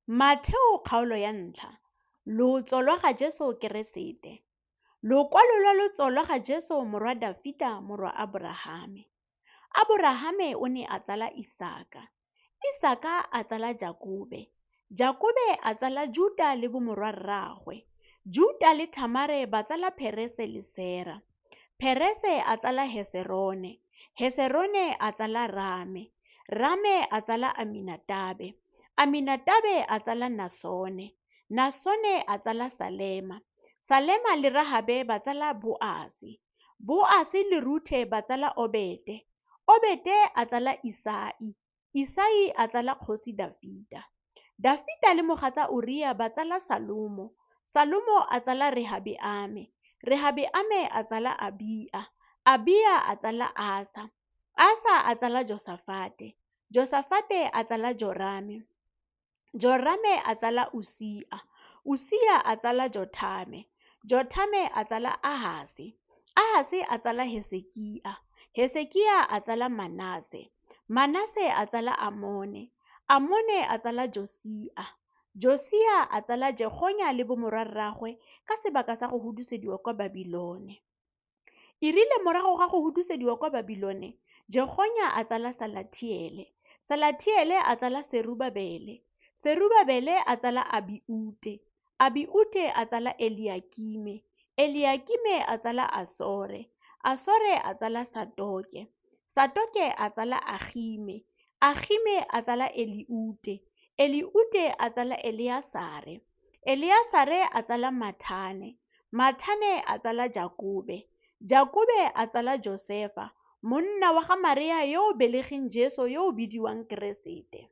Matheo kgaolo ya 1 Lotso lwa ga Jesu Keresete. Lokwalo lwa lotso lwa ga Jesu morwa Dafita morwa Aborahame. Aborahame o ne a tsala Isaka. Isaka a tsala Jakobe. Jakobe a tsala Juda le bomorwa rraagwe. Juda le Tamare ba tsala Perese le Sera. Perese a tsala Hesirone. Hesirone a tsala Rame. Rame a tsala Aminatabe. Aminatabe a tsala Nasone. Nasone a tsala Salema. Salema le Rahabe ba tsala Boasi. Boasi le Ruthe ba tsala Obete. Obete a tsala Isai. Isai a tsala kgosi Dafita. Dafita le mogatsa Uria ba tsala Salomo. Salomo a tsala Rehabeame. Rehabeame a tsala Abia. Abia a tsala Asa. Asa a tsala Josafate. Josafate a tsala Jorame. Jorame a tsala Usia. Usia a tsala Jothame. Jothame a tsala Ahasi. Ahasi a tsala Hesekia. Hesekia a tsala Manase. Manase a tsala Amone. Amone a tsala Josia. Josia a tsala Jehonya le bomorwa rraagwe ka sebaka sa go hudusediwa kwa Babilone. E rile morago ga go hudusediwa kwa Babilone, Jehonya a tsala Salatiele. Salatiele a tsala Serubabele. Serubabele a tsala Abiute. Abiute a tsala Eliakime. Eliakime a tsala Asore. Asore a tsala Sadoke. Sadoke a tsala Agime. Agime a tsala Eliute. Eliute a tsala Eleasare. Eleasare a tsala Mathane. Mathane a tsala Jakobe. Jakobe a tsala Josefa, monna wa ga Maria yo o belegeng Jesu yo o bidiwang Keresete.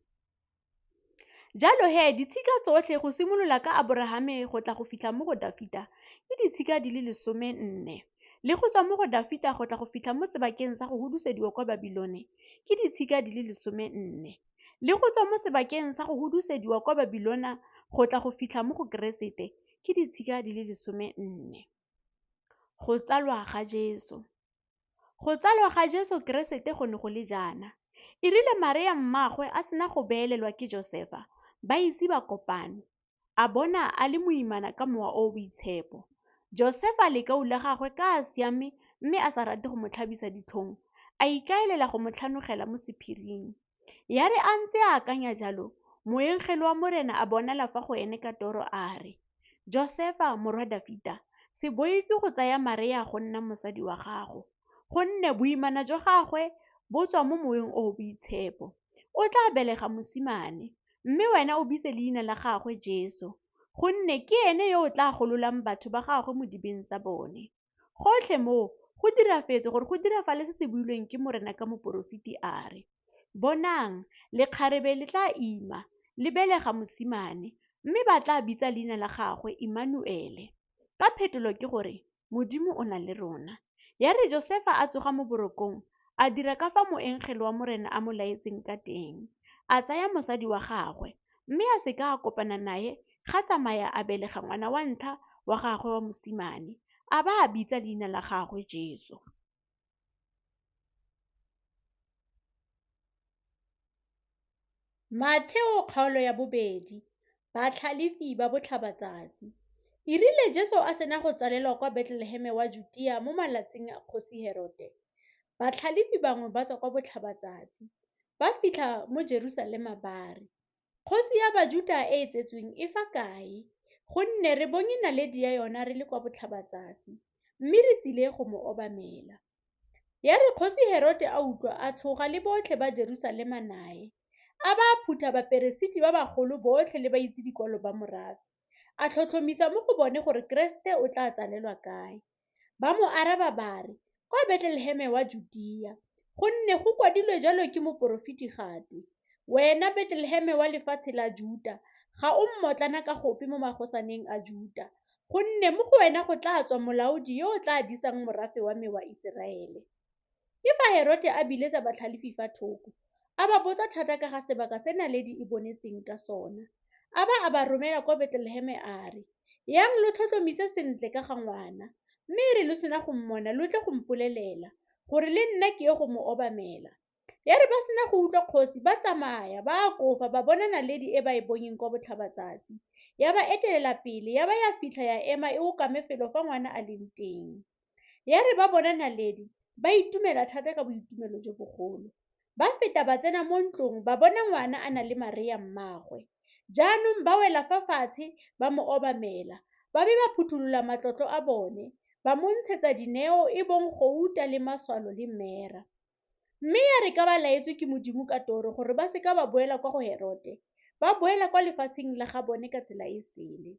Jalo ditshika tsotlhe go simolola ka Aborahame go tla go fitlha mo go Dafita ke ditshika di le 14. Le go tswa mo go Dafita go tla go fitlha mo sebakeng sa go hudusediwa kwa Babilone ke ditshika di le 14. Le go tswa mo sebakeng sa go hudusediwa kwa Babilona go tla go fitlha mo go Keresete ke ditshika di le 14. Go tsalwa ga Jesu. Go tsalwa ga Jesu Keresete go ne go le jaana. E rile Maria mmaagwe a sena go beelelwa ke Josefa, ba ise ba kopane. A bona a le moimana ka mowa o boitshepo. Josefa le kau la gagwe ka a siame mme a sa rate go mo tlhabisa ditlhong, a ikaelela go mo tlhanogela mo sephiring. Ya re a ntse a akanya jalo, moengele wa Morena a bonala fa go ene ka toro a re, Josefa morwa Dafita, se boifi go tsaya Maria go nna mosadi wa gago, gonne boimana jwa gagwe bo tswa mo moeng o boitshepo. O tla belega mosimane, mme wena o bitse leina la gagwe Jesu, gonne ke ene yo o tla gololang batho ba gagwe mo dibeng tsa bone. Gotlhe moo go dirafetse gore go dirafale se se builweng ke Morena ka moporofeti a re, bonang, lekgarebe le tla ima, le belega mosimane, mme ba tla bitsa leina la gagwe Immanuele. Ka phetolo ke gore Modimo o na le rona. Ya re Josefa a tsoga mo borokong, a dira ka fa moengele wa Morena a mo laetseng ka teng. A tsaya mosadi wa gagwe, mme a seka a kopana naye ga tsamaya a belega ngwana wa ntlha wa gagwe wa mosimane, a ba a bitsa leina la gagwe Jesu. Matheo kgaolo ya 2 Batlhalefi ba botlhabatsatsi. E rile Jesu a sena go tsalelwa kwa Betleleheme wa Judea mo malatsing a kgosi Herote. Batlhalefi bangwe ba tswa kwa botlhabatsatsi ba fitlha mo Jerusalema ba re, kgosi ya Bajuda e tsetsweng e fa kae? Gonne re bone naledi ya yona re le kwa botlhabatsatsi, mme re tsile go mo obamela. Ya re kgosi Herote a utlwa a tshoga le botlhe ba Jerusalema nae. A ba phutha baperesiti ba bagolo botlhe le baitsedikolo ba morafe. A tlhotlhomisa mo go bone gore Keresete o tla tsalelwa kae. Ba mo araba ba re, kwa Betleleheme wa Judea, gonne go kwadilwe jalo ke moporofeti gatwe, wena Betleleheme wa lefatshe la Juda, ga o mmotlana ka gope mo magosaneng a Juda, gonne mo go wena go tla tswa molaodi yo o tla disang morafe wa me wa Iseraele. Ke fa Herote a biletsa batlhalefi fa thoko, a ba botsa thata ka ga sebaka se naledi e bonetseng ka sona. A ba romela kwa Betleleheme a re, yang lo tlhotlhomise sentle ka ga ngwana, mme re lo sena go mmona lo tle go mpolelela gore le nna ke ye go mo obamela. Ya re ba sena go utlwa kgosi ba tsamaya ba kofa ba bona naledi e ba e bonyeng kwa botlhabatsatsi. Ya ba etelela pele ya ba ya fitlha ya ema e okame felo fa ngwana a leng teng. Ya re ba bona naledi ba itumela thata ka boitumelo jo bogolo. Ba feta ba tsena mo ntlong ba bona ngwana a na le Maria mmaagwe. Jaanong ba wela fa fatshe ba mo obamela, ba be ba phuthulola matlotlo a bone, ba mo ntshetsa dineo e bong gouta le maswalo le mmera. Mme ya re ka ba laetswe ke Modimo ka toro gore ba seka ba boela kwa go Herote, ba boela kwa lefatsheng la ga bone ka tsela e sele.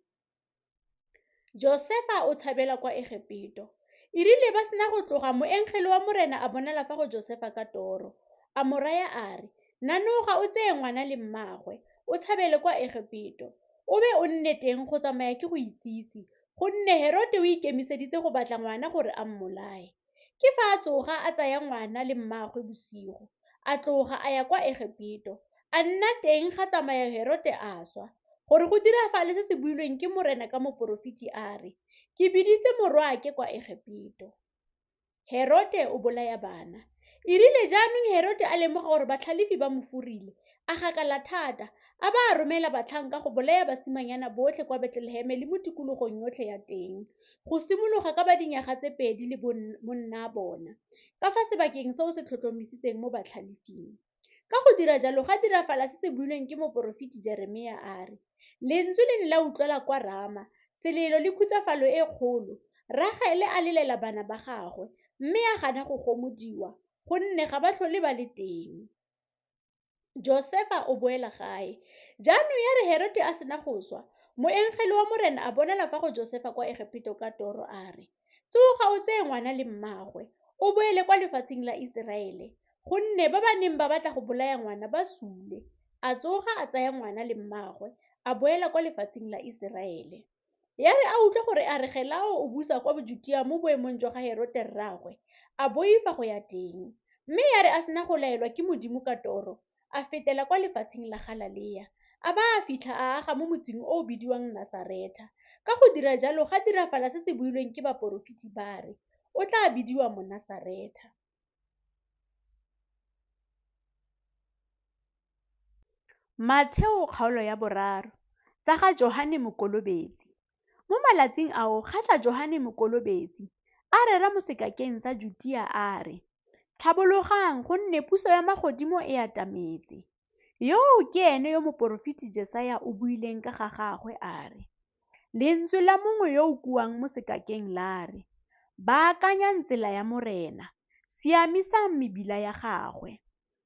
Josefa o tshabela kwa Egepeto. E rile ba sena go tloga moengele wa morena a bonala fa go Josefa ka toro. A mo raya a re, "Nanoga o tseye ngwana le mmaagwe, o tshabele kwa Egepeto. O be o nne teng go tsamaya ke go itsise, gonne Herote o ikemiseditse go batla ngwana gore a mmolaye." Ke fa a tsoga a tsaya ngwana le mmaagwe bosigo, a tloga a ya kwa Egepeto. A nna teng ga tsamaya Herote a swa, gore go diragale se se builweng ke morena ka moporofeti a re, "Ke biditse morwake kwa Egepeto." Herote o bolaya bana. E rile jaanong Herote a lemoga gore batlhalefi ba mo furile, a gakala thata, a ba a romela batlhanka go bolaya basimanyana botlhe kwa Betleleheme le mo tikologong yotlhe ya teng, go simologa ka ba dinyaga tse 2 le bonna bona, ka fa sebakeng seo se tlhotlhomisitseng mo batlhalefing. Ka go dira jalo ga dirafala se se builweng ke moporofeti Jeremia a re, "Lentswe le ne la utlwala kwa Rama, selelo le khutsafalo e kgolo, Ragele a lelela bana ba gagwe, mme a gana go gomodiwa, gonne ga ba tlhole ba le teng." Josefa o boela gae. Jaanong ya re Herote a sena go swa, moengele wa morena a bonala fa go Josefa kwa Egepeto ka toro a re, "Tsoga o tseye ngwana le mmaagwe, o boele kwa lefatsheng la Iseraele, gonne ba ba neng ba batla go bolaya ngwana ba sule." A tsoga a tsaya ngwana le mmaagwe, a boela kwa lefatsheng la Iseraele. Ya re a utlwe gore Aregelao o busa kwa Judia mo boemong jwa ga Herote rraagwe, a boifa go ya teng. Mme ya re a sena go laelwa ke Modimo ka toro, a fetela kwa lefatsheng la Galilea, a ba a fitlha a aga mo motseng o o bidiwang Nasareta. Ka go dira jalo ga dirafala se se builweng ke baporofeti ba re, "O tla bidiwa Monasareta." Matheo kgaolo ya 3 tsa ga Johane Mokolobetsi. Mo malatsing ao ga tla Johane Mokolobetsi a rera mo sekakeng sa Judia a re, "Tlhabologang gonne puso ya magodimo e atametse." Yoo ke ene yo moporofeti Jesaja o buileng ka ga gagwe a re, "Lentswe la mongwe yo o kuang mo sekakeng la re, baakanyang tsela ya morena, siamisang mebila ya gagwe."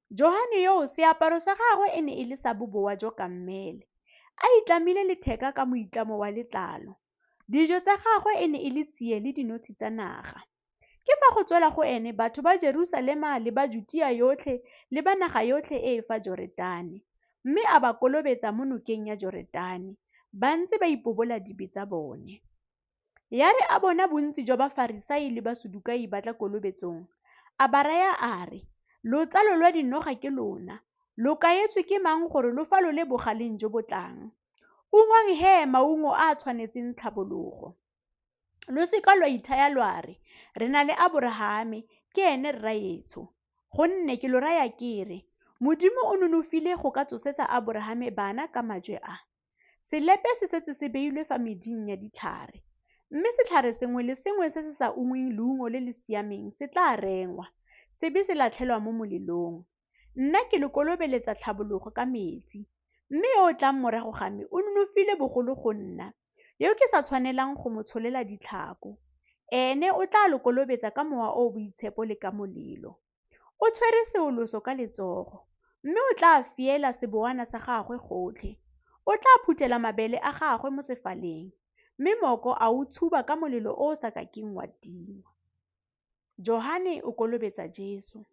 Johane yoo seaparo sa gagwe e ne e le sa boboa jo ka mmele, a itlamile letheka ka moitlamo wa letlalo. Dijo tsa gagwe e ne e le tsie le dinotshe tsa naga. Ke fa go tswela go ene batho ba Jerusalema le ba Judia yotlhe le ba naga yotlhe e e fa Joretane, mme a ba kolobetsa mo nokeng ya Joretane, ba ntse ba ipobola dibe tsa bone. Ya re a bona bontsi jwa Bafarisai le Basadukai ba tla kolobetsong, a ba raya a re, "Lotsalo lwa dinoga ke lona, lo kaetswe ke mang gore lo falole bogaleng jo bo tlang? Ungwang he maungo a a tshwanetseng tlhabologo. Lo seka lwa ithaya lwa re, re na le Aborahame, ke ene rraetsho. Gonne ke lo raya ke re, Modimo o nonofile go ka tsosetsa Aborahame bana ka majwe a. Selepe se setse se beilwe fa meding ya ditlhare, mme setlhare sengwe le sengwe se se sa ungweng leungo le le siameng se tla rengwa, se be se latlhelwa mo molelong. Nna ke le kolobeletsa tlhabologo ka metsi, mme yo o tlang morago ga me o nonofile bogolo go nna, yo ke sa tshwanelang go mo tsholela ditlhako. Ene o tla lo kolobetsa ka mowa o boitshepo le ka molelo. O tshwere seoloso ka letsogo, mme o tla fiela seboana sa gagwe gotlhe. O tla phutela mabele a gagwe mo sefaleng, mme mooko a o tshuba ka molelo o o sa kakeng wa tingwa. Johane o kolobetsa Jesu.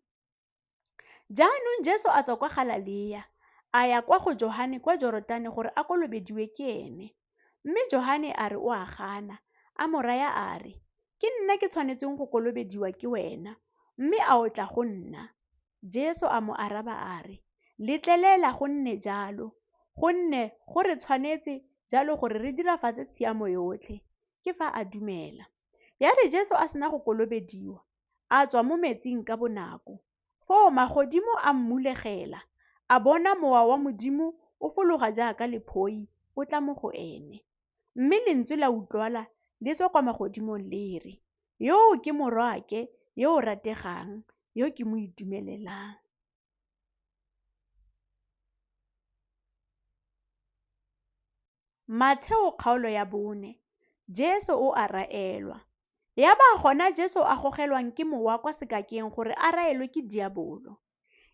Jaanong Jesu a tswa kwa Galilea, a ya kwa go Johane kwa Joretane gore a kolobediwe ke ene. Mme Johane a re o a gana, a mo raya a re, "Ke nna ke tshwanetseng go kolobediwa ke wena, mme a o tla go nna?" Jesu a mo araba a re, "Letlelela go nne jalo, gonne go re tshwanetse jalo gore re dirafatse tshiamo yotlhe." Ke fa a dumela. Ya re Jesu a sena go kolobediwa, a tswa mo metsing ka bonako. foo magodimo a mmulegela, a bona mowa wa Modimo o fologa jaaka lephoi o tla mo go ene. Mme lentswe la utlwala le tswa kwa magodimong le re, "Yoo ke morwake yo o rategang, yo ke mo itumelelang." Matheo kgaolo ya 4. Jesu o a raelwa. Ya ba gona Jesu a gogelwang ke mowa kwa sekakeng gore a raelwe ke diabolo.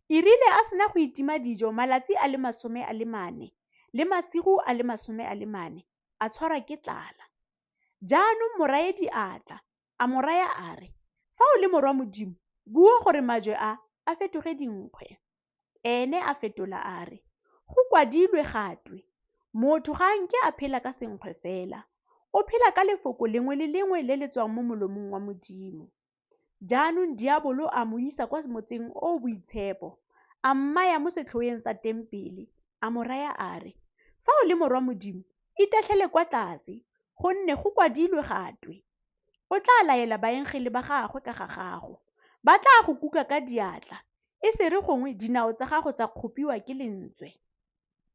E rile a sena go itima dijo malatsi a le 40 le masigo a le 40, a tshwarwa ke tlala. Jaanong moraedi a tla, a mo raya a re, "Fa o le morwa Modimo, bua gore majwe a fetoge dinkgwe." Ene a fetola a re, "Go kwadilwe gatwe, motho ga nke a phela ka senkgwe fela, o phela ka lefoko lengwe le lengwe le le tswang mo molomong wa Modimo." Jaanong diabolo a mo isa kwa motseng o boitshepo, a mmaya mo setlhoeng sa tempele, a mo raya a re, "Fa o le morwa Modimo, itatlhele kwa tlase, gonne go kwadilwe gatwe, o tla laela baengele ba gagwe ka ga gago, ba tla go kuka ka diatla, e se re gongwe dinao tsa gago tsa kgopiwa ke lentswe."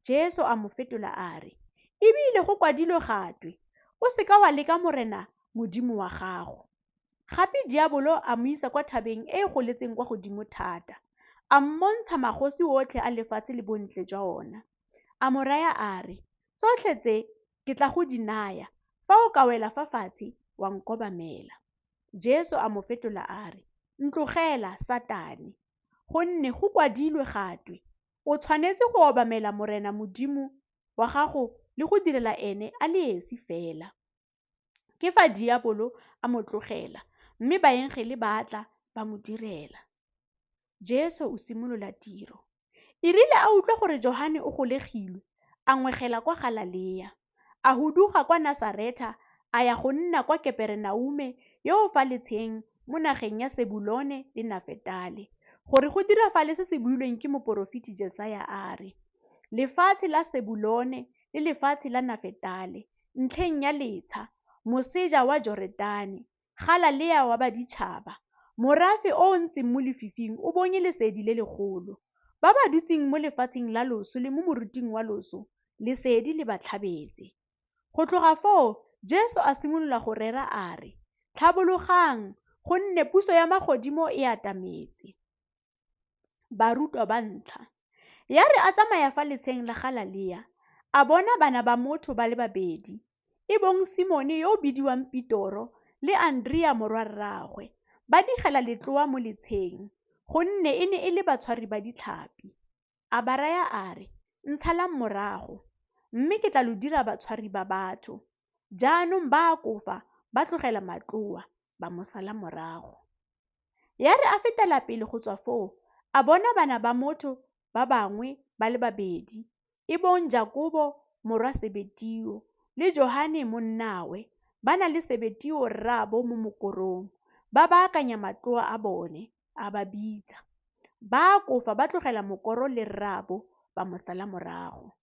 Jesu a mo fetola a re, "Ebile go kwadilwe gatwe, o seka wa leka morena Modimo wa gago." Gape diabolo a mo isa kwa thabeng e e goletseng kwa godimo thata, a mmontsha magosi otlhe a lefatshe le bontle jwa ona. A mo raya a re, "Tsotlhe tse ke tla go di naya fa o ka wela fa fatshe wa nkobamela." Jesu a mo fetola a re, "Ntlogela Satane, gonne go kwadilwe gatwe, o tshwanetse go obamela morena Modimo wa gago le go direla ene a le esi fela." Ke fa diabolo a mo tlogela, mme baengele ba tla ba mo direla. Jesu o simolola tiro. E rile a utlwa gore Johane o golegilwe, a ngwegela kwa Galilea, a huduga kwa Nasareta a ya go nna kwa Keperenaume yo o fa letsheng mo nageng ya Sebulone le Nafetale, gore go diragale se se builweng ke moporofeti Jesaya a re, "Lefatshe la Sebulone le lefatshe la Nafetale, ntlheng ya letsha, moseja wa Joretane, Galilea wa baditšhaba, morafe o o ntseng mo lefifing o bone lesedi le legolo. Ba ba dutseng mo lefatsheng la loso le mo moriting wa loso, lesedi le ba tlhabetse." Go tloga foo, Jesu a simolola go rera a re, "Tlhabologang, gonne puso ya magodimo e atametse." Barutwa ba ntlha. Ya re a tsamaya fa letsheng la Galilea, a bona bana ba motho ba le babedi, e bong Simone yo o bidiwang Petoro le Andrea morwa rraagwe, ba digela letloa mo letsheng, gonne e ne e le batshwari ba ditlhapi. A ba raya a re, "Ntshalang morago, mme ke tla lo dira batshwari ba batho." Jaanong ba kofa ba tlogela matloa, ba mo sala morago. Ya re a fetela pele go tswa foo, a bona bana ba motho ba bangwe ba le babedi, e bong Jakobo morwa Sebetio le Johane monnawe, ba na le Sebetio rraabo mo mokorong, ba baakanya matloa a bone, a ba bitsa. Ba kofa ba tlogela mokoro le rraabo, ba mo sala morago.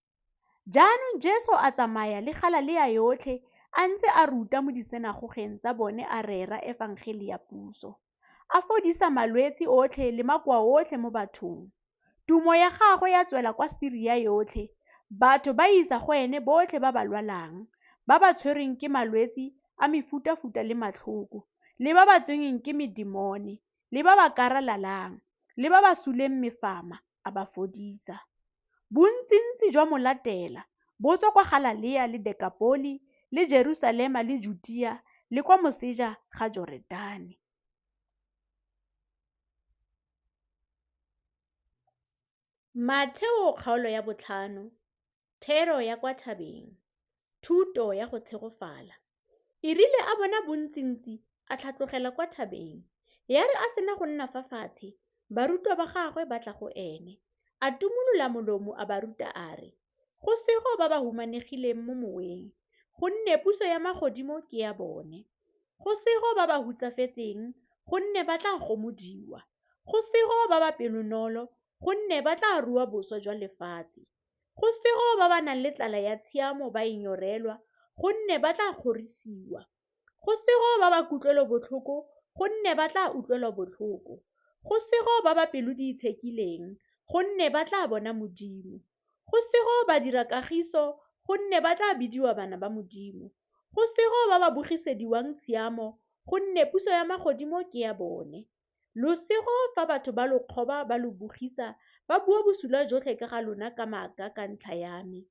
Jaanong Jesu a tsamaya le Galilea yotlhe a ntse a ruta mo disenagogeng tsa bone a rera evangeli ya puso, a fodisa malwetse otlhe le makoa otlhe mo bathong. Tumo ya gagwe ya tswela kwa Siria yotlhe, batho ba isa go ene botlhe ba ba lwalang, ba ba tshwerweng ke malwetse a mefutafuta le matlhoko, le ba ba tshwenngweng ke medimone, le ba ba karalalang, le ba ba suleng mefama, a ba fodisa. Bontsintsi jwa molatela bo tswa kwa Galilea le Dekapoli le Jerusalema le Judea le kwa moseja ga Joretane. Matheo kgaolo ya 5. Thero ya kwa thabeng. Thuto ya go tshegofala. E rile a bona bontsintsi a tlhatlogela kwa thabeng. Ya re a sena go nna fa fatshe, barutwa ba gagwe ba tla go ene. A tumolola molomo a ba ruta a re, "Go sego ba ba humanegileng mo moweng, gonne puso ya magodimo ke ya bone. Go sego ba ba hutsafetseng, gonne ba tla gomodiwa. Go sego ba ba pelonolo, gonne ba tla rua boswa jwa lefatshe. Go sego ba ba nang le tlala ya tshiamo ba inyorelwa, gonne ba tla kgorisiwa. Go sego ba ba kutlwelobotlhoko, gonne ba tla utlwelwa botlhoko. go sego ba ba pelo di itshekileng gonne ba tla bona Modimo, go sego ba dira kagiso gonne ba tla bidiwa bana ba Modimo, go sego ba ba bogisediwang tshiamo gonne puso ya magodimo ke ya bone. Losego fa batho ba lo kgoba ba lo bogisa ba bua bosula jotlhe ka ga lona ka maaka ka ntlha ya me.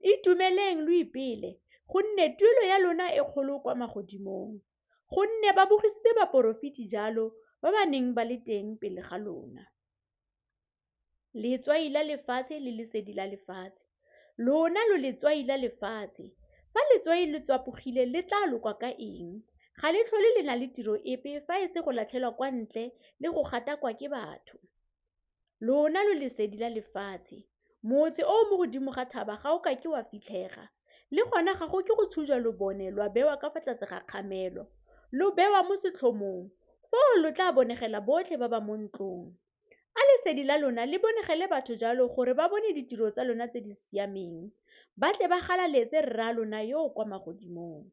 Itumeleng lo ipele gonne tuelo ya lona e kgolo kwa magodimong, gonne ba bogisitse baporofiti jalo ba ba neng ba le teng pele ga lona. Letswai la lefatshe le lesedi la lefatshe. Lona lo letswai la lefatshe. Fa letswai le tswapogile le tla lokwa ka eng? Ga le tlhole le na le tiro epe fa e se go latlhelwa kwa ntle le go gatakwa ke batho. Lona lo lesedi la lefatshe. Motse o mo godimo ga thaba ga o ka ke wa fitlhega. Le gona ga go ke go tshujwa lo bone lwa bewa ka fa tlase ga kgamelo. Lo bewa mo setlhomong. Foo lo tla bonegela botlhe ba ba mo ntlong. A lesedi la lona le bonegele batho jalo gore ba bone ditiro tsa lona tse di siameng. Ba tle ba galaletse rra lona yo kwa magodimong.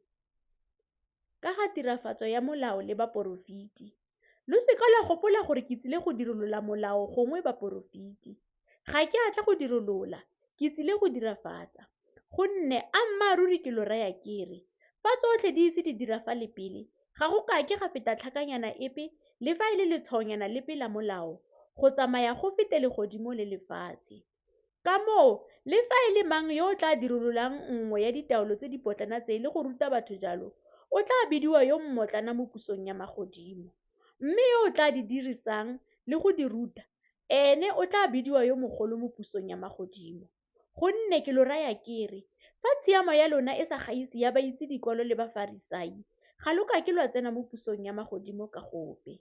Ka ga tirafatso ya molao le baporofiti. Lo seka la gopola gore ke tsile go dirolola molao gongwe baporofiti. Ga ke atla go dirolola, ke tsile go dirafatsa. Gonne ammaruri ke lo raya kere, fa tsotlhe di ise di dira fa le pele, ga go ka ke ga feta tlhakanyana epe le fa e le letshwaonyana lepe la molao, go tsamaya go fete legodimo le lefatshe. Ka moo, le fa e le mang yo o tla dirololang nngwe ya ditaolo tse di potlana tse le go ruta batho jalo, o tla bidiwa yo mmotlana mo pusong ya magodimo. Mme yo o tla di dirisang le go di ruta, ene o tla bidiwa yo mogolo mo pusong ya magodimo. Gonne ke lo raya kere, fa tshiamo ya lona e sa gaisi ya baitse dikwalo le bafarisai, ga lo ka ke lwa tsena mo pusong ya magodimo ka gope.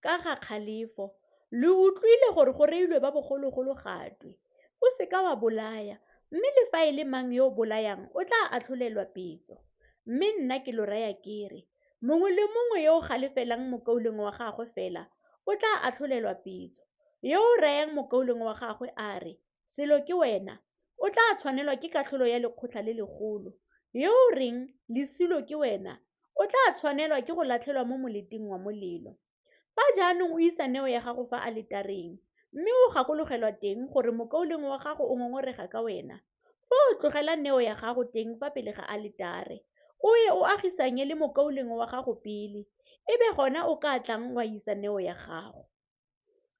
Ka ga kgalefo, le utlwile gore go reilwe ba bogologolo gatwe, o seka wa bolaya, mme le fa e le mang yo o bolayang o tla atlholelwa petso. Mme nna ke lo raya kere, mongwe le mongwe yo o galefelang mo kauleng wa gagwe fela o tla atlholelwa petso. Yo o rayang mo kauleng wa gagwe a re, selo ke wena, o tla tshwanelwa ke katlholo ya lekgotla le legolo. Yo o reng, lesilo ke wena, o tla tshwanelwa ke go latlhelwa mo moleteng wa molelo. Fa jaanong o isa neo ya gago fa aletareng, mme o gakologelwa teng gore mo kauleng wa gago o ngongorega ka wena, fa o tlogela neo ya gago teng fa pele ga aletare, o ye o agisanye le mo kauleng wa gago pele, ebe gona o ka tlang wa isa neo ya gago.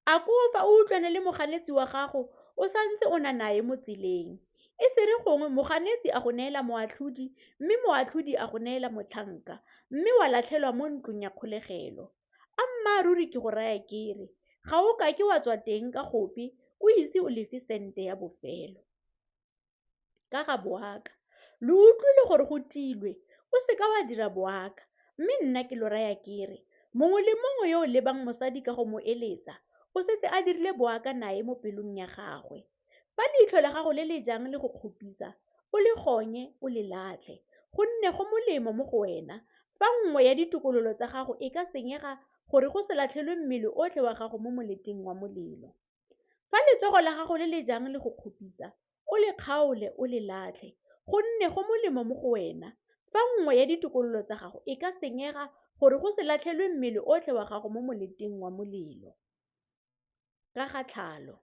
A ko fa o utlwane le moganetsi wa gago o santse o na nae mo tseleng, e se re gongwe moganetsi a go neela moatlhodi mme moatlhodi a go neela motlhanka, mme wa latlhelwa mo ntlong ya kgolegelo. Ammaruri ke go raya kere, ga o ka ke wa tswa teng ka gope o ise o lefe sente ya bofelo. Ka ga boaka, lo utlwile gore go tilwe, o seka wa dira boaka, mme nna ke lo raya kere, mongwe le mongwe yo o lebang mosadi ka go mo eletsa, o setse a dirile boaka nae mo pelong ya gagwe. Fa leitlho la gago le le jang le go kgopisa, o le gonye o le latlhe, gonne go molemo mo go wena, fa nngwe ya ditokololo tsa gago e ka senyega gore go se latlhelwe mmele otlhe wa gago mo moleteng wa molelo. Fa letsogo la gago le le jang le go kgopisa, o le kgaole o le latlhe, gonne go molemo mo go wena, fa nngwe ya ditokololo tsa gago e ka senyega gore go se latlhelwe mmele otlhe wa gago mo moleteng wa molelo. Ka ga tlhalo,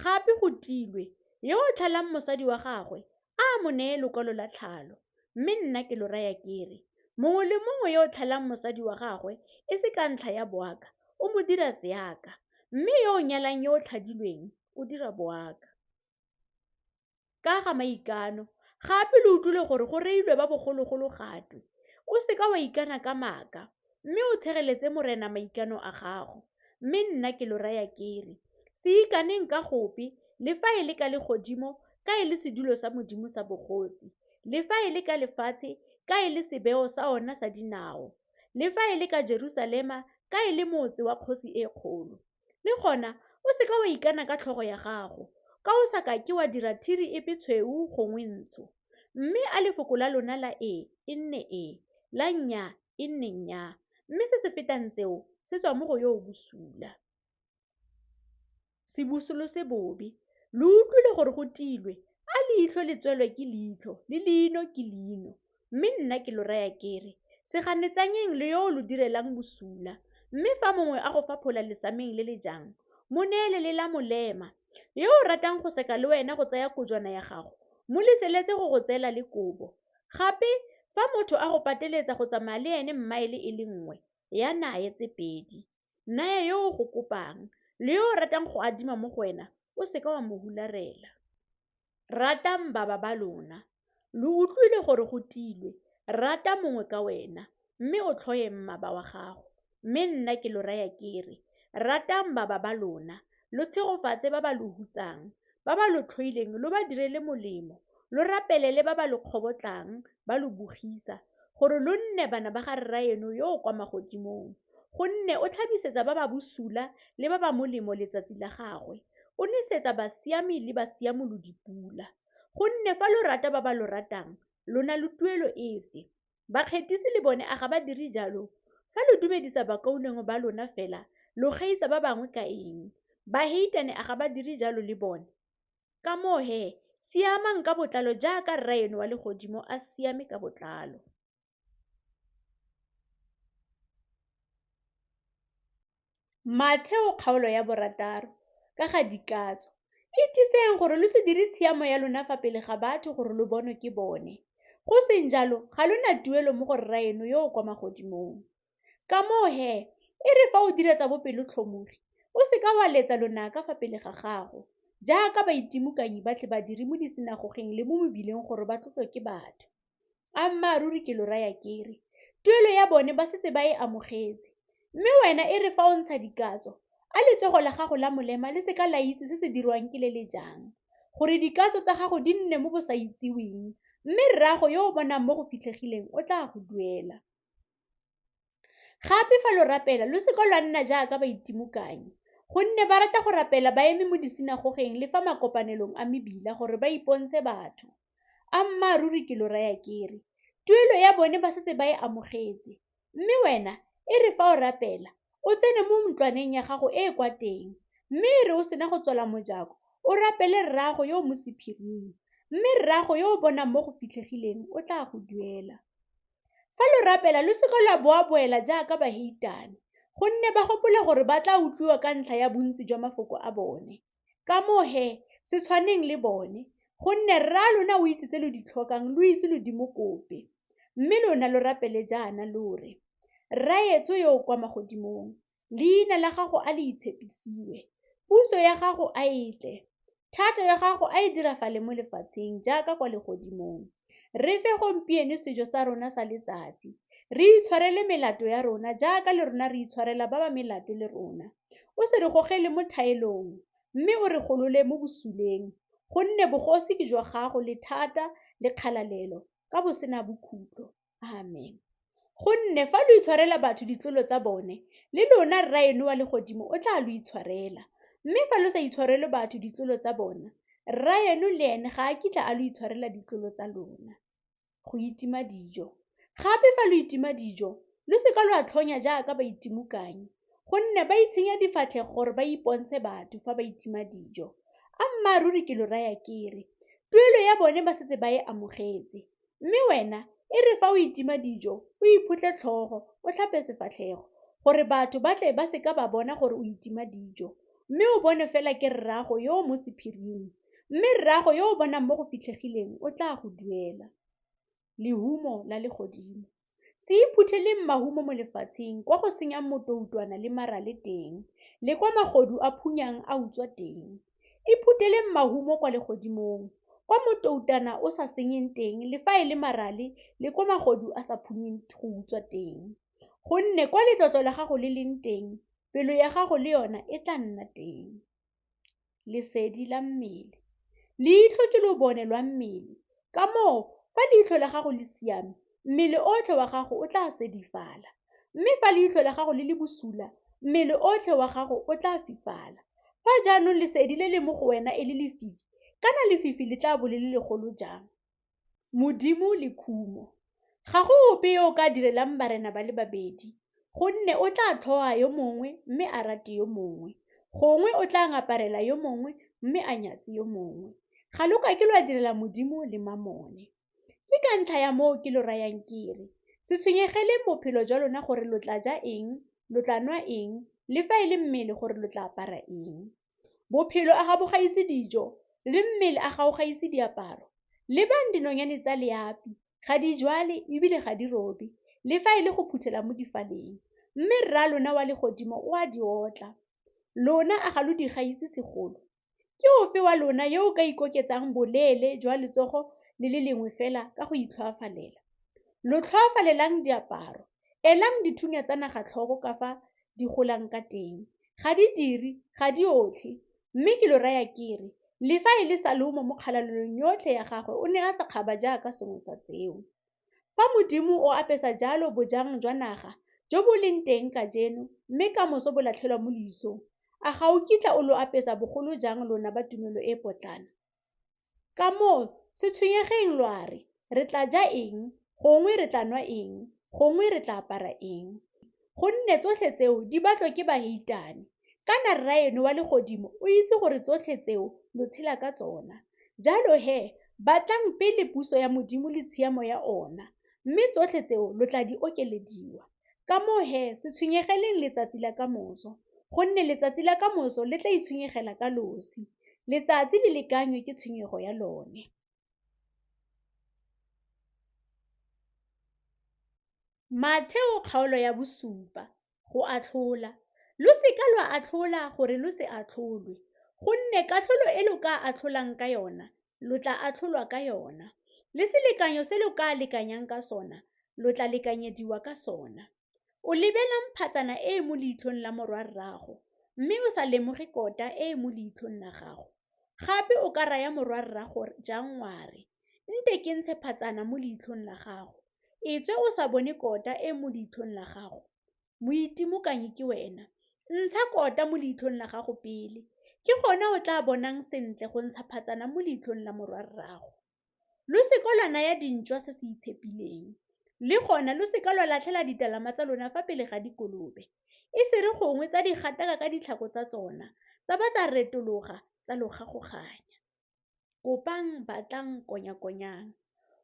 gape go tilwe, yo o tlhalang mosadi wa gagwe, a mo neye lekwalo la tlhalo, mme nna ke lo raya kere, mongwe le mongwe yo o tlhalang mosadi wa gagwe e se ka ntlha ya boaka, o mo dira seaka, mme yo o nyalang yo o tlhadilweng o dira boaka. Ka ga maikano, gape le utlwile gore go reilwe ba bogologolo gatwe, o seka wa ikana ka maaka, mme o tshegeletse morena maikano a gago, mme nna ke lo raya kere, se ikaneng ka gope, le fa e le ka legodimo, ka e le sedulo sa Modimo sa bogosi, le fa e le ka lefatshe, ka e le sebeo sa ona sa dinao, le fa e le ka Jerusalema, ka e le motse wa kgosi e kgolo. Le gona, o seka wa ikana ka tlhogo ya gago, ka o sa ka ke wa dira thiri epe tshweu gongwe ntsho, mme a lefoko la lona la e nne e, la nnyaa e nne nnyaa, mme se se fetang tseo se tswa mo go yo o bosula. Sebosolo se bobe, lo utlwile gore go tilwe, a leitlho le tswelwe ke leitlho, le leino ke leino, mme nna ke lo raya kere, se ganetsanyeng le yo o lo direlang bosula, mme fa mongwe a go fa phola lesameng le le jang, mo neele le la molema. Yo o ratang go seka le wena go tsaya kojwana ya gago, mo leseletse go go tseela le kobo. Gape fa motho a go pateletsa go tsamaya le ene mmaele e le nngwe, ya naye tse pedi. Naya yo o go kopang, le yo o ratang go adima mo go wena, o seka wa mo hularela. Ratang baba ba lona. Lo utlwile gore go tilwe, rata mongwe ka wena, mme o tlhoye mmaba wa gago. Mme nna ke lo raya kere, ratang baba ba lona, lo tshegofatse ba ba lo hutsang, ba ba lo tlhoileng lo ba direle molemo, lo rapelele ba ba lo kgobotlang, ba lo bogisa, gore lo nne bana ba ga rra eno yo o kwa magodimong. Gonne o tlhabisetsa ba ba bosula le ba ba molemo letsatsi la gagwe. O nesetsa basiami le basiamolo dipula. Gonne fa lo rata ba ba lo ratang, lona le tuelo efe? Bakgetisi le bone a ga ba dire jalo. Fa lo dumedisa bakauneng ba lona fela, lo gaisa ba bangwe ka eng? Baheitane a ga ba dire jalo le bone. Ka moo siamang ka botlalo jaaka rra eno wa legodimo a siame ka botlalo. Matheo kgaolo ya 6 ka ga dikatso. Itsiseng gore lo se dire tshiamo ya lona fa pele ga batho gore lo bonwe ke bone. Go seng jalo, ga lona tuelo mo go rra eno yo o kwa magodimong. Ka moo e re fa o dira tsa bopelotlhomogi, o seka wa letsa lonaka fa pele ga gago, jaaka baitemokanyi ba tle ba dire mo disinagogeng le mo mebileng gore ba tlotlwe ke batho. Ammaruri ke lo raya kere, tuelo ya bone ba setse ba e amogetse. Mme wena e re fa o ntsha dikatso, a letsogo la gago la molema le seka la itse se se dirwang ke le le jang, gore dikatso tsa gago di nne mo bo sa itseweng, mme rraago yo o bonang mo go fitlhegileng o tla go duela. Gape fa lo rapela lo seka lwa nna jaaka baitemokanyi, gonne ba rata go rapela ba eme mo disinagogeng le fa makopanelong a mebila gore ba ipontshe batho. Ammaruri ke lo raya kere, tuelo ya bone ba setse ba e amogetse. Mme wena e re fa o rapela, o tsene mo ntlwaneng ya gago e kwa teng, mme e re o sena go tswala mojako, o rapele rraago yo mo sephiring, mme rraago yo o bonang mo go fitlhegileng o tla go duela. Fa lo rapela lo seka lwa boaboela jaaka baheitane, gonne ba gopola gore ba tla utlwiwa ka ntlha ya bontsi jwa mafoko a bone. Ka moo se tshwaneng le bone, gonne rra lona o itse tse lo di tlhokang lo ise lo di mo kope. Mme lona lo rapele jaana lo re, Rraetso yo o kwa magodimong, leina la gago a le itshepisiwe, puso ya gago a e tle, thato ya gago a e diragale mo lefatsheng jaaka kwa legodimong. Re fe gompieno sejo sa rona sa letsatsi, re itshwarele melato ya rona jaaka le rona re itshwarela ba ba melato le rona. O se re gogele mo thaelong, mme o re golole mo bosuleng, gonne bogosi ke jwa gago le thata le kgalalelo ka bo sena bokhutlo. Amen. Gonne fa lo itshwarela batho ditlolo tsa bone, le lona rra eno wa legodimo o tla lo itshwarela. Mme fa lo sa itshwarele batho ditlolo tsa bona, rra eno le ene ga a kitla a lo itshwarela ditlolo tsa lona. Go itima dijo. Gape fa lo itima dijo, lo seka lo a tlhonya jaaka baitemokanyi, gonne ba itshenya difatlhego gore ba ipontshe batho fa ba itima dijo. Ammaruri ke lo raya kere, tuelo ya bone ba setse ba e amogetse. Mme wena e re fa o itima dijo, o iphutle tlhogo, o tlhape sefatlhego, gore batho ba tle ba seka ba bona gore o itima dijo, mme o bone fela ke rraago yo o mo sephiring, mme rraago yo o bonang mo go fitlhegileng o tla go duela. Lehumo la legodimo. Se iphutheleng mahumo mo lefatsheng kwa go senyang motoutwana le marale teng, le kwa magodu a phunyang a utswa teng. Iphutheleng mahumo kwa legodimong, kwa motoutana o sa senyeng teng le fa e le marale le kwa magodu a sa phunyeng go utswa teng. Gonne kwa letlotlo la gago le leng teng, pelo ya gago le yona e tla nna teng. Lesedi la mmele. Leitlho ke lobone lwa mmele, ka moo fa leitlho la gago le siame, mmele otlhe wa gago o tla sedifala. Mme fa leitlho la gago le le bosula, mmele otlhe wa gago o tla fifala. Fa jaanong lesedi le le mo go wena e le lefifi, kana lefifi le tla bo le le legolo jang. Modimo le khumo. Ga go ope yo o ka direlang barena ba le babedi, gonne o tla tlhoa yo mongwe mme a rate yo mongwe, gongwe o tla ngaparela yo mongwe mme a nyatse yo mongwe. Ga lo ka ke lo a direla Modimo le mamone. Ke ka ntlha ya moo ke lo rayang kere, se tshwenyegeleng bophelo jwa lona gore lo tla ja eng, lo tla nwa eng, le fa e le mmele gore lo tla apara eng. Bophelo a ga bo gaise dijo, le mmele a ga o gaise diaparo. Lebang dinonyane tsa leapi, ga di jwale ebile ga di robe, le fa e le go phuthela mo difaleng. Mme rra lona wa legodimo o a di otla. Lona a ga lo di gaise segolo. Ke ofe wa lona yo o ka ikoketsang boleele jwa letsogo le le lengwe fela ka go itlhoafalela? Lo tlhoafalelang diaparo, elang dithunya tsa naga-tlhogo ka fa di golang ka teng. Ga di dire, ga di otlhe, mme ke lo raya kere, le fa e le Salomo mo kgalalelong yotlhe ya gagwe o ne a sa kgaba jaaka sengwe sa tseo. Fa Modimo o apesa jalo bojang jwa naga jo bo leng teng kajeno mme kamoso bo latlhelwa mo leisong, a ga o kitla o lo apesa bogolo jang lona ba tumelo e potlana? Ka moo se tshwenyegeng lwa re tla ja eng, gongwe re tla nwa eng, gongwe re tla apara eng. Gonne tsotlhe tseo di batlwa ke baheitane, kana rra eno wa legodimo o itse gore tsotlhe tseo lo tshela ka tsona. Jalo batlang pele puso ya Modimo le tshiamo ya ona, mme tsotlhe tseo lo tla di okelediwa. Ka moo se tshwenyegeleng letsatsi la kamoso, gonne letsatsi la kamoso le tla itshwenyegela ka losi. Letsatsi le lekanywe ke tshwenyego ya lone. Matheo kgaolo ya 7, go atlhola. Lo seka lwa atlhola gore lo se atlholwe, gonne katlholo e lo ka atlholang ka yona, lo tla atlholwa ka yona. Le selekanyo se lo ka lekanyang ka sona, lo tla lekanyediwa ka sona. O lebelang phatsana e e mo leitlhong la morwa rrago, mme o sa lemoge kota e e mo leitlhong la gago. Gape o ka raya morwa rrago jang wa re, nte ke ntshe phatsana mo leitlhong la gago. Etswe o sa bone kota e mo leitlhong la gago. Moitimokanyi ke wena. Ntsha kota mo leitlhong la gago pele. Ke gona o tla bonang sentle go ntsha phatsana mo leitlhong la morwa rrago. Lo seka lwa naya dintšwa se se itshepileng. Le gona lo seka lwa latlhela ditalama tsa lona fa pele ga dikolobe. E se re gongwe tsa di gataka ka ditlhako tsa tsona, tsa ba tsa retologa tsa lo gagoganya. Kopang, batlang, konya-konyang.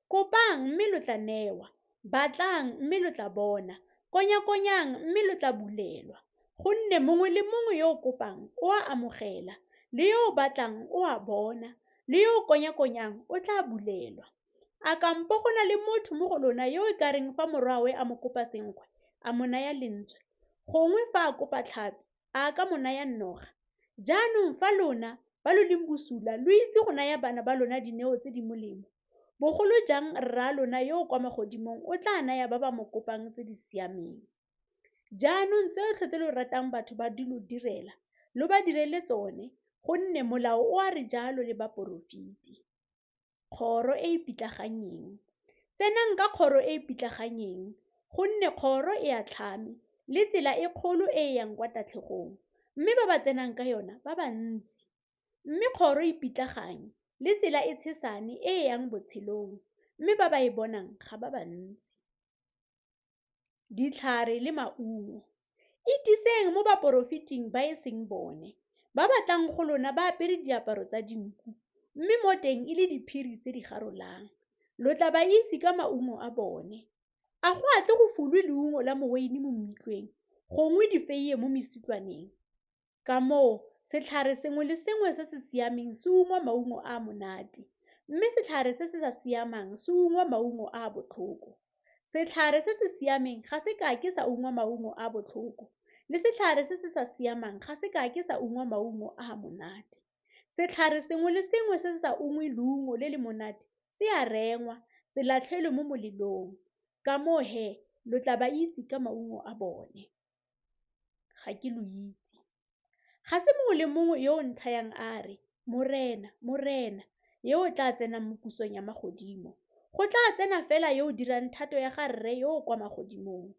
Kopang mme lo tla newa. Batlang mme lo tla bona. Konya-konyang mme lo tla bulelwa. Gonne mongwe le mongwe yo o kopang o a amogela, le yo o batlang o a bona, le yo o konya-konyang o tla bulelwa. A kampo go na le motho mo go lona yo e ka reng fa morwawe a mo kopa senkgwe a mo naya lentswe, gongwe fa a kopa tlhapi a ka mo naya noga? Jaanong fa lona ba lo leng bosula lo itse go naya bana ba lona dineo tse di molemo, bogolo jang rra lona yo o kwa magodimong o tla naya ba ba mo kopang tse di siameng. Jaanong tsotlhe tse lo ratang batho ba di lo direla, lo ba direle tsone, gonne molao o a re jalo le baporofiti. Kgoro e e pitlaganyeng. Tsenang ka kgoro e e pitlaganyeng, gonne kgoro e a tlhame le tsela e kgolo e e yang kwa tatlhegong, mme ba ba tsenang ka yona ba bantsi. Mme kgoro e pitlaganye le tsela e tshesane e e yang botshelong, mme ba ba e bonang ga ba bantsi. Ditlhare le maungo. Itiseng mo baporofiting ba e seng bone, ba batlang go lona ba apere diaparo tsa dinku, mme mo teng e le diphiri tse di garolang. Lo tla ba itse ka maungo a bone. A go a tle go fulwe leungo la moweine mo mmitlweng, gongwe difeiye mo mesitlwaneng? Ka moo, setlhare sengwe le sengwe se se siameng se ungwa maungo a monate, mme setlhare se se sa siamang se ungwa maungo a botlhoko. Setlhare se se siameng ga se ka ke sa ungwa maungo a botlhoko, le setlhare se se sa siamang ga se ka ke sa ungwa maungo a monate. Setlhare sengwe le sengwe se se sa ungwe leungo le le monate se a rengwa, se latlhelwe mo molelong. Ka moo lo tla ba itse ka maungo a bone. Ga ke lo itse. Ga se mongwe le mongwe yo o nthayang a re, Morena, Morena, yo o tla tsenang mo pusong ya magodimo. Go tla tsena fela yo o dirang thato ya ga Rre yo o kwa magodimong.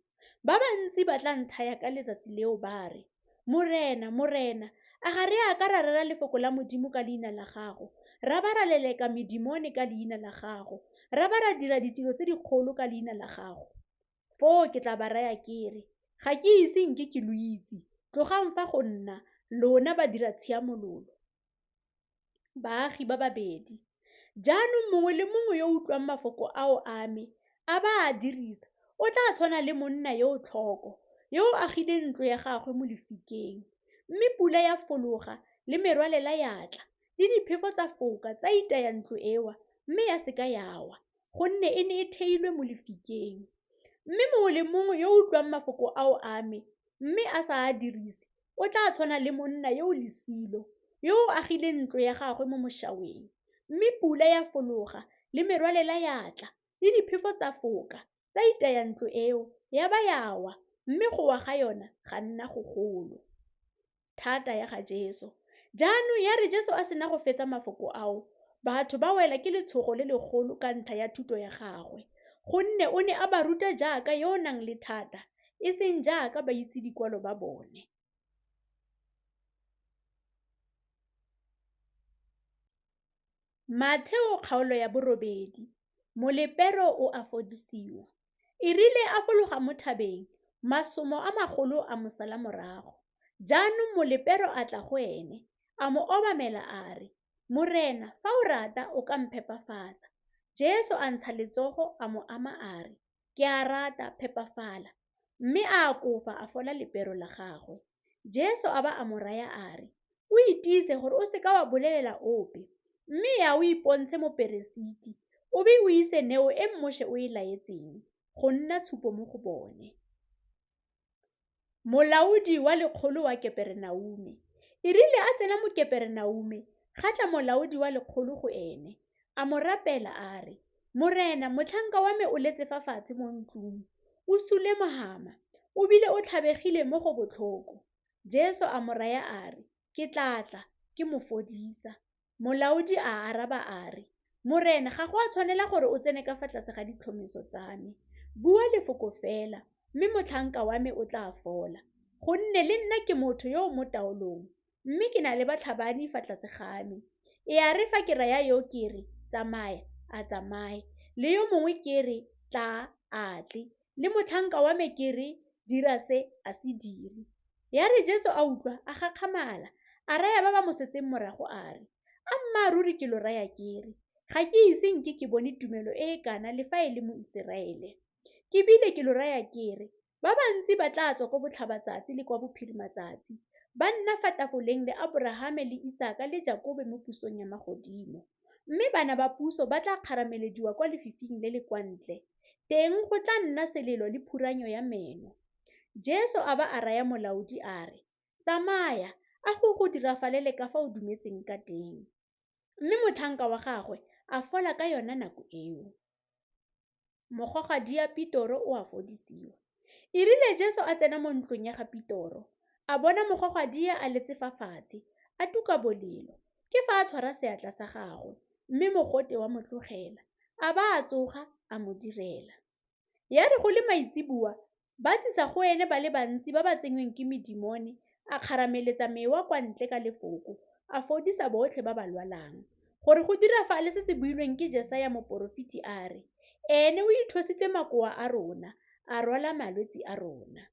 Ba bantsi ba tla nthaya ka letsatsi leo ba re, Morena, Morena, a ga re a ka ra rera lefoko la Modimo ka leina la gago, ra ba ra leleka medimone ka leina la gago, ra ba ra dira ditiro tse dikgolo ka leina la gago. Foo ke tla ba raya kere, ga ke ise nke ke lo itse, tlogang fa go nna, lona ba dira tshiamololo. Baagi ba babedi. Jaanong mongwe le mongwe yo o utlwang mafoko ao a me, a ba a dirisa, o tla tshwana le monna yo o tlhoko, yo o agileng ntlo ya gagwe mo lefikeng. Mme pula ya fologa le merwalela ya tla, le diphefo tsa foka tsa itaya ntlo ewa, mme ya seka yawa, gonne e ne e theilwe mo lefikeng. Mme mongwe le mongwe yo o utlwang mafoko ao a me, mme a sa a dirise, o tla tshwana le monna yo o lesilo, yo o agileng ntlo ya gagwe mo mošaweng. Mme pula ya fologa le merwalela ya tla, le diphefo tsa foka tsa itaya ntlo eo, ya ba yawa, mme go wa ga yona ga nna go golo. Thata ya ga Jesu. Jaanong ya re Jesu a sena go fetsa mafoko ao, batho ba wela ke letshogo le legolo ka ntlha ya thuto ya gagwe, gonne o ne a ba ruta jaaka yo o nang le thata, e seng jaaka ba itse dikwalo ba bone. Matheo kgaolo ya 8. Molepero o a fodisiwa. E rile a fologa mo thabeng, masomo a magolo a mo sala morago. Jaanong molepero a tla go ene, a mo obamela a re, Morena, fa o rata o ka mphepafatsa. Jesu a ntsha letsogo a mo ama a re, ke a rata, phepafala. Mme a kofa a fola lepero la gagwe. Jesu a ba a mo raya a re, o itiise gore o seka wa bolelela ope, mme ya o ipontshe mo Peresiti, o be o ise neo e mmoše o e laetseng, go nna tshupo mo go bone. Molaodi wa lekgolo wa Keperenaume. E rile a tsena mo Keperenaume, ga tla molaodi wa lekgolo go ene, a mo rapela a re, Morena, motlhanka wa me o letse fa fatshe mo ntlong, o sule mohama, o bile o tlhabegile mo go botlhoko. Jesu a mo raya a re, ke tlatla, ke mo fodisa. Molaodi a araba a re, Morena, ga go a tshwanela gore o tsene ka fa tlase ga ditlhomeso tsa me. Bua lefoko fela, mme motlhanka wa me o tla fola, gonne le nna ke motho yo o mo taolong, mme ke na le batlhabani fa tlase ga me. E a re fa ke raya yo ke re, tsamaya, a tsamaye, le yo mongwe ke re, tla, a tle, le motlhanka wa me ke re, dira se, a se dire. Ya re Jesu a utlwa, a gakgamala, a raya ba ba mo setseng morago a re, a mmaaruri ke lo raya ke re, ga ke ise nke ke bone tumelo e e kana le fa e le mo Iseraele. Ke bile ke lo raya ke re, ba bantsi ba tla tswa ko botlhabatsatsi le kwa bophirimatsatsi, ba nna fa tafoleng le Abrahame le Isaka le Jakobe mo pusong ya magodimo. Mme bana ba puso ba tla kgaramelediwa kwa lefifing le le kwa ntle. Teng go tla nna selelo le phuranyo ya meno. Jesu a ba a raya molaodi a re, tsamaya, a go dirafalele ka fa o dumetseng ka teng. Mme motlhanka wa gagwe a fola ka yona nako eo. Mogogadi ya Pitoro o a fodisiwa. E rile Jesu a tsena mo ntlong ya ga Pitoro, a bona mogogadi a letse fa fatshe, a tuka bolelo, ke fa a tshwara seatla sa gagwe, mme mogote wa mo tlogela, a ba a tsoga a mo direla. Ya re go le maitseboa, ba tlisa go ene ba le bantsi ba ba tsenngweng ke medimone, a kgarameletsa mewa kwa ntle ka lefoko, a fodisa botlhe ba ba lwalang, gore go dirafale se se builweng ke Jesaya moporofeti a re, ene o ithositse makoa a rona, a rwala malwetse a rona.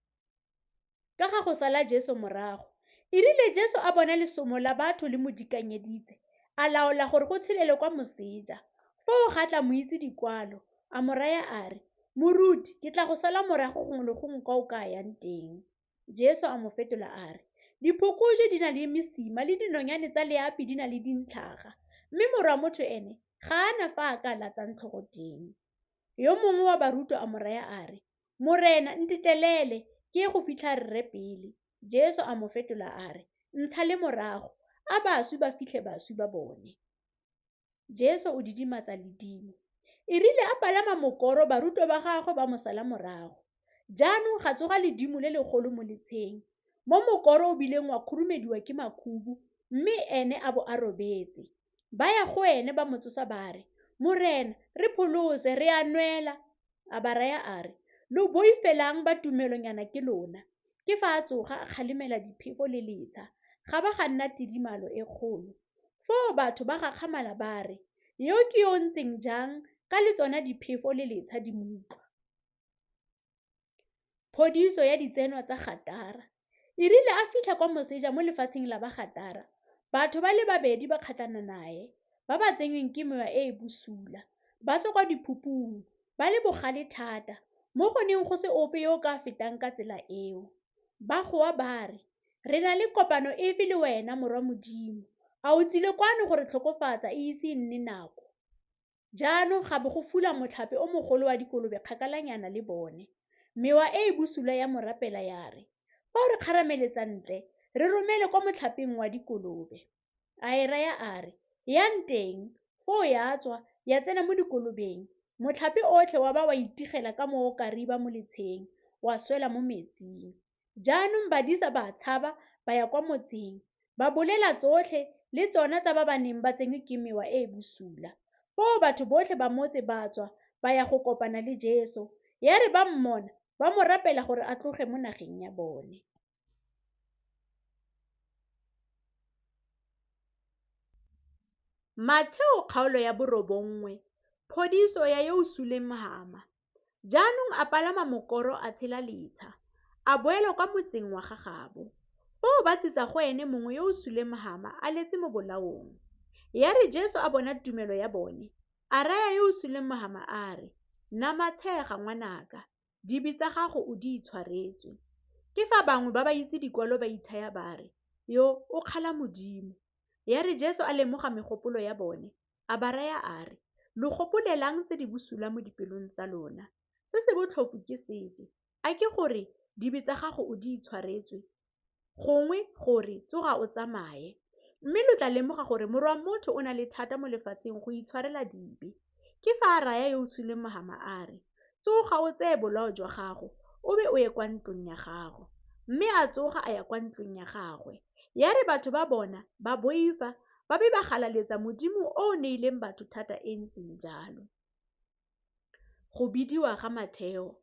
Ka ga go sala Jesu morago, e rile Jesu a bona lesomo la batho le mo dikanyeditse, a laola gore go tshelele kwa moseja. Foo ga tla mo itse dikwalo, a mo raya a re, Moruti, ke tla go sala morago gongwe le gongwe kwa o ka yang teng. Jesu a mo fetola a re, diphokojwe di na le mesima le dinonyane tsa leapi di na le dintlhaga, mme morwa motho ene ga ana fa a ka latsang tlhogo teng. Yo mongwe wa barutwa a mo raya a re, Morena, ntetelele, ke ye go fitlha rre pele. Jesu a mo fetola a re, ntsha le morago, a baswi ba fitlhe baswi ba bone. Jesu o didimatsa ledimo. E rile a palama mokoro barutwa ba gagwe ba mo sala morago. Jaanong ga tsoga ledimo le legolo mo letsheng, mo mokoro o bileng wa khurumediwa ke makhubu, mme ene a bo a robetse. Ba ya go ene ba mo tsosa ba re, Morena, re pholose, re a nwela. A ba raya a re, lo boifelang ba tumelonyana ke lona. Ke fa a tsoga a kgalemela diphefo le letsha, ga ba ga nna tidimalo e kgolo. Foo batho ba gakgamala ba re, yo ke yo ntseng jang ka le tsona diphefo le letsha di mo utlwa. Phodiso ya ditsenwa tsa Gadara. E rile a fitlha kwa moseja mo lefatsheng la ba Gadara, batho ba le babedi ba kgatlana nae, ba ba tsenyweng ke mewa e e bosula, ba tswa kwa diphupung, ba le bogale thata, mo go neng go se ope yo o ka fetang ka tsela eo. Ba goa ba re, "Re na le kopano efe le wena, Morwa Modimo? A o tsile kwano gore tlhokofatsa e ise e nne nako?" Jaanong ga bo go fula motlhape o mogolo wa dikolobe kgakalanyana le bone. Mewa e bosula ya mo rapela ya re, "Fa o re kgarameletsa ntle, re romele kwa motlhapeng wa dikolobe." A e raya a re, "Yang teng," foo ya tswa ya tsena mo dikolobeng. Motlhape otlhe wa ba wa itigela ka mo o ka riba mo letsheng, wa swela mo metsing. Jaanong badisa ba tshaba ba ya kwa motseng, ba bolela tsotlhe le tsona tsa ba neng ba tsenywe ke mewa e bosula. Foo batho botlhe ba motse ba tswa ba ya go kopana le Jesu. Ya re ba mmona, ba mo rapela gore a tloge mo nageng ya bone. Matheo kgaolo ya 9, phodiso ya yo o suleng mohama. Jaanong a palama mokoro a tshela letsha, a boela kwa motseng wa gagabo. Foo ba tsisa go ene mongwe yo o suleng mohama a letse mo bolaong. Ya re Jesu a bona tumelo ya bone, a raya yo o suleng mohama a re, "Namatshega ngwanaka, dibe tsa gago o di itshwaretswe." Ke fa bangwe ba ba itse dikwalo ba ithaya ba re, "Yo o kgala Modimo." Ya re Jesu a lemoga megopolo ya bone, a ba raya a re, "Lo gopolelang tse di bosula mo dipelong tsa lona. Se se botlhofo ke sefe? A ke gore dibe tsa gago o di itshwaretswe, gongwe gore tsoga o tsamaye? Mme lo tla lemoga gore Morwa wa Motho o na le thata mo lefatsheng go itshwarela dibe." Ke fa a raya yo o suleng mohama a re, "Tsoga o tseye bolao jwa gago, o be o ye kwa ntlong ya gago." Mme a tsoga a ya kwa ntlong ya gagwe. Ya re batho ba bona ba boifa, ba be ba galaletsa Modimo o o neileng batho thata e ntseng jalo. Go bidiwa ga Matheo.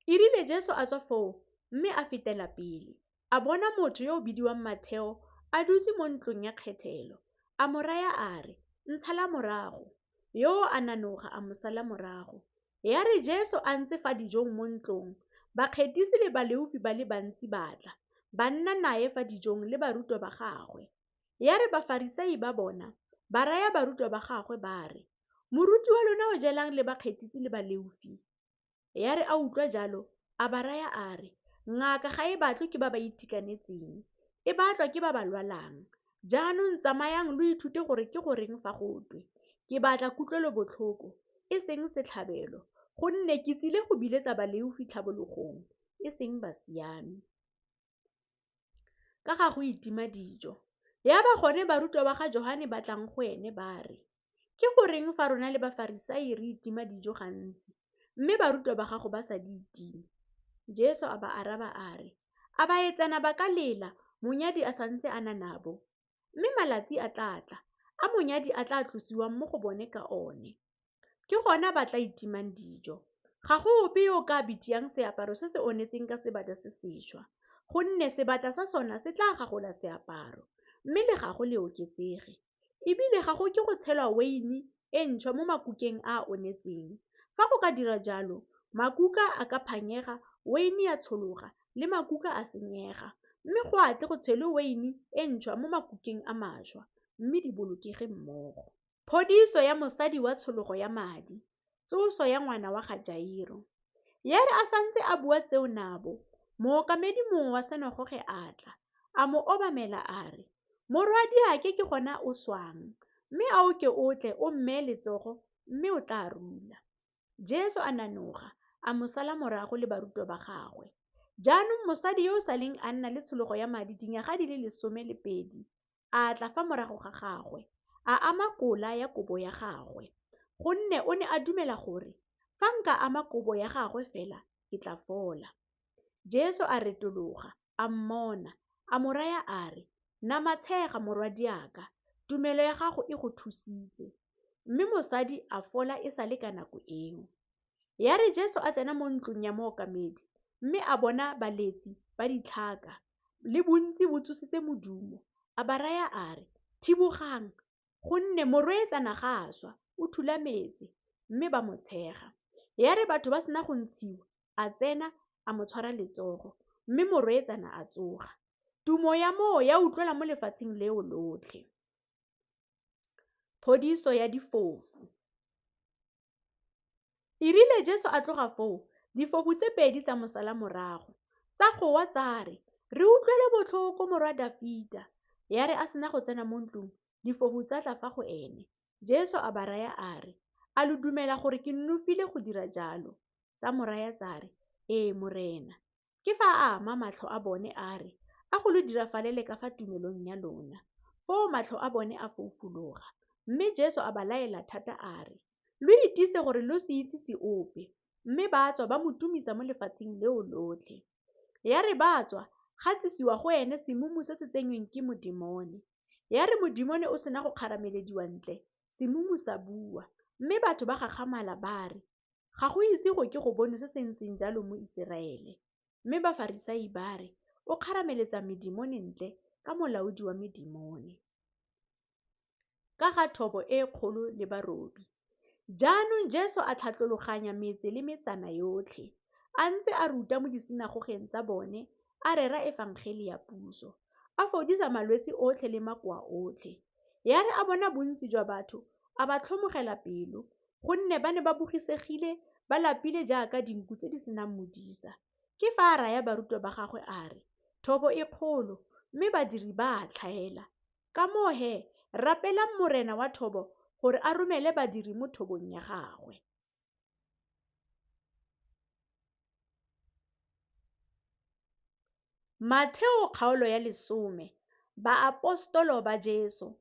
E rile Jesu a tswa foo, mme a fetela pele. A bona motho yo o bidiwang Matheo a dutse mo ntlong ya kgethelo. A mo raya a re, "Ntshala morago." Yo a nanoga a mo sala morago. Ya re Jesu a ntse fa dijong mo ntlong, bakgetisi le baleufi ba le bantsi batla, ba nna nae fa dijong le barutwa ba gagwe. Ya re Bafarisai ba bona, ba raya barutwa ba gagwe ba re, "Moruti wa lona o jelang le bakgetisi le baleufi." Ya re a utlwa jalo, a ba raya a re, "Ngaka ga e batlwe ke ba ba itekanetseng, e batlwa ke ba ba lwalang. Jaanong tsamayang lo ithute gore ke goreng fa gotwe, ke batla kutlwelobotlhoko, e seng setlhabelo, gonne ke tsile go biletsa baleufi tlhabologong, e seng basiami." Ka ga go itima dijo. Ya ba gone barutwa ba ga Johane ba tlang go ene ba re, "Ke goreng fa rona le Bafarisai re itima dijo gantsi, mme barutwa ba gago ba sa di itime?" Jesu a ba araba a re, "A baetsana ba ka lela monyadi a santse a na nabo, mme malatsi a tla tla a monyadi a tla tlosiwang mo go bone ka one. Ke gona ba tla itimang dijo. Ga go ope yo o ka bitiang seaparo se se onetseng ka sebata se sešwa, gonne sebata sa sona se tla gagola seaparo, mme le gago le oketsege. Ebile ga go ke go tshelwa weini e ntšhwa mo makukeng a onetseng. Fa go ka dira jalo, makuka a ka phanyega, weini ya tshologa, le makuka a senyega. Mme go a tle go tshelwe weini e ntšhwa mo makukeng a mašwa, mme di bolokege mmogo. Phodiso ya mosadi wa tshologo ya madi. Tsoso ya ngwana wa ga Jairo. Ya re a santse a bua tseo nabo, mookamedi mongwe wa senagoge a tla, a mo obamela a re, "Morwadiake ke gona o swang, mme a o ke o tle o mmeye letsogo, mme o tla rula." Jesu a nanoga, a mo sala morago le barutwa ba gagwe. Jaanong mosadi yo o saleng a nna le tshologo ya madi dingwaga di le 12 a tla fa morago ga gagwe, a ama kola ya kobo ya gagwe, gonne o ne a dumela gore, "Fa nka ama kobo ya gagwe fela, ke tla fola." Jesu a retologa, a mmona, a mo raya a re, "Namatshega morwadiaka, tumelo ya gago e go thusitse." Mme mosadi a fola e sale ka nako eo. Ya re Jesu a tsena mo ntlong ya mookamedi, mme a bona baletsi ba ditlhaka le bontsi bo tsositse modumo, a ba raya a re, "Thibogang, gonne morwetsana ga a swa, o thulametse." Mme ba mo tshega. Ya re batho ba sena go ntshiwa, a tsena a mo tshwara letsogo, mme morwetsana a tsoga. Tumo ya moo ya utlwela mo lefatsheng leo lotlhe. Phodiso ya difofu. E rile Jesu a tloga foo, Difofu tse pedi tsa mosalamorago tsa kgowa tsa re, "Re utlwele botlhoko morwa Dafita." Ya re a sena go tsena mo ntlong, difofu tsa tla fa go ene. Jesu a ba raya a re, "A lo dumela gore ke nonofile go dira jalo?" Tsa mo raya tsa re, "Ee Morena." Ke fa a ama matlho a bone a re, "A go lo dira falele ka fa tumelong ya lona." Foo matlho a bone a foufuloga. Mme Jesu a ba laela thata a re, "Lo itise gore lo se itsise ope." Mme ba tswa ba mo tumisa mo lefatsheng leo lotlhe. Ya re ba tswa ga tlisiwa go ene semumu se se tsenyweng ke modimone. Ya re modimone o sena go kgaramelediwa ntle, semumu sa bua. Mme batho ba gagamala ba re, "Ga go ise go ke go bone se se ntseng jalo mo Iseraele." Mme Bafarisai ba re, "O kgarameletsa medimone ntle ka molaodi wa medimone." Ka ga thobo e kgolo le barobi. Jaanong Jesu a tlhatlologanya metse le metsana yotlhe, a ntse a ruta mo disinagogeng tsa bone, a rera efangele ya puso, a fodisa malwetse otlhe le makoa otlhe. Ya re a bona bontsi jwa batho, a ba tlhomogela pelo, gonne ba ne ba bogisegile ba lapile jaaka dinku tse di senang modisa. Ke fa a raya barutwa ba gagwe a re, "Thobo e kgolo, mme badiri ba a tlhaela. Ka moo he, rapelang morena wa thobo gore a romele badiri mo thobong ya gagwe." Matheo kgaolo ya 10. Baapostolo ba Jesu.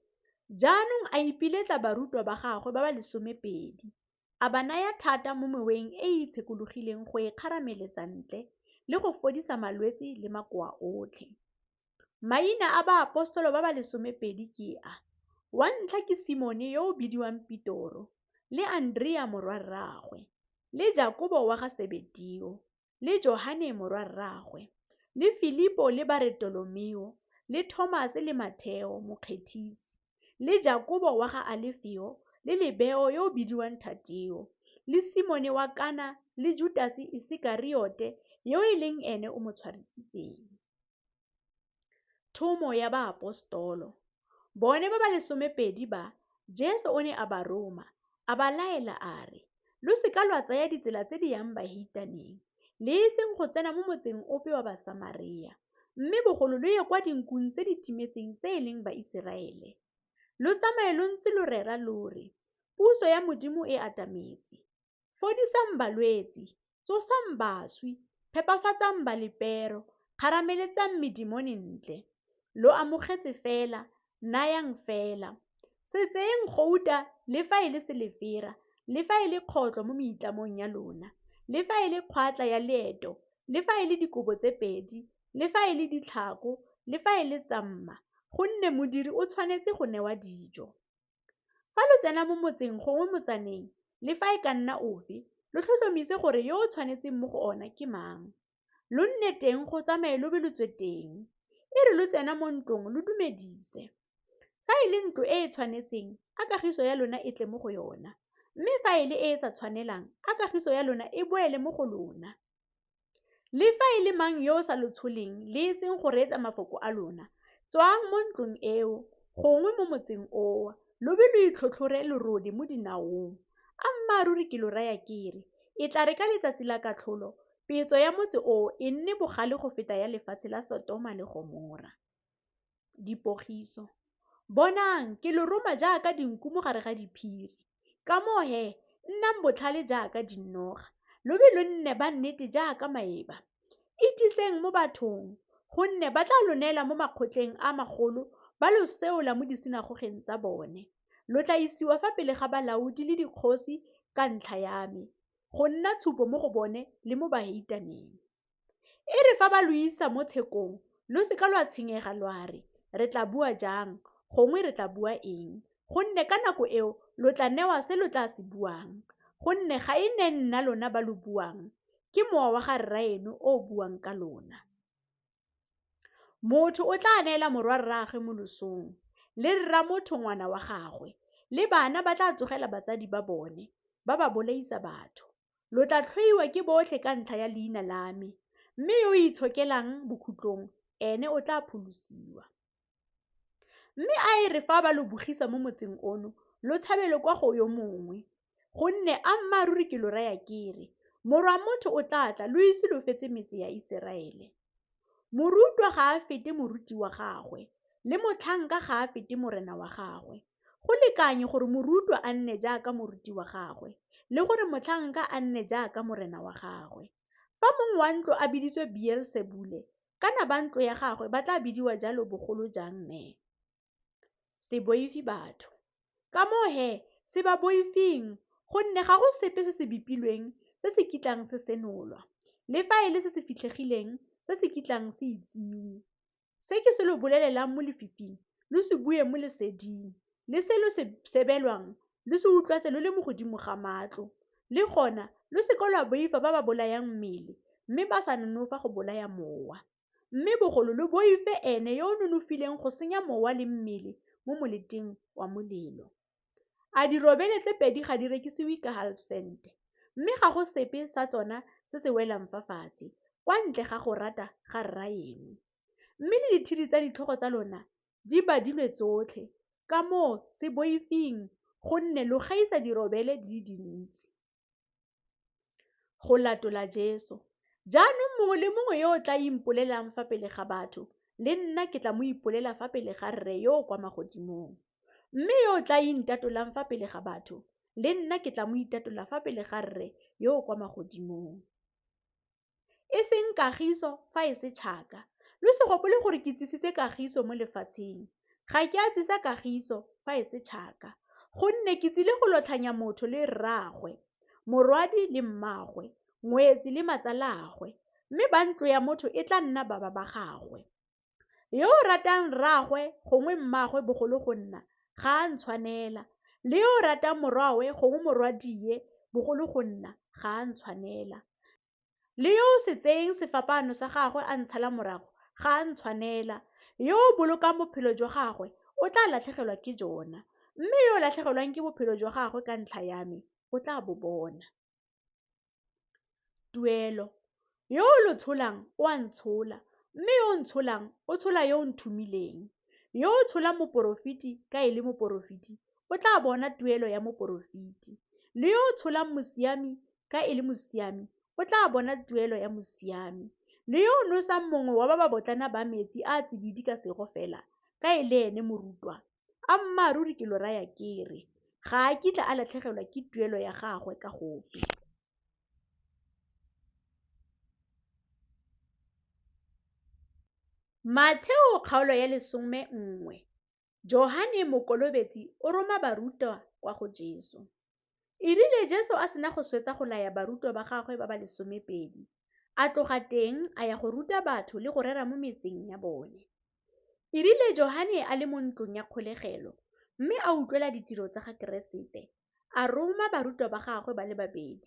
Jaanong a ipiletsa barutwa ba gagwe ba ba 12, a ba naya thata mo moweng e e itshekologileng go e kgarameletsa ntle le go fodisa malwetse le makoa otlhe. Maina a baapostolo ba ba 12 ke a: wa ntlha ke Simone yo o bidiwang Petoro, le Andrea morwa rraagwe, le Jakobo wa ga Sebedeo, le Johane morwa rraagwe, le Filipo le Baretolomeo, le Thomas le Matheo mokgethisi, le Jakobo wa ga Alefeo, le Lebeo yo o bidiwang Thadeo, le Simone wa Kana, le Judase Isikariote yo e leng ene o mo tshwarisitseng. Thomo ya baapostolo. Bone ba ba 12 ba, Jesu o ne a ba roma, a ba laela a re, "Lo se ka lwa tsaya ditsela tse di yang Baheitaneng, le eseng go tsena mo motseng ope wa Basamaria, mme bogolo lo ye kwa dinkung tse di timetseng tse e leng Baiseraele. Lo tsamaye lo ntse lo rera lo re, puso ya Modimo e atametse. Fodisang balwetse, tsosang baswi, phepafatsang balepero, kgarameletsang medimone ntle. Lo amogetse fela, nayang fela. Se tseyeng gouta le fa e le selefera, le fa e le kgotlo mo meitlamong ya lona, le fa e le kgwatla ya leeto, le fa e le dikobo tse 2, le fa e le ditlhako, le fa e le tsamma, gonne modiri o tshwanetse go newa dijo. Fa lo tsena mo motseng gongwe motsaneng, le fa e ka nna ofe, lo tlhotlhomise gore yo o tshwanetseng mo go ona ke mang. Lo nne teng go tsamaye lo be lo tswe teng. E re lo tsena mo ntlong lo dumedise. Fa e le ntlo e e tshwanetseng, a kagiso ya lona e tle mo go yona, mme fa e le e e sa tshwanelang, a kagiso ya lona e boele mo go lona. Le fa e le mang yo o sa lo tsholeng le e seng go reetsa mafoko a lona, tswang mo ntlong eo, gongwe mo motseng oo, lo be lo itlhotlhore lerodi mo dinaong. A mmaaruri ke lo raya ke re, e tla re ka letsatsi la katlholo, petso ya motse oo e nne bogale go feta ya lefatshe la Sodoma le Gomora. Dipogiso. Bonang, ke lo roma jaaka dinku mo gare ga diphiri. Ka moo he, nnang botlhale jaaka dinoga, lo be lo nne ba nnete jaaka maeba. Itiseng mo bathong, gonne ba tla lo neela mo makgotleng a magolo, ba lo seola mo disinagogeng tsa bone. Lo tla isiwa fa pele ga balaodi le dikgosi ka ntlha ya me, go nna tshupo mo go bone le mo Baheitaneng. E re fa ba lo isa mo tshekong, lo se ka lwa tshwenyega lwa re, re tla bua jang, gongwe re tla bua eng, gonne ka nako eo lo tla newa se lo tla se buang, gonne ga e nne nna lona ba lo buang, ke Mowa wa ga Rraeno o buang ka lona. Motho o tla neela morwa rraagwe mo losong, le rra motho ngwana wa gagwe, le bana ba tla tsogela batsadi ba bone, ba ba bolaisa batho. Lo tla tlhoiwa ke botlhe ka ntlha ya leina la me, mme yo o itshokelang bokhutlong, ene o tla pholosiwa. Mme a e re fa ba lo bogisa mo motseng ono, lo tshabele kwa go yo mongwe, gonne a mmaaruri ke lo raya ke re, Morwa motho o tla tla lo ise lo fetse metse ya Iseraele. Morutwa ga a fete moruti wa gagwe, le motlhanka ga a fete morena wa gagwe. Go lekanye gore morutwa a nne jaaka moruti wa gagwe, le gore motlhanka a nne jaaka morena wa gagwe. Fa mong wa ntlo a biditswe Beelzebule, kana ba ntlo ya gagwe ba tla bidiwa jalo bogolo jang ne. Se boifi batho. Ka moo se ba boifing, gonne ga go sepe se se bipilweng se se kitlang se senolwa, le fa e le se se fitlhegileng se se kitlang se itsiwe. Se ke se lo bolelelang mo lefifing, lo se bue mo leseding, le se lo se sebelwang le se utlwatse lo le mo godimo ga matlo, le gona lo se ka lwa boifa ba ba bolayang mmele, mme ba sa nonofa go bolaya mowa. Mme bogolo lo boife ene yo o nonofileng go senya mowa le mmele mo moleteng wa molelo. A dirobele tse pedi ga di rekisiwe ka half cent, mme ga go sepe sa tsona se se welang fa fatshe, kwa ntle ga go rata ga rraeno. Mme le dithidi tsa ditlhogo tsa lona di badilwe tsotlhe, ka moo se boifing, gonne lo gaisa dirobele di le dintsi. Go latola Jesu. Jaanong mongwe le mongwe yo o tla impolelang fa pele ga batho, le nna ke tla mo ipolela fa pele ga Rre yo o kwa magodimong. Mme yo o tla intatolang fa pele ga batho, le nna ke tla mo itatola fa pele ga Rre yo o kwa magodimong. E seng kagiso fa e se tšhaka. Lo se gopole gore ke tsisitse kagiso mo lefatsheng. Ga ke a tsisa kagiso fa e se tšhaka, gonne ke tsile go lotlhanya motho le rraagwe, morwadi le mmagwe, ngwetsi le matsalagwe, mme ba ntlo ya motho e tla nna baba ba gagwe. Yo o ratang rraagwe gongwe mmagwe bogolo go nna ga a ntshwanela, le yo o ratang morwawe gongwe morwadie bogolo go nna ga a ntshwanela, le yo o se tseyeng sefapano sa gagwe a ntshala morago ga a ntshwanela. Yo o bolokang bophelo jwa gagwe o tla latlhegelwa ke jona, mme yo o latlhegelwang ke bophelo jwa gagwe ka ntlha ya me o tla bo bona. Tuelo. Yo o lo tsholang o a ntshola, mme yo o ntsholang o tshola yo o nthumileng. Yo o tsholang moporofiti ka e le moporofiti o tla bona tuelo ya moporofiti, le yo o tsholang mosiami ka e le mosiami o tla bona tuelo ya mosiami, le yo o nosang mongwe wa ba ba botlana ba metsi a tsididi ka sego fela ka e le ene morutwa. Ammaruri ke lo raya kere ga a kitla a latlhegelwa ke tuelo ya gagwe ka gope. Matheo kgaolo ya 11. Johane Mokolobetsi o roma barutwa kwa go Jesu. E rile Jesu a sena go swetsa go laya barutwa ba gagwe ba ba 12, a tloga teng a ya go ruta batho le go rera mo metseng ya bone. E rile Johane a le mo ntlong ya kgolegelo, mme a utlwela ditiro tsa ga Keresete, a roma barutwa ba gagwe ba le 2,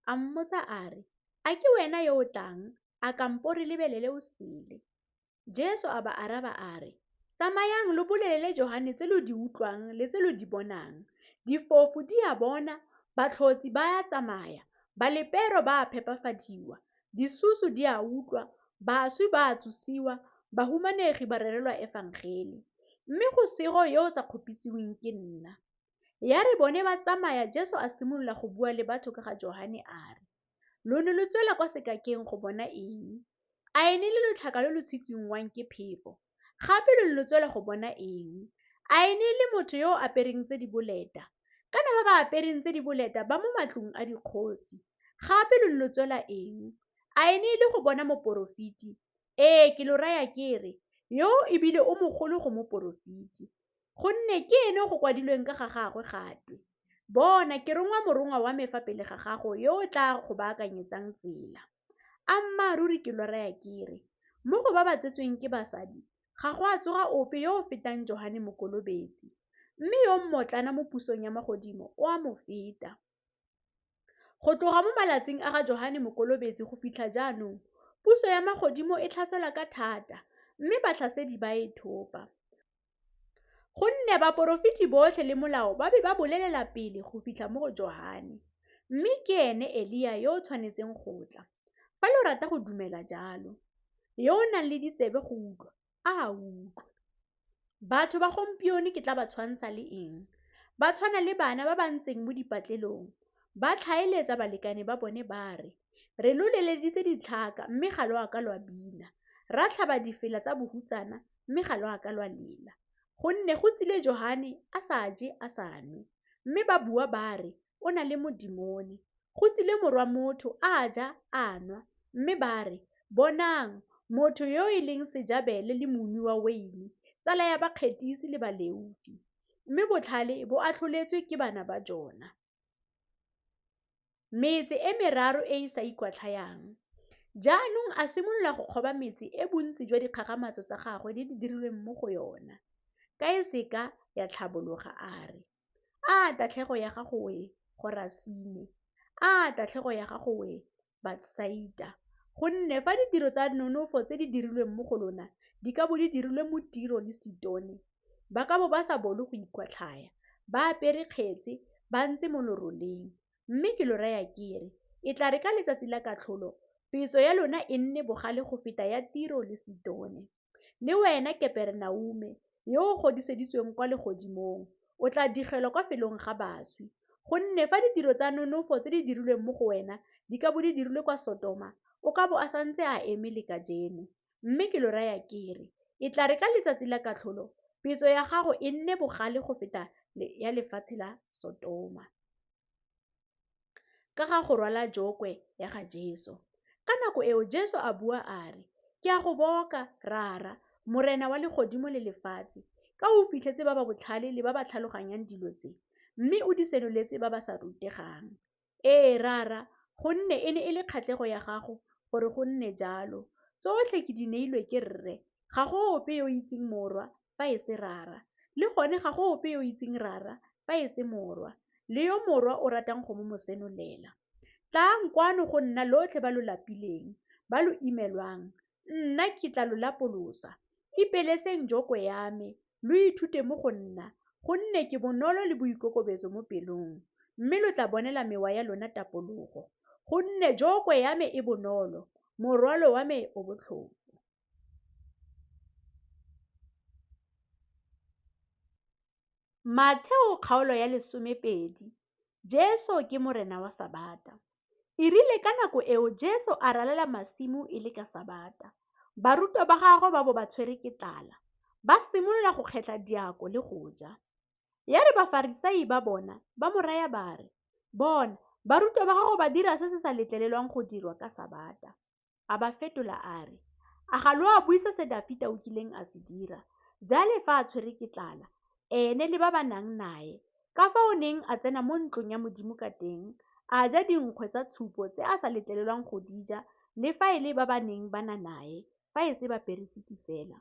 a mmotsa a re, "A ke wena yo o tlang, a kampo re lebelele o sele?" Jesu a ba araba a re, "Tsamayang lo bolelele Johane tse lo di utlwang le tse lo di bonang. Difofu di a bona, batlhotsi ba a tsamaya, balepero ba a phepafadiwa, disusu di a utlwa, baswi ba a tsosiwa, bahumanegi ba rerelwa evangeli. Mme go sego yo o sa kgopisiweng ke nna." Ya re bone ba tsamaya, Jesu a simolola go bua le batho ka ga Johane a re, "Lo ne lo tswela kwa sekakeng go bona eng? A e ne le letlhaka lo lo tshikingwang ke phefo? Gape lo ne lo tswela go bona eng? A e ne le motho yo o apereng tse di boleta? Kana ba ba apereng tse di boleta ba mo matlong a dikgosi. Gape lo ne lo tswela eng? A e ne le go bona moporofiti? Ee, ke lo raya kere, yo ebile o mogolo go moporofiti. Gonne ke ene go kwadilweng ka ga gagwe gatwe, bona ke rongwa morongwa wa me fa pele ga gago yo o tla go baakanyetsang tsela. Ammaruri ke lo raya kere, mo go ba ba tsetsweng ke basadi ga go a tsoga ope yo o fetang Johane Mokolobetsi, mme yo mmotlana mo pusong ya magodimo o a mo feta. Go tloga mo malatsing a ga Johane Mokolobetsi go fitlha jaanong, puso ya magodimo e tlhaselwa ka thata, mme batlhasedi ba e thopa. Gonne baporofiti botlhe le molao ba be ba bolelela pele go fitlha mo go Johane, mme ke ene Elia yo o tshwanetseng go tla. Fa lo rata go dumela jalo, yo o nang le ditsebe go utlwa, a utlwe. Batho ba gompieno ke tla ba tshwantsha le eng? Ba tshwana le bana ba ba ntseng mo dipatlelong, ba tlhaeletsa balekane ba bone ba re, "Re lo leleditse ditlhaka mme ga lo a ka lwa bina, ra tlhaba difela tsa bohutsana mme ga lo a ka lwa lela. Gonne go tsile Johane a sa je a sa nwe, mme ba bua ba re, o na le modimone. Go tsile Morwa Motho a ja a nwa, mme ba re, bonang, motho yo e leng sejabele le monwi wa weine, tsala ya bakgetisi le baleufi. Mme botlhale bo atlholetswe ke bana ba jona." Metse e meraro e e sa ikwatlhayang. Jaanong a simolola go kgoba metse e bontsi jwa dikgagamatso tsa gagwe di dirilweng mo go yona. Ka e seka ya tlhabologa a re, "A tatlhego ya gago we, Gorasine! A tatlhego ya gago we, Betsaida! Gonne fa ditiro tsa nonofo tse di dirilweng mo go lona di ka bo di dirilwe mo Tiro le Sidone, ba ka bo ba sa bolo go ikwatlhaya, ba apere kgetse, ba ntse mo loroleng. Mme ke lo raya ke re, e tla re ka letsatsi la katlholo, petso ya lona e nne bogale go feta ya Tiro le Sidone. Le wena Keperenaume, yo o godiseditsweng kwa legodimong, o tla digelwa kwa felong ga baswi. Gonne fa ditiro tsa nonofo tse di dirilweng mo go wena di ka bo di dirilwe kwa Sodoma, o ka bo a santse a eme le kajeno. Mme ke lo raya ke re, e tla re ka letsatsi la katlholo, petso ya gago e nne bogale go feta ya lefatshe la Sodoma." Ka ga go rwala jokwe ya ga Jesu. Ka nako eo Jesu a bua a re, "Ke a go boka, Rara, Morena wa legodimo le lefatshe, ka o fitlhetse ba ba botlhale le ba ba tlhaloganyang dilo tse, mme o di senoletse ba ba sa rutegang. Ee Rara, gonne e ne e le kgatlego ya gago gore go nne jalo. Tsotlhe ke di neilwe ke Rre. Ga go ope yo o itseng Morwa fa e se Rara, le gone ga go ope yo o itseng Rara fa e se Morwa, le yo Morwa o ratang go mo senolela. Tlang kwano go nna lotlhe ba lo lapileng, ba lo imelwang, nna ke tla lo lapolosa. Ipeletseng jokwe ya me, lo ithute mo go nna, gonne ke bonolo le boikokobetso mo pelong, mme lo tla bonela mewa ya lona tapologo. Gonne jokwe ya me e bonolo, morwalo wa me o botlhofo." Matheo kgaolo ya 12. Jesu ke morena wa Sabata. E rile ka nako eo Jesu a ralela masimo e le ka Sabata. Barutwa ba gagwe ba bo ba tshwere ke tlala, ba simolola go kgetlha diako le go ja. Ya re Bafarisai ba bona ba mo raya ba re, "Bona, barutwa ba gago ba dira se se sa letlelelwang go dirwa ka Sabata." A ba fetola a re, "A ga lo a buisa se Dafita o kileng a se dira, jale fa a tshwere ke tlala, ene le ba ba nang nae, ka fa o neng a tsena mo ntlong ya Modimo ka teng, a ja dinkgwe tsa tshupo tse a sa letlelelwang go di ja, le fa e le ba ba neng ba na nae, fa e se Baperesiti fela.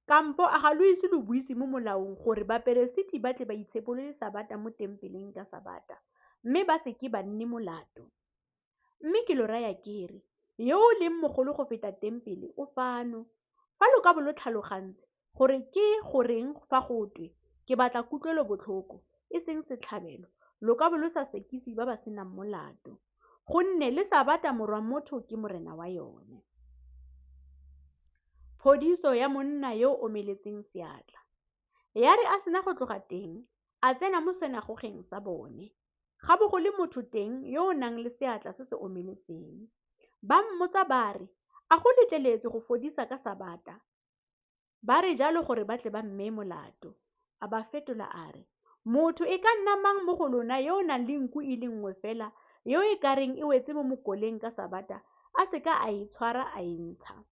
Kampo a ga lo ise lo buise mo molaong gore Baperesiti ba tle ba itshepolole Sabata mo tempeleng ka Sabata, mme ba seke ba nne molato. Mme ke lo raya ke re, yo o leng mogolo go feta tempele o fano. Fa lo ka bo lo tlhalogantse gore ke goreng fa go twe, "Ke batla kutlwelobotlhoko," e seng setlhabelo, lo ka bo lo sa sekise ba ba senang molato. Gonne le Sabata Morwa Motho ke morena wa yone. Phodiso ya monna yo o omeletseng seatla. Ya re a sena go tloga teng, a tsena mo senagogeng sa bone. Ga bo go le motho teng yo o nang le seatla se se omeletseng. Ba mmotsa ba re, "A go letleletswe go fodisa ka Sabata?" Ba re jalo gore ba tle ba mmeye molato. A ba fetola a re, "Motho e ka nna mang mo go lona yo o nang le nku e le nngwe fela, yo e ka reng e wetse mo mokoleng ka Sabata, a seka a e tshwara a e ntsha?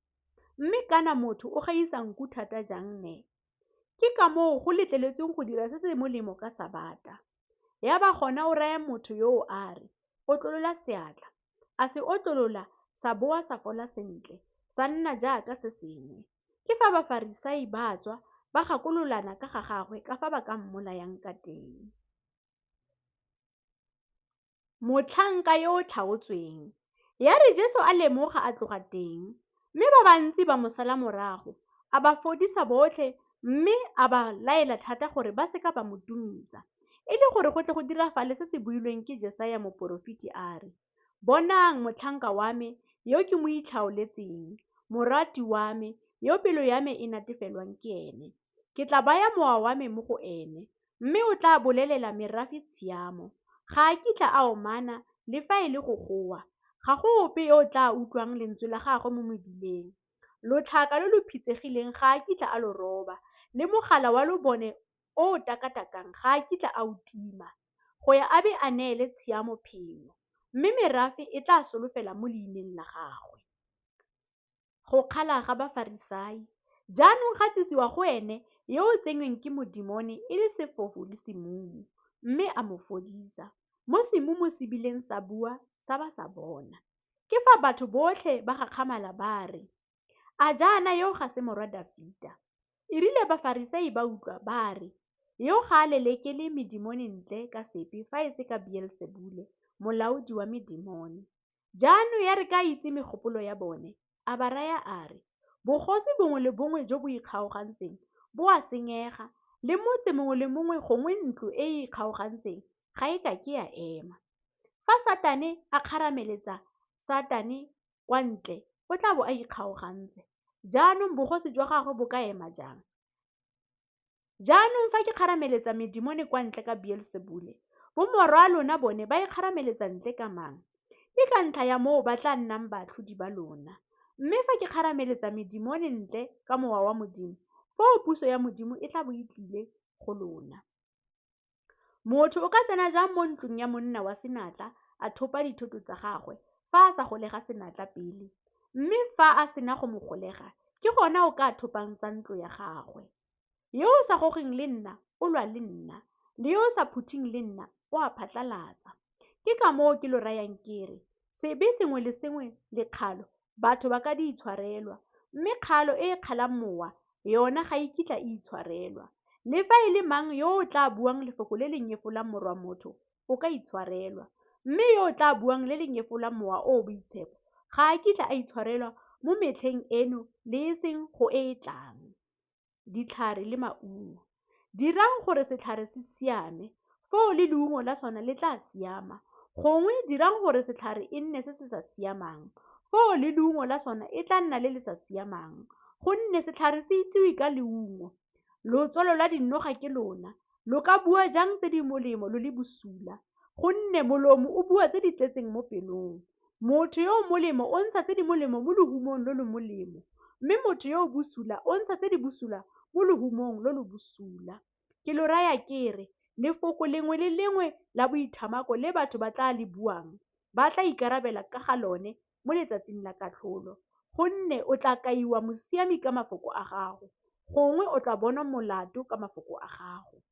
Mme kana motho o gaisa nku thata jang ne? Ke ka moo go letleletsweng go dira se se molemo ka Sabata." Ya ba gona o raya motho yo a re, "Otlolola seatla." A se otlolola, sa boa sa fola sentle, sa nna jaaka se sengwe. Ke fa Bafarisai ba tswa ba gakololana ka ga gagwe ka fa ba ka mmolayang ka teng. Motlhanka yo o tlhaotsweng. Ya re Jesu a lemoga a tloga teng, mme ba bantsi ba mo sala morago, a ba fodisa botlhe, mme a ba laela thata gore ba seka ba mo tumisa, e le gore go tle go diragale se se builweng ke Jesaja moporofeti a re, "Bonang motlhanka wa me yo ke mo itlhaoletseng, morati wa me, yo pelo ya me e natefelwang ke ene. Ke tla baya mowa wa me mo go ene, mme o tla bolelela merafe tshiamo. ga a kitla a omana le fa e le go goa. Ga go ope yo o tla utlwang lentswe la gagwe mo mebileng. Lotlhaka lo lo phitsegileng ga a kitla a lo roba, le mogala wa lobone o o takatakang ga a kitla a o tima, go ya a be a neele tshiamo phimo, mme merafe e tla solofela mo leineng la gagwe. Go kgala ga Bafarisai. Jaanong ga tlisiwa go ene yo o tsenyweng ke modimone e le sefofu le semumu, mme a mo fodisa. Mo semumu se bileng sa bua sa ba sa bona. Ke fa batho botlhe ba gakgamala ba re, a jaana yo ga se morwa Dafita. E rile Bafarisai ba utlwa ba re, yo ga a lelekele medimone ntle ka sepe fa e se ka Beelzebule, molaodi wa medimone. Jaanong ya re ka itse megopolo ya bone, a ba raya a re, bogosi bongwe le bongwe jo bo ikgaogantseng bo a senyega, le motse mongwe le mongwe gongwe ntlo e e ikgaogantseng ga e ka ke ya ema. Fa Satane a kgarameletsa Satane kwa ntle, o tla bo a ikgaogantse. Jaanong bogosi jwa gagwe bo ka ema jang? Jaanong fa ke kgarameletsa medimone kwa ntle ka Beelzebule, bomorwa lona bone ba ikgarameletsa ntle ka mang? Ke ka ntlha ya moo ba tla nnang baatlhodi ba lona. Mme fa ke kgarameletsa medimone ntle ka mowa wa Modimo, foo puso ya Modimo e tla bo e tlile go lona. Motho o ka tsena jang mo ntlong ya monna wa senatla a thopa dithoto tsa gagwe fa a sa golega senatla pele? Mme fa a sena go mo golega, ke gona o ka thopang tsa ntlo ya gagwe. Yo o sa gogeng le nna o lwa le nna, le yo o sa phuthing le nna o a phatlalatsa. Ke ka moo ke lo rayang kere, sebe sengwe le sengwe le kgalo batho ba ka di itshwarelwa, mme kgalo e e kgalang mowa yona ga e kitla e itshwarelwa. Le fa e le mang yo o tla buang lefoko le le nyefolang morwa motho o ka itshwarelwa, mme yo o tla buang le le nyefolang mowa o o boitshepo ga a kitla a itshwarelwa mo metlheng eno le e seng go e e tlang. Ditlhare le maungo. Dirang gore setlhare se siame, foo le leungo la sona le tla siama. Gongwe dirang gore setlhare e nne se se sa siamang, foo le leungo la sona e tla nna le le sa siamang. Gonne setlhare se itsewe ka leungo. Lotsolo la dinoga ke lona. Lo ka bua jang tse di molemo lo le bosula? Gonne molomo o bua tse di tletseng mo pelong. Motho yo o molemo o ntsha tse di molemo mo lehumong lo lo molemo, mme motho yo o bosula o ntsha tse di bosula mo lehumong lo lo bosula. Ke lo raya kere, lefoko lengwe le lengwe la boithamako le batho ba tla le buang, ba tla ikarabela ka ga lone mo letsatsing la katlholo. Gonne o tla kaiwa mosiami ka mafoko a gago, gongwe o tla bonwa molato ka mafoko a gago.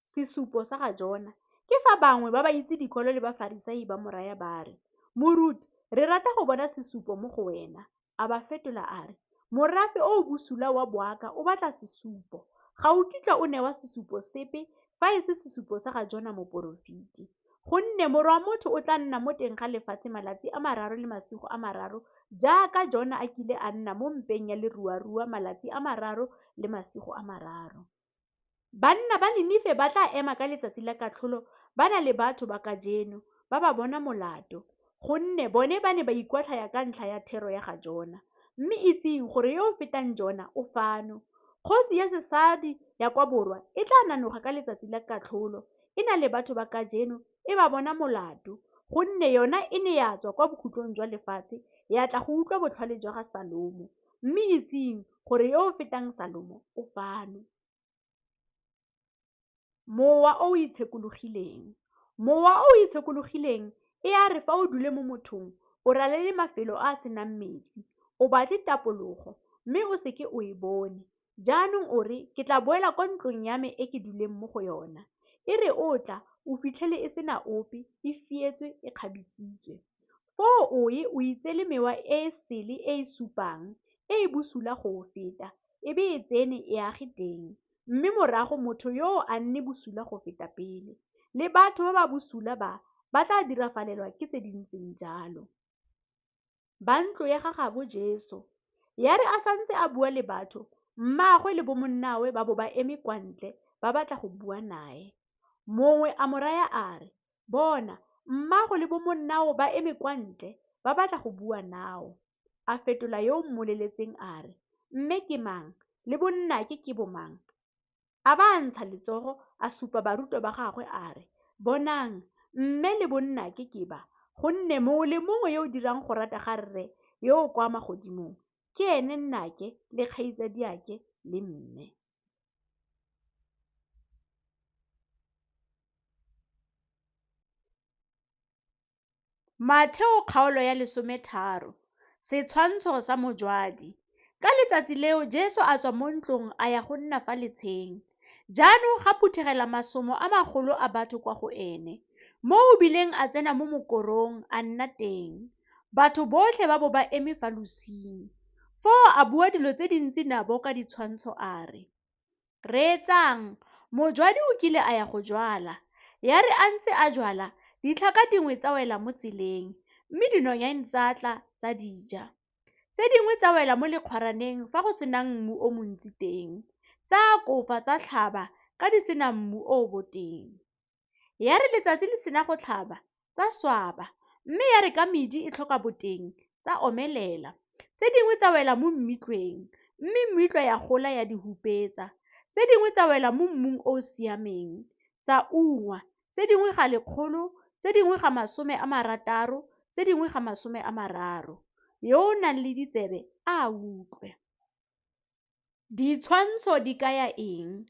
Sesupo sa ga Jona. Ke fa bangwe ba ba itse dikolo le Bafarisai ba mo raya ba re, Moruti, re rata go bona sesupo mo go wena. A ba fetola a re, morafe o o bosula wa boaka o batla sesupo. Ga o kitla o newa sesupo sepe fa e se sesupo sa ga Jona moporofiti. Gonne morwa motho o tla nna mo teng ga lefatshe malatsi a 3 le masigo a 3 jaaka Jona a kile a nna mo mpeng ya leruarua malatsi a 3 le masigo a 3. Banna ba Ninive ba tla ema ka letsatsi la katlholo ba na le batho ba kajeno ba ba bona molato, gonne bone ba ne ba ikwatlhaya ka ntlha ya thero ya ga Jona. Mme itseng gore yo o fetang Jona o fano. Kgosi ya sesadi ya kwa borwa e tla nanoga ka letsatsi la katlholo, e na le batho ba kajeno e ba bona molato, gonne yona e ne ya tswa kwa bokhutlong jwa lefatshe ya tla go utlwa botlhale jwa ga Salomo. Mme itseng gore yo o fetang Salomo o fano. Mowa o o itshekologileng. Mowa o o itshekologileng e a re fa o dule mo mothong, o ralele mafelo a a senang metsi, o batle tapologo, mme o seke o e bone. Jaanong o re, ke tla boela kwa ntlong ya me e ke duleng mo go yona. E re o tla, o fitlhele e sena ope, e fietswe, e kgabisitswe. Foo o ye o itseele mewa e sele e e supang, e e bosula go feta, e be e tsene e age teng. Mme morago motho yo a nne bosula go feta pele, le batho ba ba bosula ba tla dirafalelwa ke tse dintseng jalo. Ba ntlo ya gagabo Jesu. Ya re a santse a bua le batho, mmaagwe le bomonnawe ba bo ba eme kwa ntle ba batla go bua nae. Mongwe a mo raya a re, bona, mmaagwe le bomonnao ba eme kwa ntle ba batla go bua nao. A fetola yo o mmoleletseng a re, mme ke mang, le bonnake ke bomang? A ba ntsha letsogo a supa barutwa ba gagwe a re, bonang, mme le bonna ke kiba, gonne mongwe le mongwe yo o dirang go rata ga rre yo o kwa magodimong ke ene nnake le kgaitsadiake le mme. Matheo kgaolo ya 13, setshwantsho sa mojwadi. Ka letsatsi leo Jesu a tswa mo ntlong a ya go nna fa letsheng. Jaanong ga phuthegela masomo a magolo a batho kwa go ene, mo o bileng a tsena mo mokorong a nna teng. Batho botlhe ba bo ba eme fa losing. Foo a bua dilo tse dintsi nabo ka ditshwantsho a re, reetsang, mojwadi o kile a ya go jwala. Ya re a ntse a jwala, ditlhaka dingwe tsa wela mo tseleng, mme dinonyane tsa tla tsa dija. Tse dingwe tsa wela mo lekgwaraneng fa go senang mmu o montsi teng, tsa kofa tsa tlhaba ka di sena mmu o boteng. Ya re letsatsi le sena go tlhaba, tsa swaba, mme ya re ka medi e tlhoka boteng, tsa omelela. Tse dingwe tsa wela mo mmitlweng, mme mmitlwa ya gola ya di hupetsa. Tse dingwe tsa wela mo mmung o o siameng, tsa ungwa, tse dingwe ga 100, tse dingwe ga 60, tse dingwe ga 30. Yo o nang le ditsebe a utlwe. Ditshwantsho di kaya eng?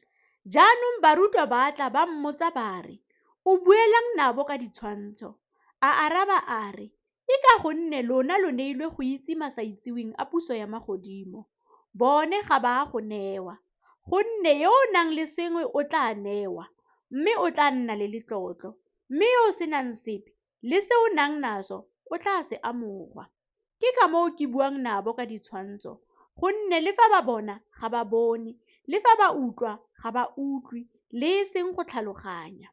Jaanong barutwa ba tla ba mmotsa ba re, o buelang nabo ka ditshwantsho? A araba a re, e ka gonne lona lo neilwe go itse masaitsiweng a puso ya magodimo. Bone ga ba go newa, gonne yo o nang le sengwe o tla newa, mme o tla nna le letlotlo, mme yo o senang sepe, le se o nang naso o tla se amogwa. Ke ka moo ke buang nabo ka ditshwantsho, gonne le fa ba bona ga ba bone, le fa ba utlwa ga ba utlwe, le e seng go tlhaloganya.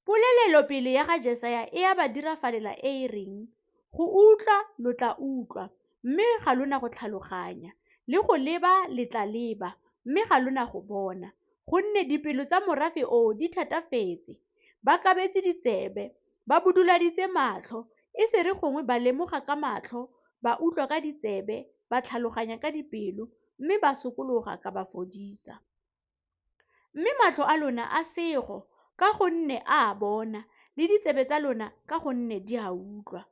Polelelo pele ya ga Jesaya e a ba dirafalela e e reng, go utlwa lo tla utlwa, mme ga lona go tlhaloganya, le go leba le tla leba, mme ga lona go bona, gonne dipelo tsa morafe o di thatafetse. Ba kabetse ditsebe, ba buduladitse matlho, e se re gongwe ba lemoga ka matlho, ba utlwa ka ditsebe, ba tlhaloganya ka dipelo, mme ba sokologa ka ba fodisa. Mme matlho a lona a sego, ka gonne a bona, le ditsebe tsa lona ka gonne di a utlwa.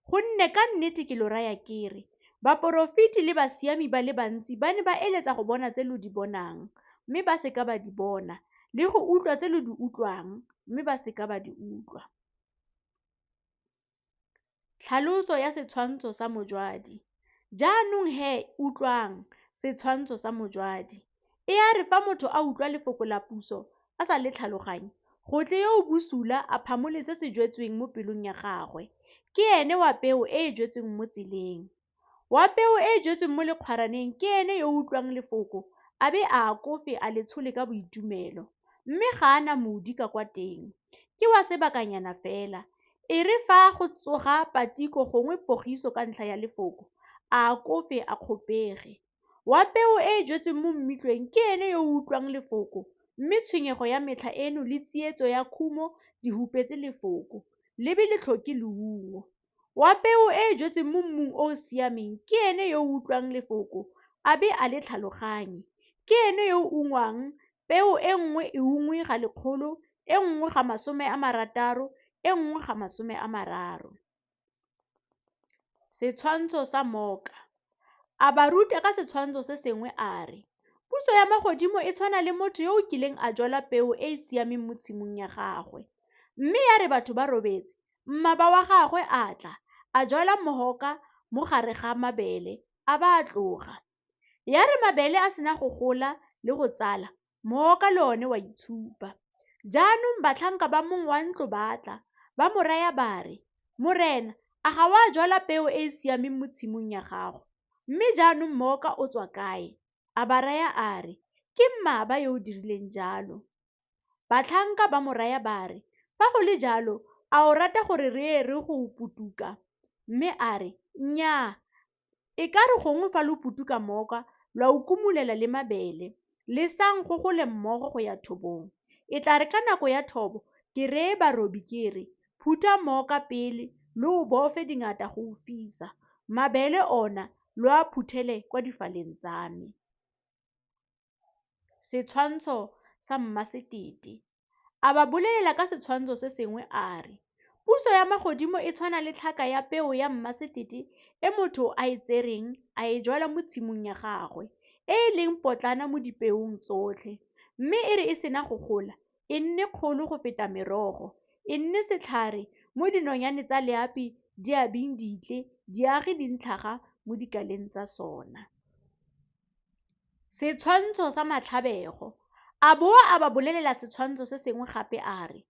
Gonne ka nnete ke lo raya kere, baporofiti le basiami ba le bantsi ba ne ba eletsa go bona tse lo di bonang, mme ba seka ba di bona, le go utlwa tse lo di utlwang, mme ba seka ba di utlwa. Tlhaloso ya setshwantsho sa mojwadi. Jaanong utlwang setshwantsho sa mojwadi. E a re fa motho a utlwa lefoko la puso a sa le tlhaloganye, go tle yo o bosula a phamole se se jwetsweng mo pelong ya gagwe. Ke ene wa peo e e jwetsweng mo tseleng. Wa peo e e jwetsweng mo lekgwaraneng ke ene yo o utlwang lefoko a be a kofe a le tshole ka boitumelo, mme ga ana modi ka kwa teng. Ke wa sebakanyana fela. E re fa go tsoga patiko gongwe pogiso ka ntlha ya lefoko, a kofe a kgopege. Wa peo e e jwetsweng mo mmitlweng ke ene yo o utlwang lefoko, mme tshwenyego ya metlha eno le tsietso ya khumo di hupetse lefoko, le be le tlhoke leungo. Wa peo e e jwetsweng mo mmung o o siameng ke ene yo o utlwang lefoko, a be a le tlhaloganye. Ke ene yo o ungwang, peo e nngwe e ungwe ga 100, e nngwe ga 60, e nngwe ga 30. Setshwantsho sa moka. A ba ruta ka setshwantsho se sengwe a re, puso ya magodimo e tshwana le motho yo o kileng a jwala peo e e siameng mo tshimong ya gagwe. Mme ya re batho ba robetse, mmaba wa gagwe a tla, a jwala mohoka mo gare ga mabele, a ba a tloga. Ya re mabele a sena go gola le go tsala, mohoka le one wa itshupa. Jaanong batlhanka ba mong wa ntlo ba tla, ba mo raya ba re, Morena, a ga wa jwala peo e e siameng mo tshimong ya gago, mme jaanong mohoka o tswa kae? A ba raya a re, ke mmaba yo o dirileng jalo. Batlhanka ba mo raya ba re, fa go le jalo, a o rata gore re ye re go putuka? Mme a re, nnyaa, e ka re gongwe fa lo putuka moka, lwa o kumulela le mabele, le sang go gole mmogo go ya thobong. E tla re ka nako ya thobo, ke reye barobi ke re, phutha moka pele, le o bofe dingata go o fisa. Mabele ona, lo a phuthele kwa difaleng tsa me. Setshwantsho sa mmasetete. a ba bolelela ka setshwantsho se sengwe a re, puso ya magodimo e tshwana le tlhaka ya peo ya mmasetete e motho a e tsereng a e jwala mo tshimong ya gagwe e e leng potlana mo dipeong tsotlhe, mme e re e sena go gola e nne kgolo go feta merogo, e nne setlhare mo dinonyane tsa leapi di abing ditle, diagi di ntlhaga mo dikaleng tsa sona. Setshwantsho sa matlhabego. A boa a ba bolelela setshwantsho se sengwe gape a re,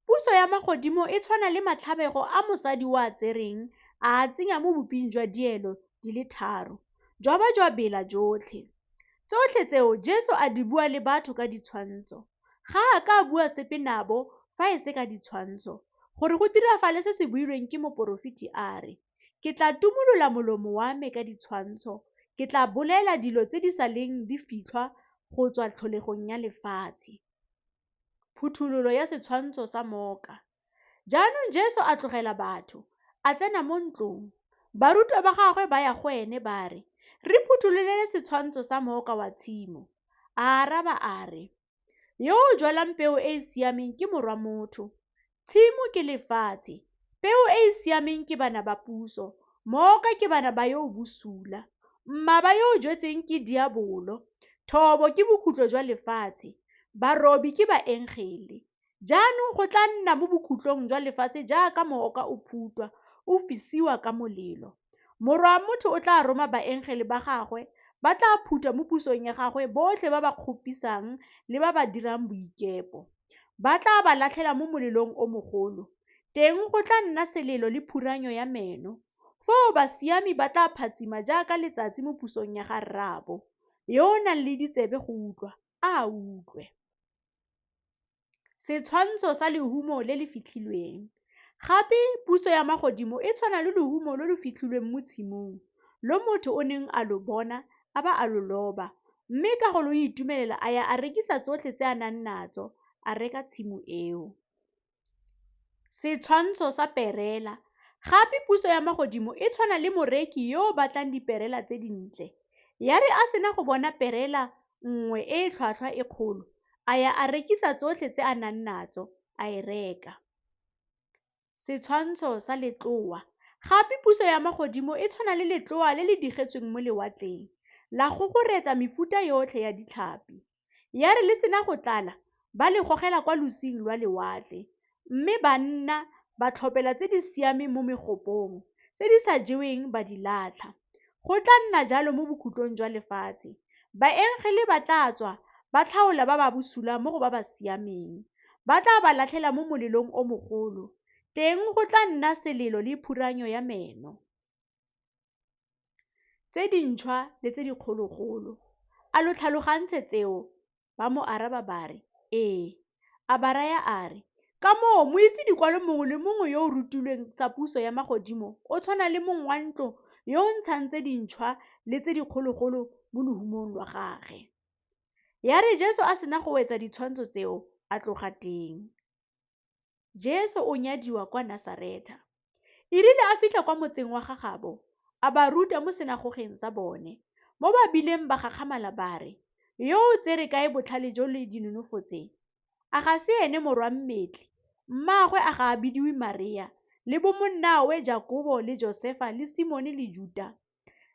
puso ya magodimo e tshwana le matlhabego a mosadi wa a tsereng a tsenya mo boping jwa dielo di le 3 jwa ba jwa bela jotlhe. Tsotlhe tseo Jesu a di bua le batho ka ditshwantsho. Ga a ka bua sepe nabo fa e se ka ditshwantsho, gore go diragale se se builweng ke moporofeti a re, ke tla tumolola molomo wa me ka ditshwantsho, ke tla bolela dilo tse di sa leng di fitlhwa go tswa tlholegong ya lefatshe. Phuthulolo ya setshwantsho sa moka. Jaanong Jesu a tlogela batho, a tsena mo ntlong. Barutwa ba gagwe ba ya go ene ba re, re phuthulele setshwantsho sa moka wa tshimo. A araba a re, yo o jwalang peo e e siameng ke morwa motho, tshimo ke lefatshe, peo e e siameng ke bana ba puso, moka ke bana ba yo bosula, mmaba yo o jwetseng ke diabolo, thobo ke bokhutlo jwa lefatshe, barobi ke baengele. Jaanong go tla nna mo bokhutlong jwa lefatshe jaaka mooka o phutwa, o fisiwa ka molelo. Morwa motho o tla roma baengele ba gagwe, ba tla phutha mo pusong ya gagwe botlhe ba ba kgopisang le ba ba dirang boikepo. Ba tla ba latlhela mo molelong o mogolo. Teng go tla nna selelo le phuranyo ya meno. Foo basiami ba tla phatsima jaaka letsatsi mo pusong ya ga Rraabo. Yo o nang le ditsebe go utlwa, a utlwe. Setshwantsho sa lehumo le le fitlhilweng. Gape puso ya magodimo e tshwana le lehumo le le fitlhilweng mo tshimong, lo motho o neng a lo bona a ba a lo loba, mme ka go lo itumelela a ya a rekisa tsotlhe tse a nang natso, a reka tshimo eo. Setshwantsho sa perela. Gape puso ya magodimo e tshwana le moreki yo o batlang diperela tse dintle. Ya re a sena go bona perela nngwe e tlhwatlhwa e kgolo, a ya a rekisa tsotlhe tse a nang natso, a e reka. Setshwantsho sa letloa. Gape puso ya magodimo e tshwana le letloa le le digetsweng mo lewatleng, la gogoretsa mefuta yotlhe ya ditlhapi. Ya re le sena go tlala, ba le gogela kwa losing lwa lewatle, mme banna ba tlhopela tse di siameng mo megopong, tse di sa jeweng ba di latlha. Go tla nna jalo mo bokhutlong jwa lefatshe. Baengele ba tla tswa ba tlhaola ba ba bosula mo go ba ba siameng. Ba tla ba latlhela mo molelong o mogolo. Teng go tla nna selelo le phuranyo ya meno. Tse dintšhwa le tse dikgologolo. A lo tlhalogantse tseo? Ba mo araba ba re, ee. A ba raya a re, ka moo moitse dikwalo mongwe le mongwe yo o rutilweng tsa puso ya magodimo o tshwana le mong wa ntlo yo o ntshang tse dintšhwa le tse dikgologolo mo lehumong lwa gagwe. Ya re Jesu a sena go wetsa ditshwantsho tseo, a tloga teng. Jesu o nyadiwa kwa Nasareta. E rile a fitlha kwa motseng wa gagabo, a ba ruta mo senagogeng sa bone, mo ba bileng ba gakgamala ba re, yo o tsere kae botlhale jo le dinonofo tse? A ga se ene morwa mmetli, mmaagwe a ga a bidiwe Maria, le bomonnawe Jakobo le Josefa le Simone le Juda,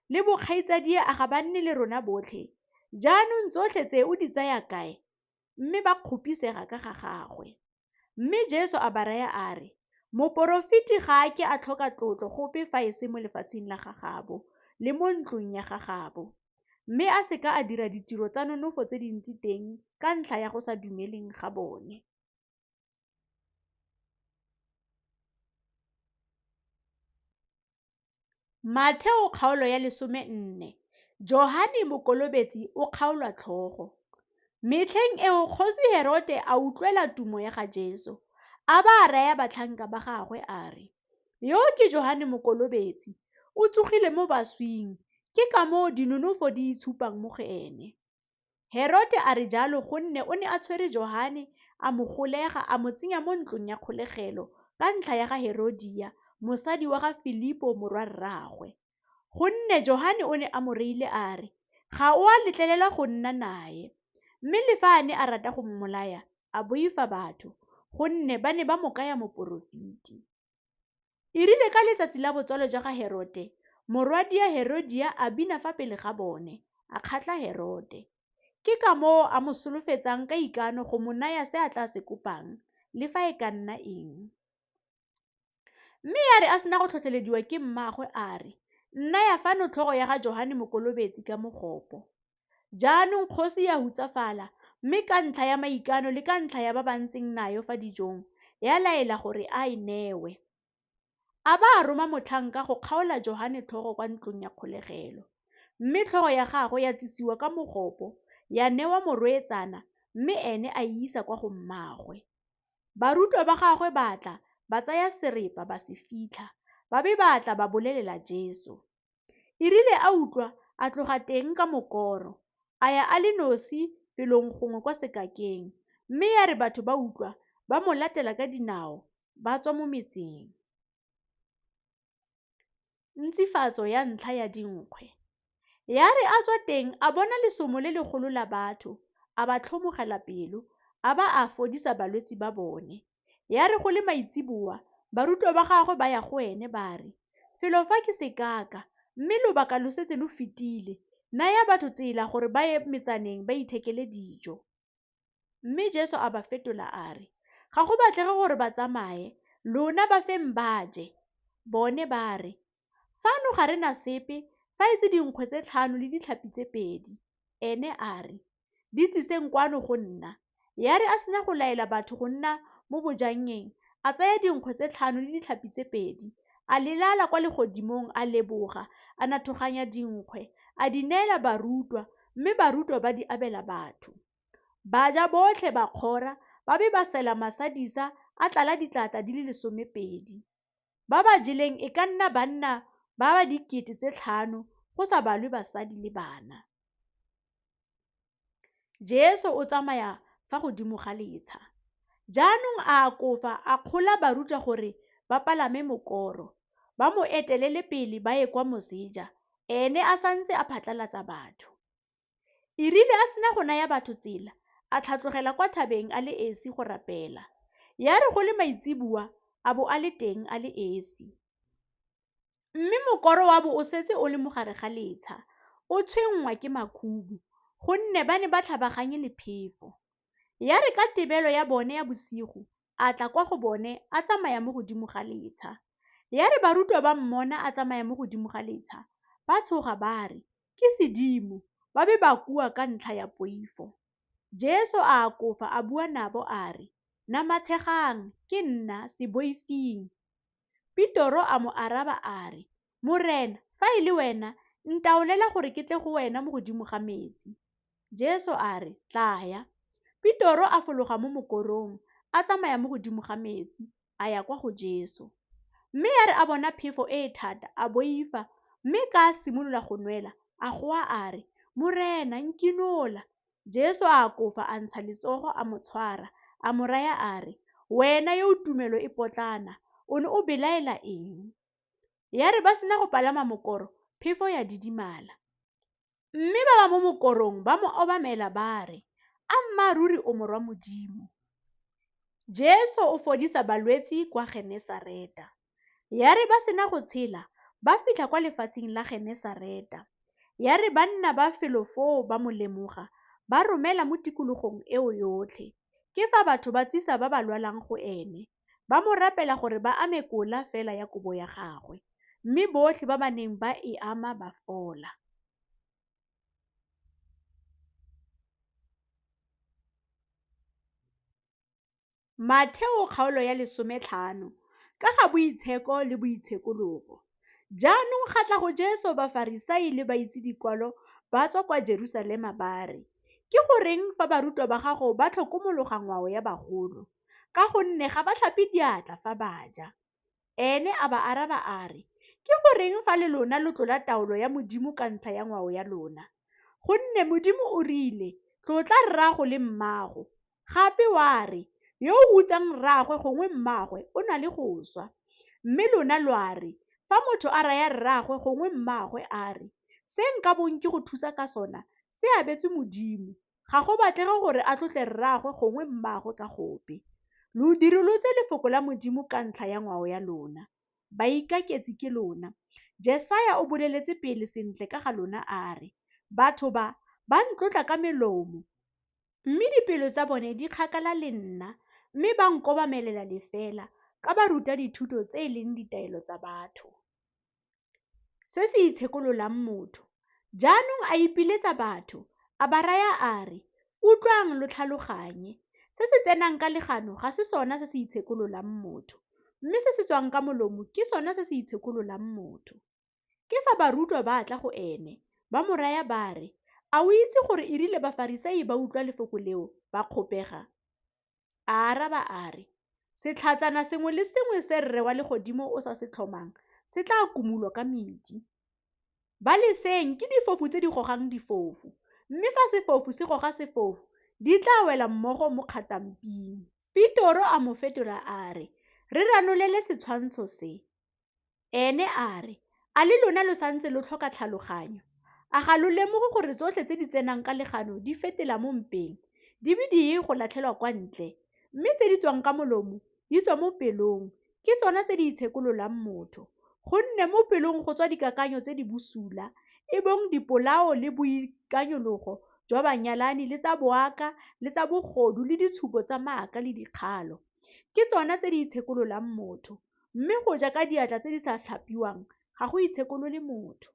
le bokgaitsadie a ga ba nne le rona botlhe. Jaanong tsotlhe tse o di tsaya kae? Mme ba kgopisega ka ga gagwe. Mme Jesu a ba raya a re, moporofeti ga a ke a tlhoka tlotlo gope fa e se mo lefatsheng la gagabo le mo ntlong ya gagabo, mme a seka a dira ditiro tsa nonofo tse dintsi teng ka ntlha ya go sa dumeleng ga bone. Matheo kgaolo ya 14. Johane Mokolobetsi o kgaolwa tlhogo. Metlheng eo kgosi Herote a utlwela tumo ya ga Jesu, a ba a raya batlhanka ba gagwe a re, yo ke Johane Mokolobetsi, o tsogile mo baswing, ke ka moo dinonofo di itshupang mo go ene. Herote a re jalo gonne o ne a tshwere Johane, a mo golega, a mo tsenya mo ntlong ya kgolegelo ka ntlha ya ga Herodia, mosadi wa ga Filipo morwa rraagwe. Gonne Johane o ne a mo reile a re, ga o a letlelelwa go nna naye. Mme le fa a ne a rata go mmolaya, a boifa batho, gonne ba ne ba mo kaya moporofiti. E rile ka letsatsi la botswalo jwa ga Herote, morwadia Herodia a bina fa pele ga bone, a kgatla Herote. Ke ka moo a mo solofetsang ka ikano go mo naya se a tla se kopang, le fa e ka nna eng. Mme ya re a sena go tlhotlhelediwa ke mmaagwe a re, nna ya fano tlhogo ya ga Johane Mokolobetsi ka mogopo. Jaanong kgosi ya hutsafala, mme ka ntlha ya maikano le ka ntlha ya ba ba ntseng nayo fa dijong, ya laela gore a e newe. A ba a roma motlhanka go kgaola Johane tlhogo kwa ntlong ya kgolegelo, mme tlhogo ya gagwe ya tsisiwa ka mogopo, ya newa morwetsana, mme ene a isa kwa go mmaagwe. Barutwa ba gagwe ba tla, ba tsaya seripa ba se fitlha, ba be ba tla ba bolelela Jesu. E rile a utlwa a tloga teng ka mokoro, a ya a le nosi felong gongwe kwa sekakeng, mme ya re batho ba utlwa ba mo latela ka dinao, ba tswa mo metseng. Ntsifatso ya ntlha ya dinkgwe. Ya re a tswa teng a bona lesomo le legolo la batho, a ba tlhomogela pelo, a ba a fodisa balwetse ba bone. Ya re go le maitsiboa, barutwa ba gagwe ba ya go ene ba re, felo fa ke sekaka, mme lobaka lo setse lo fetile, naya batho tsela gore ba ye metsaneng ba ithekele dijo. Mme Jesu a ba fetola a re, ga go batlege gore ba tsamaye, lona ba feng ba je. Bone ba re, fano ga re na sepe, fa e se dinkgwe tse 5 le ditlhapi tse 2. Ene a re, di tliseng kwano go nna. Ya re a sena go laela batho go nna mo bojannye, a tsaya dinkgwe tse 5 le ditlhapi tse 2, a lelala kwa legodimong a leboga, a nathoganya dinkgwe, a di neela barutwa, mme barutwa ba di abela batho. Ba ja botlhe ba kgora, ba be ba sela masadisa a tlala ditlata di le 12. Ba ba jeleng e ka nna banna ba ba 5,000 go sa balwe basadi le bana. Jesu o tsamaya fa godimo ga letsha. Jaanong a kofa a kgola barutwa gore ba palame mokoro, ba mo etelele pele ba ye kwa moseja, ene a santse a phatlalatsa batho. E rile a sena go naya batho tsela, a tlhatlogela kwa thabeng a le esi go rapela. Ya re go le maitsiboa, a bo a le teng a le esi. Mme mokoro wa bo o setse o le mogare ga letsha, o tshwenngwa ke makhubu, gonne ba ne ba tlhabaganye le phefo. Ya re ka tebelo ya bone ya bosigo, a tla kwa go bone a tsamaya mo godimo ga letsha. Ya re barutwa ba mmona a tsamaya mo godimo ga letsha, ba tshoga ba re, ke sedimo, ba be ba kua ka ntlha ya poifo. Jesu a kofa a bua nabo a re, namatshegang, ke nna, se boifing. Petero a mo araba a re, Morena, fa e le wena, ntaolela gore ke tle go wena mo godimo ga metsi. Jesu a re, tlaya. Petero a fologa mo mokorong, a tsamaya mo godimo ga metsi, a ya kwa go Jesu. Mme ya re a bona phefo e thata, a boifa, mme ka a simolola go nwela, a goa a re, Morena, nkinola. Jesu a kofa a ntsha letsogo a mo tshwara, a mo raya a re, wena yo tumelo e potlana, o ne o belaela eng? Ya re ba sena go palama mokoro, phefo ya didimala. Mme ba ba mo mokorong ba mo obamela ba re, a mmaruri o morwa Modimo. Jesu o fodisa balwetse kwa Genesareta. Ya re ba sena go tshela, ba fitlha kwa lefatsheng la Genesareta. Ya re banna ba felo foo ba mo lemoga, ba romela mo tikologong eo yotlhe. Ke fa batho ba tsisa ba ba lwalang go ene, ba mo rapela gore ba ame kola fela ya kobo ya gagwe, mme botlhe ba ba neng ba e ama ba fola. Matheo kgaolo ya 15 ka ga boitsheko le boitshekologo. Jaanong ga tla go Jesu Bafarisai le baitseδιkwalo ba tswa kwa Jerusalema ba re, ke goreng fa barutwa ba gago ba tlhokomologa ngwao ya bagolo, ka gonne ga ba tlhape diatla fa ba ja? Ene a ba araba a re, ke goreng fa le lona lo tlola taolo ya Modimo ka ntlha ya ngwao ya lona? Gonne Modimo o rile, tlotla rraago le mmago, gape wa re, yo o utsang rraagwe gongwe mmagwe o na le go swa. Mme lona lwa re, fa motho a raya rraagwe gongwe mmagwe a re, se nka bong ke go thusa ka sona, se abetswe Modimo, ga go batlege gore a tlotle rraagwe gongwe mmagwe ka gope. lo dirilotse lefoko la Modimo ka ntlha ya ngwao ya lona. Baikaketsi ke lona. Jesaja o boleletse pele sentle ka ga lona a re, batho ba ntlotla ka melomo, mme dipelo tsa bone di kgakala le nna, mme ba nkobamelela lefela ka ba ruta dithuto tse e leng ditaelo tsa batho. Se se itshekololang motho. Jaanong a ipiletsa batho, a ba raya a re, utlwang lo tlhaloganye. Se se tsenang ka legano ga se sona se se itshekololang motho, mme se se tswang ka molomo ke sona se se itshekololang motho. Ke fa barutwa ba tla go ene, ba mo raya ba re, a o itse gore e rile Bafarisai ba utlwa lefoko leo ba kgopega? A araba a re, setlhatsana sengwe le sengwe se rre wa legodimo o sa se tlhomang se tla kumulwa ka metsi. Ba leseng ke difofu tse di gogang difofu, mme fa sefofu se goga sefofu di tla wela mmogo mo kgatamping. Pitoro a mo fetola a re, re ranolele setshwantsho se. Ene a re, a le lona lo santse lo tlhoka tlhaloganyo. A ga lo lemoge gore tsotlhe tse di tsenang ka legano di fetela mo mpeng, di be di ye go latlhelwa kwa ntle, mme tse di tswang ka molomo di tswa mo pelong, ke tsona tse di itshekololang motho. Gonne mo pelong go tswa dikakanyo tse di bosula, e bong dipolao le boikanyologo jwa banyalani le tsa boaka le tsa bogodu le ditshupo tsa maaka le dikgalo. Ke tsona tse di itshekololang motho, mme go ja ka diatla tse di sa tlhapiwang ga go itshekolole motho.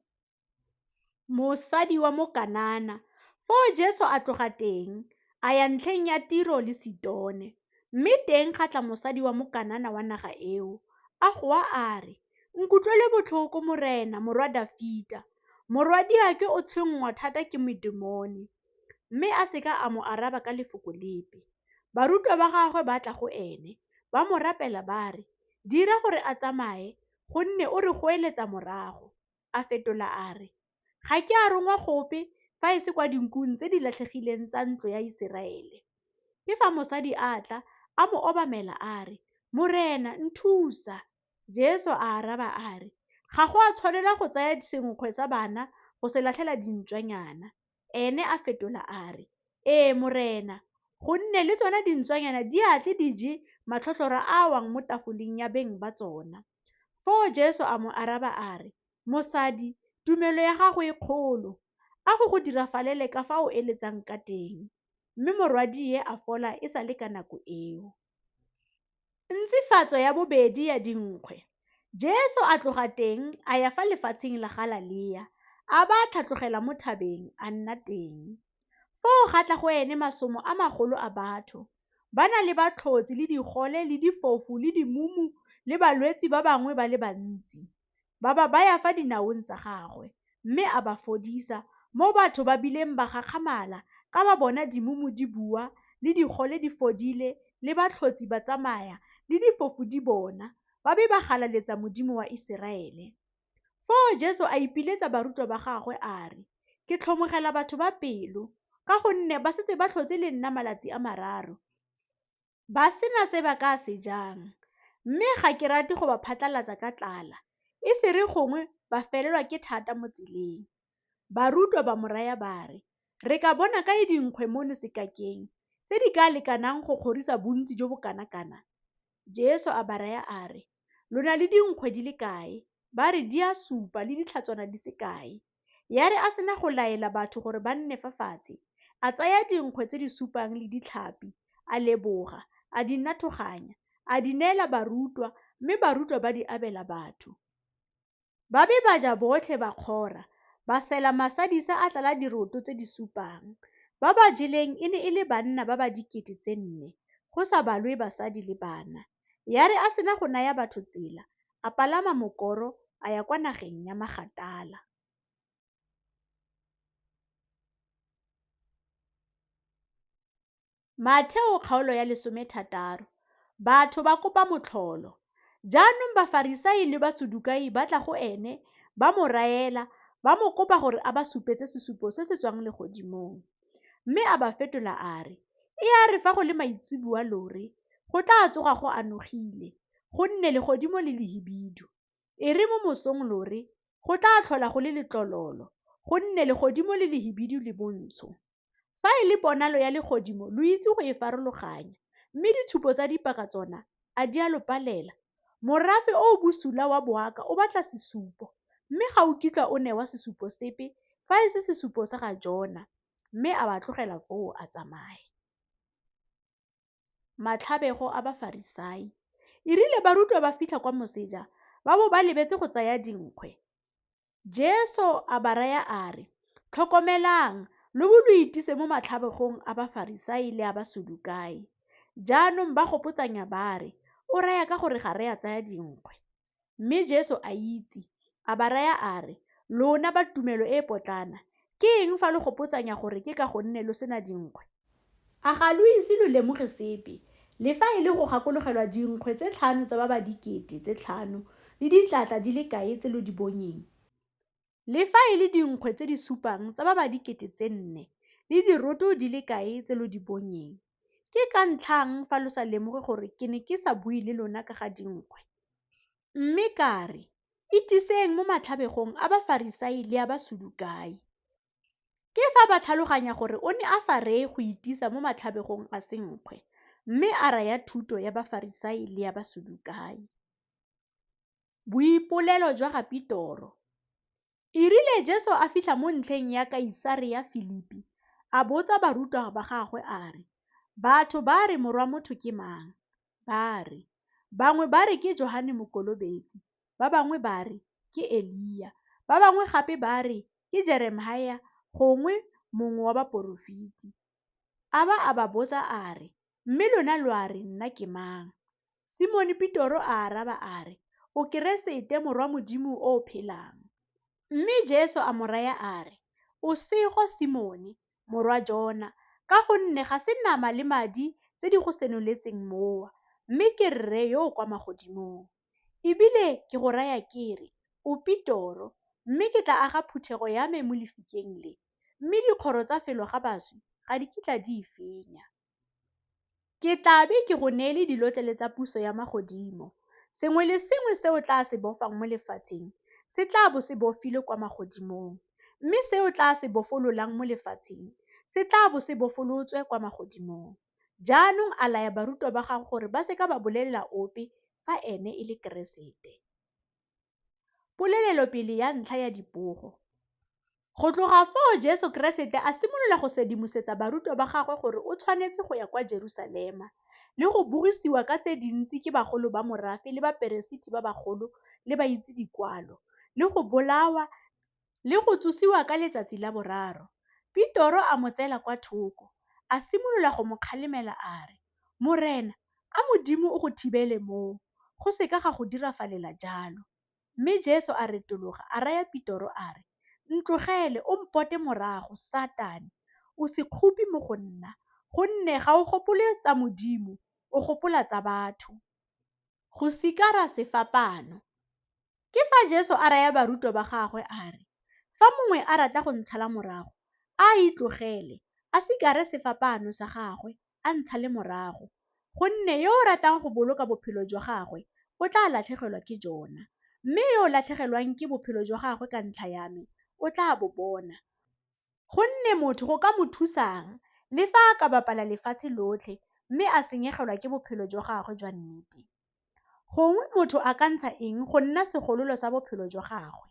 Mosadi wa Mokanana. Foo Jesu a tloga teng a ya ntlheng ya Tiro le Sidone, mme teng ga tla mosadi wa Mokanana wa naga eo, a goa a re, nkutlwele botlhoko Morena, morwa Dafita. Morwadiake o tshwenngwa thata ke medemoni. Mme a seka a mo araba ka lefoko lepe. Barutwa ba gagwe ba tla go ene, ba mo rapela ba re, dira gore a tsamaye, gonne o re goeletsa morago. A fetola a re, ga ke a rongwa gope fa e se kwa dinkung tse di latlhegileng tsa ntlo ya Iseraele. Ke fa mosadi a tla a mo obamela a re, Morena, nthusa. Jesu a araba a re, ga go a tshwanela go tsaya senkgwe sa bana go se latlhela dintswanyana. Ene a fetola a re, ee Morena, gonne le tsona dintswanyana di atle di je matlhotlhora a wang mo tafoleng ya beng ba tsona. Foo Jesu a mo araba a re, mosadi, tumelo ya gago e kgolo, a go dirafalele ka fa o eletsang ka teng. Mme morwadie a fola e sa le ka nako eo. Ntsifatso ya bobedi ya dinkgwe. Jesu a tloga teng a ya fa lefatsheng la Galilea, a ba tlhatlogela mo thabeng a nna teng. Foo ga tla go ene masomo a magolo a batho, ba na le batlhotsi le digole le difofu le dimumu le balwetsi ba bangwe ba le bantsi. Ba ya fa dinaong tsa gagwe, mme a ba fodisa, mo batho ba bileng ba gakgamala ka ba bona dimumu di bua le digole di fodile le batlhotsi ba tsamaya le difofu di bona, ba be ba galaletsa Modimo wa Iseraele. Foo Jesu a ipiletsa barutwa ba gagwe a re, ke tlhomogela batho ba pelo, ka gonne ba setse ba tlhotse le nna malatsi a mararo, ba sena se ba ka se jang. Mme ga ke rate go ba phatlalatsa ka tlala, e se re gongwe ba felelwa ke thata mo tseleng. Barutwa ba mo raya ba re, re ka bona kae dinkgwe mono sekakeng tse di ka lekanang go kgorisa bontsi jo bo kana-kana? Jesu a ba raya a re, lona le dinkgwe di le kae? Ba re di a supa le ditlhatswana di se kae. Ya re a sena go laela batho gore ba nne fa fatshe, a tsaya dinkgwe tse di supang le ditlhapi, a leboga, a di nathoganya, a di neela barutwa, mme barutwa ba di abela batho. Ba be ba ja botlhe ba kgora, ba sela masadisa a tlala diroto tse di supang. Ba ba jeleng e ne e le banna ba ba 4,000, go sa balwe basadi le bana. Ya re a sena go naya batho tsela, a palama mokoro a ya kwa nageng ya Magadala. Matheo kgaolo ya 16. Batho ba kopa motlholo. Jaanong Bafarisai le Basadukai ba tla go ene, ba mo raela, ba mo kopa gore a ba supetse sesupo se se tswang legodimong. Mme a ba fetola a re, e a re fa go le maitsiboa lore, go tla tsoga go anogile, gonne legodimo le lehibidu. E re mo mosong lore, go tla tlhola go le letlololo, gonne legodimo le lehibidu le bontsho. Fa e le ponalo ya legodimo lo itse go e farologanya, mme ditshupo tsa dipaka tsona a di a lopalela. Morafe o bosula wa boaka o batla sesupo, mme ga o kitla o newa sesupo sepe fa e se sesupo sa ga Jona, mme a ba tlogela foo a tsamaye. Matlhabego a Bafarisai. E rile barutwa ba fitlha kwa moseja, ba bo ba lebetse go tsaya dinkgwe. Jesu a ba raya a re, "Tlhokomelang, lo bo lo itise mo matlhabegong a Bafarisai le a Basadukai." Jaanong ba gopotsanya ba re, "O raya ka gore ga re a tsaya dinkgwe." Mme Jesu a itse, a ba raya a re, "Lona ba tumelo e potlana, ke eng fa le gopotsanya gore ke ka gonne lo sena dinkgwe? A ga lo ise lo lemoge sepe, le fa e le go gakologelwa dinkgwe tse 5 tsa ba ba dikete tse 5 le ditlatla di le kae tse lo di bonyeng? Le fa e le dinkgwe tse di supang tsa ba ba dikete tse 4 le diroto di le kae tse lo di bonyeng? Ke ka ntlhang fa lo sa lemoge gore ke ne ke sa bue le lona ka ga dinkgwe? Mme ka re, itiseng mo matlhabegong a Bafarisai le a Basadukai. Ke fa ba tlhaloganya gore o ne a sa reye go itisa mo matlhabegong a senkgwe, mme a raya thuto ya Bafarisai le ya Basadukai. Boipolelo jwa ga Pitoro. E rile Jesu a fitlha mo ntlheng ya Kaisarea ya Filipi, a botsa barutwa ba gagwe a re, "Batho ba re Morwa Motho ke mang?" Ba re, "Bangwe ba re ke Johane Mokolobetsi, ba bangwe ba re ke Elia, ba bangwe gape ba re ke Jeremia gongwe mongwe wa baporofiti." A ba botsa a re, "Mme lona lo a re nna ke mang?" Simone Pitoro a araba a re, "O Keresete, Morwa Modimo o phelang." Mme Jesu a mo raya a re, "O sego Simone, morwa Jona, ka gonne ga se nama le madi tse di go senoletseng mowa, mme ke Rre yo o kwa magodimong. Ebile ke go raya ke re, o Pitoro, mme ke tla aga phuthego ya me mo lefikeng le, mme dikgoro tsa felo ga baswi ga di kitla di fenya. Ke tla be ke go neele dilotlele tsa puso ya magodimo. Sengwe le sengwe se o tla se bofang mo lefatsheng se tla bo se bofilwe kwa magodimong, mme se o tla se bofololang mo lefatsheng se tla bo se bofolotswe kwa magodimong." Jaanong a laya barutwa ba gagwe gore ba seka ba bolelela ope fa ene e le Keresete. Polelelopele ya ntlha ya dipogo. Go tloga foo Jesu Keresete a simolola go sedimosetsa barutwa ba gagwe gore o tshwanetse go ya kwa Jerusalema le go bogisiwa ka tse dintsi ke bagolo ba morafe le baperesiti ba bagolo le baitse dikwalo, le go bolawa le go tsosiwa ka letsatsi la boraro. Pitoro a mo tseela kwa thoko, a simolola go mo kgalemela a re, "Morena, a Modimo o go thibele moo, go seka ga go dirafalela jalo." Mme Jesu a retologa a raya Pitoro a re, "Ntlogele o mpote morago, Satane, o se kgopi mo go nna, gonne ga o gopole tsa Modimo, o gopola tsa batho." Go sikara sefapano. Ke fa Jesu a raya barutwa ba gagwe a re, "Fa mongwe a rata go ntshala morago, a itlogele, a sikare sefapano sa gagwe, a ntshale morago, gonne yo o ratang go boloka bophelo jwa gagwe o tla latlhegelwa ke jona, mme yo o latlhegelwang ke bophelo jwa gagwe ka ntlha ya me o tla bo bona. Gonne motho go ka mo thusang le fa a ka bapala lefatshe lotlhe mme a senyegelwa ke bophelo jwa gagwe jwa nnete. Gongwe motho a ka ntsha eng go nna segololo sa bophelo jwa gagwe?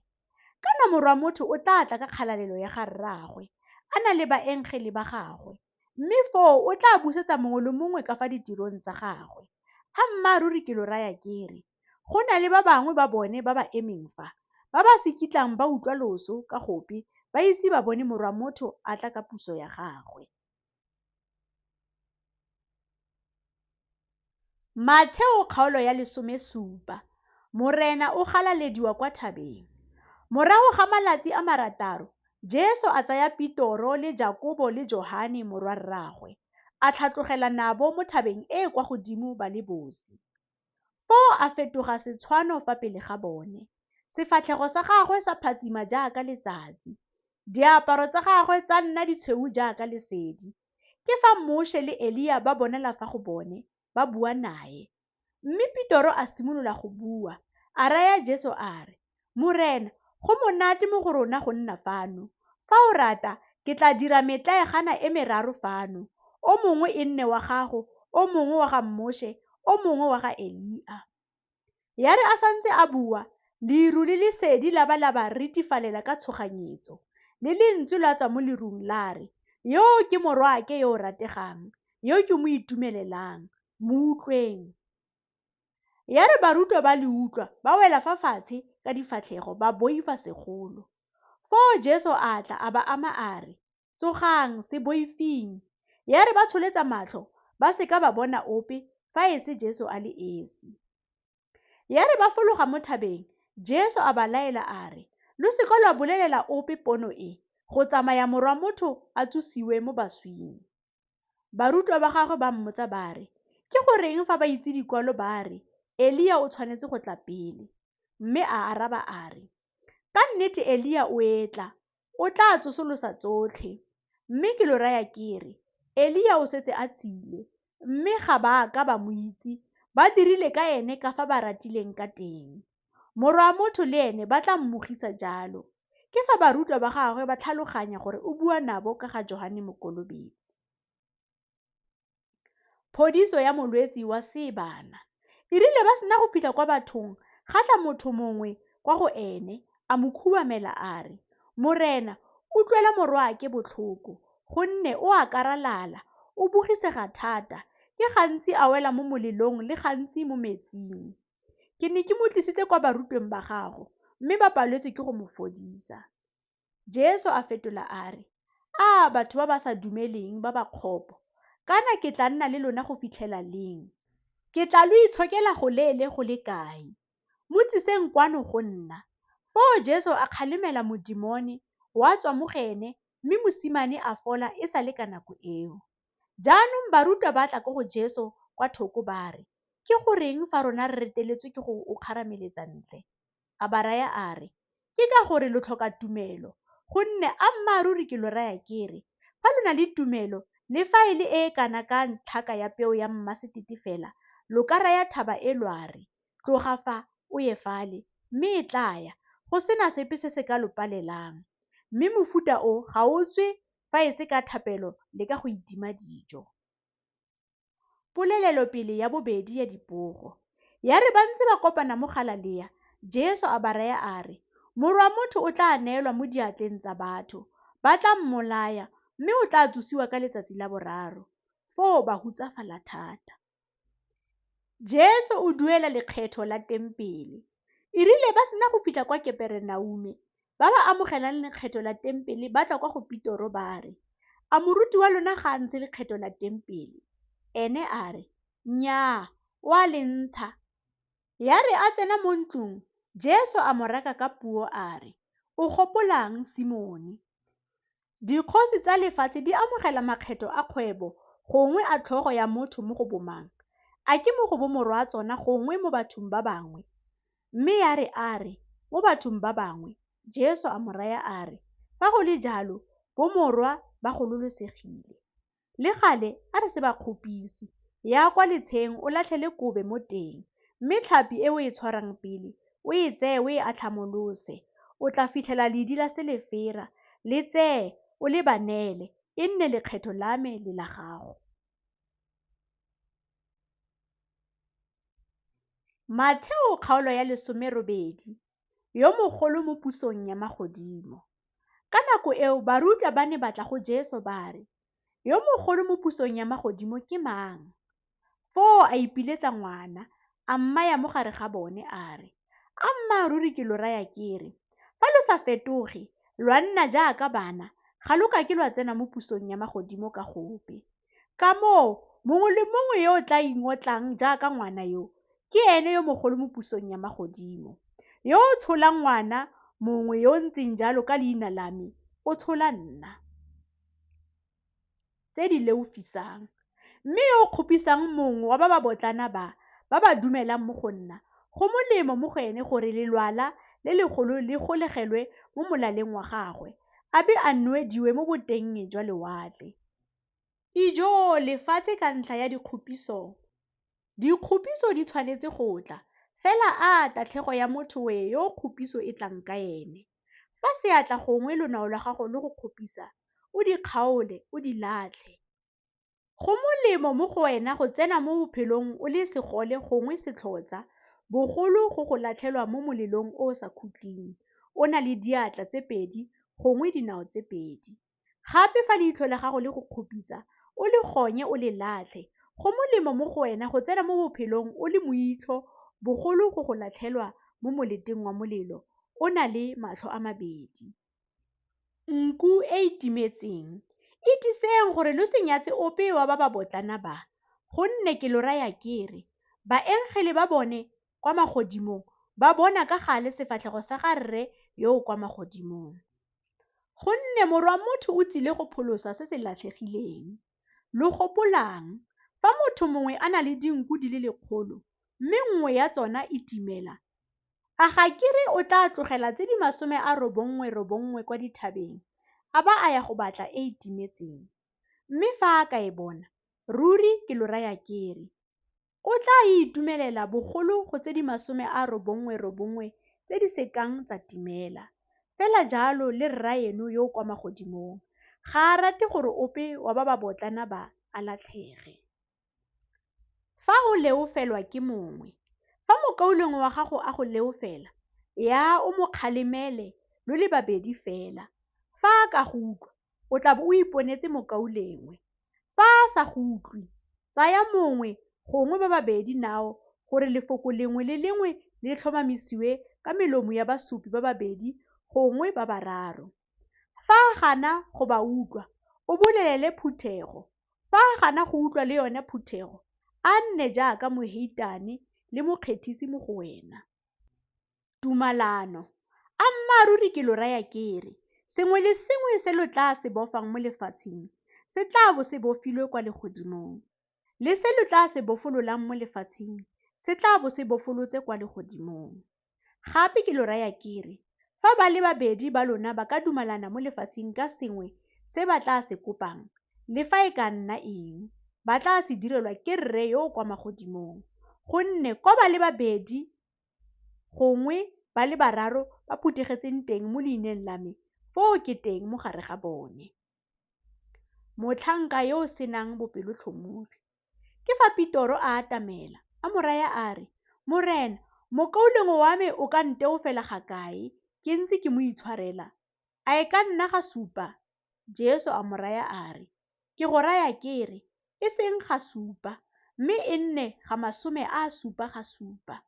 Kana Morwa Motho o tla tla ka kgalalelo ya ga rraagwe, a na le baengele ba gagwe, mme foo o tla busetsa mongwe le mongwe ka fa ditirong tsa gagwe. A mmaaruri ke lo raya ke re, go na le ba bangwe ba bone ba ba emeng fa, ba ba se kitlang ba utlwa loso ka gope ba ise ba bone Morwa Motho a tla ka puso ya gagwe. Matheo kgaolo ya 17. Morena o galalediwa kwa thabeng. Morago ga malatsi a 6, Jesu a tsaya Pitoro le Jakobo le Johane morwa rraagwe, a tlhatlogela nabo mo thabeng e kwa godimo ba le bosi. Foo a fetoga setshwano fa pele ga bone. Sefatlhego sa gagwe sa phatsima jaaka letsatsi, diaparo tsa gagwe tsa nna ditshweu jaaka lesedi. Ke fa Moshe le Elia ba bonela fa go bone, ba bua nae. Mme Pitoro a simolola go bua, a raya Jesu a re, "Morena, go monate mo go rona go nna fano. Fa o rata, ke tla dira metlaegana e meraro fano, o mongwe e nne wa gago, o mongwe wa ga Moshe, o mongwe wa ga Elia. Ya re a santse a bua, leru le lesedi la ba ritifalela ka tshoganyetso, le lentswe la tswa mo lerung la re, yo ke morwake yo o rategang, yo ke mo itumelelang, mo utlweng. Ya re barutwa ba le utlwa, ba wela fa fatshe ka difatlhego, ba boifa segolo. Foo Jesu a tla a ba ama a re, tsogang, se boifing. Ya re ba tsholetsa matlho, ba seka ba bona ope fa e se Jesu a le esi. Ya re ba fologa mo thabeng, Jesu a ba laela a re, lo seka lwa bolelela ope pono e, go tsamaya Morwa wa Motho a tsosiwe mo baswing. Barutwa ba gagwe ba mmotsa ba re, ke goreng fa ba itse dikwalo ba re, Elia o tshwanetse go tla pele? Mme a araba a re, ka nnete Elia o etla, o tla tsosolosa tsotlhe. Mme ke lo raya ke re, Elia o setse a tsile, mme ga ba ka ba mo itse, ba dirile ka ene ka fa ba ratileng ka teng. Morwa wa Motho le ene ba tla mmogisa jalo. Ke fa barutwa ba gagwe ba tlhaloganya gore o bua nabo ka ga Johane Mokolobetsi. Phodiso ya molwetsi wa seebana. E rile ba sena go fitlha kwa bathong, ga tla motho mongwe kwa go ene, a mo khubamela a re, Morena, utlwela morwake botlhoko, gonne o a karalala, o bogisega thata, ke gantsi a wela mo molelong le gantsi mo metsing. Ke ne ke mo tlisitse kwa barutweng ba gago, mme ba paletswe ke go mo fodisa. Jesu a fetola a re, batho ba ba sa dumeleng ba ba kgopo, kana ke tla nna le lona go fitlhela leng? Ke tla lo itshokela go leele go le kae? Mo tliseng kwano go nna. Foo Jesu a kgalemela modimone, wa tswa mo go ene, mme mosimane a fola e sa le ka nako eo. Jaanong barutwa ba tla go Jesu kwa thoko ba re, ke goreng fa rona re reteletswe ke go o kgarameletsa ntle? A ba raya a re, ke ka gore lo tlhoka tumelo, gonne ammaruri ke lo raya ke re, fa lo na le tumelo, le fa e le e kana ka tlhaka ya peo ya mmasetete fela, lo ka raya thaba e lwa re, tloga fa o ye fale, mme e tlaya, go sena sepe se se ka lo palelang. Mme mofuta o ga o tswe fa e se ka thapelo le ka go itima dijo. Polelelo pele ya bobedi ya dipogo. Ya re ba ntse ba kopana mo Galilea, Jesu a ba raya a re, Morwa wa Motho o tla neelwa mo diatleng tsa batho, ba tla mmolaya, mme o tla tsosiwa ka letsatsi la boraro. Foo ba hutsafala thata. Jesu o duela lekgetho la tempele. E rile ba sena go fitlha kwa Keperenaume, ba ba amogelang lekgetho la tempele ba tla kwa go Pitoro ba re, a moruti wa lona ga a ntshe lekgetho la tempele? Ene a re, nnyaa, o a le ntsha. Ya re a tsena mo ntlong, Jesu a mo raka ka puo a re, o gopolang Simone? Dikgosi tsa lefatshe di amogela makgetho a kgwebo gongwe a tlhogo ya motho mo go bomang. A ke mo go bomorwa tsona gongwe mo bathong ba bangwe? Mme ya re a re, mo bathong ba bangwe. Jesu a mo raya a re, fa go le jalo, bomorwa ba gololosegile. Le gale a re se ba kgopise, ya kwa letsheng o latlhele kobe mo teng, mme tlhapi e o e tshwarang pele, o e tseye o e atlhamolose, o tla fitlhela ledi la selefera, le tseye o le baneele, e nne lekgetho la me le la gago. Matheo kgaolo ya 18, yo mogolo mo pusong ya magodimo. Ka nako eo barutwa ba ne ba tla go Jesu ba re, yo mogolo mo pusong ya magodimo ke mang? Foo a ipiletsa ngwana, a mmaya mo gare ga bone a re, ammaruri ke lo raya ke re, fa lo sa fetoge, lwa nna jaaka bana, ga lo ka ke lwa tsena mo pusong ya magodimo ka gope. Ka moo, mongwe le mongwe yo o tla ingotlang jaaka ngwana yo, ke ene yo mogolo mo pusong ya magodimo. Yo o tsholang ngwana mongwe yo ntseng jalo ka leina la me, o tshola nna. Tse di leofisang. Mme yo o kgopisang mongwe wa ba ba botlana ba ba dumelang mo go nna, go molemo mo go ene gore lelwala le legolo le golegelwe mo molaleng wa gagwe, a be a nwediwe mo boteng jwa lewatle. Ijo lefatshe ka ntlha ya dikgopiso. Dikgopiso di tshwanetse go tla, fela tatlhego ya motho we yo kgopiso e tlang ka ene. Fa seatla gongwe lonao la gago le go kgopisa, o di kgaole, o di latlhe. Go molemo mo go wena go tsena mo bophelong o le segole gongwe setlhotsa, bogolo go go latlhelwa mo molelong o o sa khutleng, o na le diatla tse pedi gongwe dinao tse pedi. Gape fa leitlho la gago le go kgopisa, o le gonye o le latlhe, go molemo mo go wena go tsena mo bophelong o le moitlho, bogolo go go latlhelwa mo moleteng wa molelo o na le matlho a mabedi. Nku e e timetseng. Itiseng gore lo se nyatse ope wa ba botlana ba, gonne ke lo raya kere baengele ba bone kwa magodimong ba bona ka gale sefatlhego sa ga rre yo o kwa magodimong. Gonne morwa motho o tsile go pholosa se se latlhegileng. Lo gopolang, fa motho mongwe a na le dinku di le 100 mme nngwe ya tsona e timela, a ga kere o tla tlogela tse di 99 kwa dithabeng a ba a ya go batla e e timetseng? Mme fa a ka e bona, ruri ke lo raya kere o tla itumelela bogolo go tse di 99 tse di sekang tsa timela. Fela jalo le rraeno yo o kwa magodimong ga a rate gore ope wa ba botlana ba a latlhege. Fa o leofelwa ke mongwe, fa mokauleng wa gago a go leofela, ya o mo kgalemele lo le babedi fela. Fa a ka go utlwa, o tla bo o iponetse mokaulengwe. Fa a sa go utlwe, tsaya mongwe gongwe ba babedi nao gore lefoko lengwe le lengwe le tlhomamisiwe ka melomo ya basupi ba babedi gongwe ba bararo. Fa a gana go ba utlwa, o bolelele phuthego. Fa a gana go utlwa le yone phuthego, a nne jaaka moheitane le mokgethisi mo go wena. Tumalano. Ammaruri ke lo raya kere sengwe le sengwe se lo tla se bofang mo lefatsheng se tla bo se bofilwe kwa legodimong, le se lo tla se bofololang mo lefatsheng se tla bo se bofolotse kwa legodimong. Gape ke lo raya kere fa ba le babedi ba lona ba ka dumalana mo lefatsheng ka sengwe se ba tla se kopang, le fa e ka nna eng, ba tla se direlwa ke rre yo o kwa magodimong, gonne kwa ba le babedi gongwe ba le bararo ba phuthegetseng teng mo leineng la me, foo ke teng mo gare ga bone. Motlhanka yo o senang bopelotlhomogi. Ke fa Pitoro a atamela, a mo raya a re, Morena, mokauleng wa me o ka nteofela ga kae ke ntse ke mo itshwarela? A e ka nna ga supa? Jesu a mo raya a re, ke go raya kere e seng ga supa, mme e nne ga 70.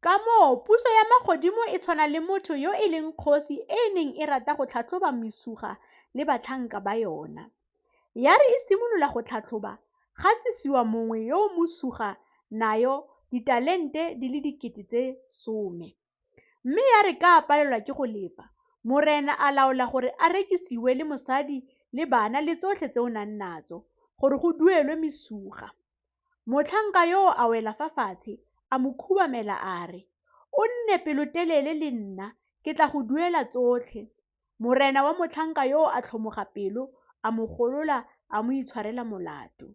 Ka moo puso ya magodimo e tshwana le motho yo e leng kgosi e neng e rata go tlhatlhoba mesuga le batlhanka ba yona. Ya re e simolola go tlhatlhoba, ga tsisiwa mongwe yo mosuga nayo ditalente di le 10,000. Mme ya re ka palelwa ke go lefa, morena a laola gore a rekisiwe le mosadi le bana le tsotlhe tse o nang natso gore go duelwe mesuga. Motlhanka yo a wela fa fatshe a mo khubamela a re, o nne pelotelele le nna, ke tla go duela tsotlhe. Morena wa motlhanka yo a tlhomoga pelo a mo golola a mo itshwarela molato.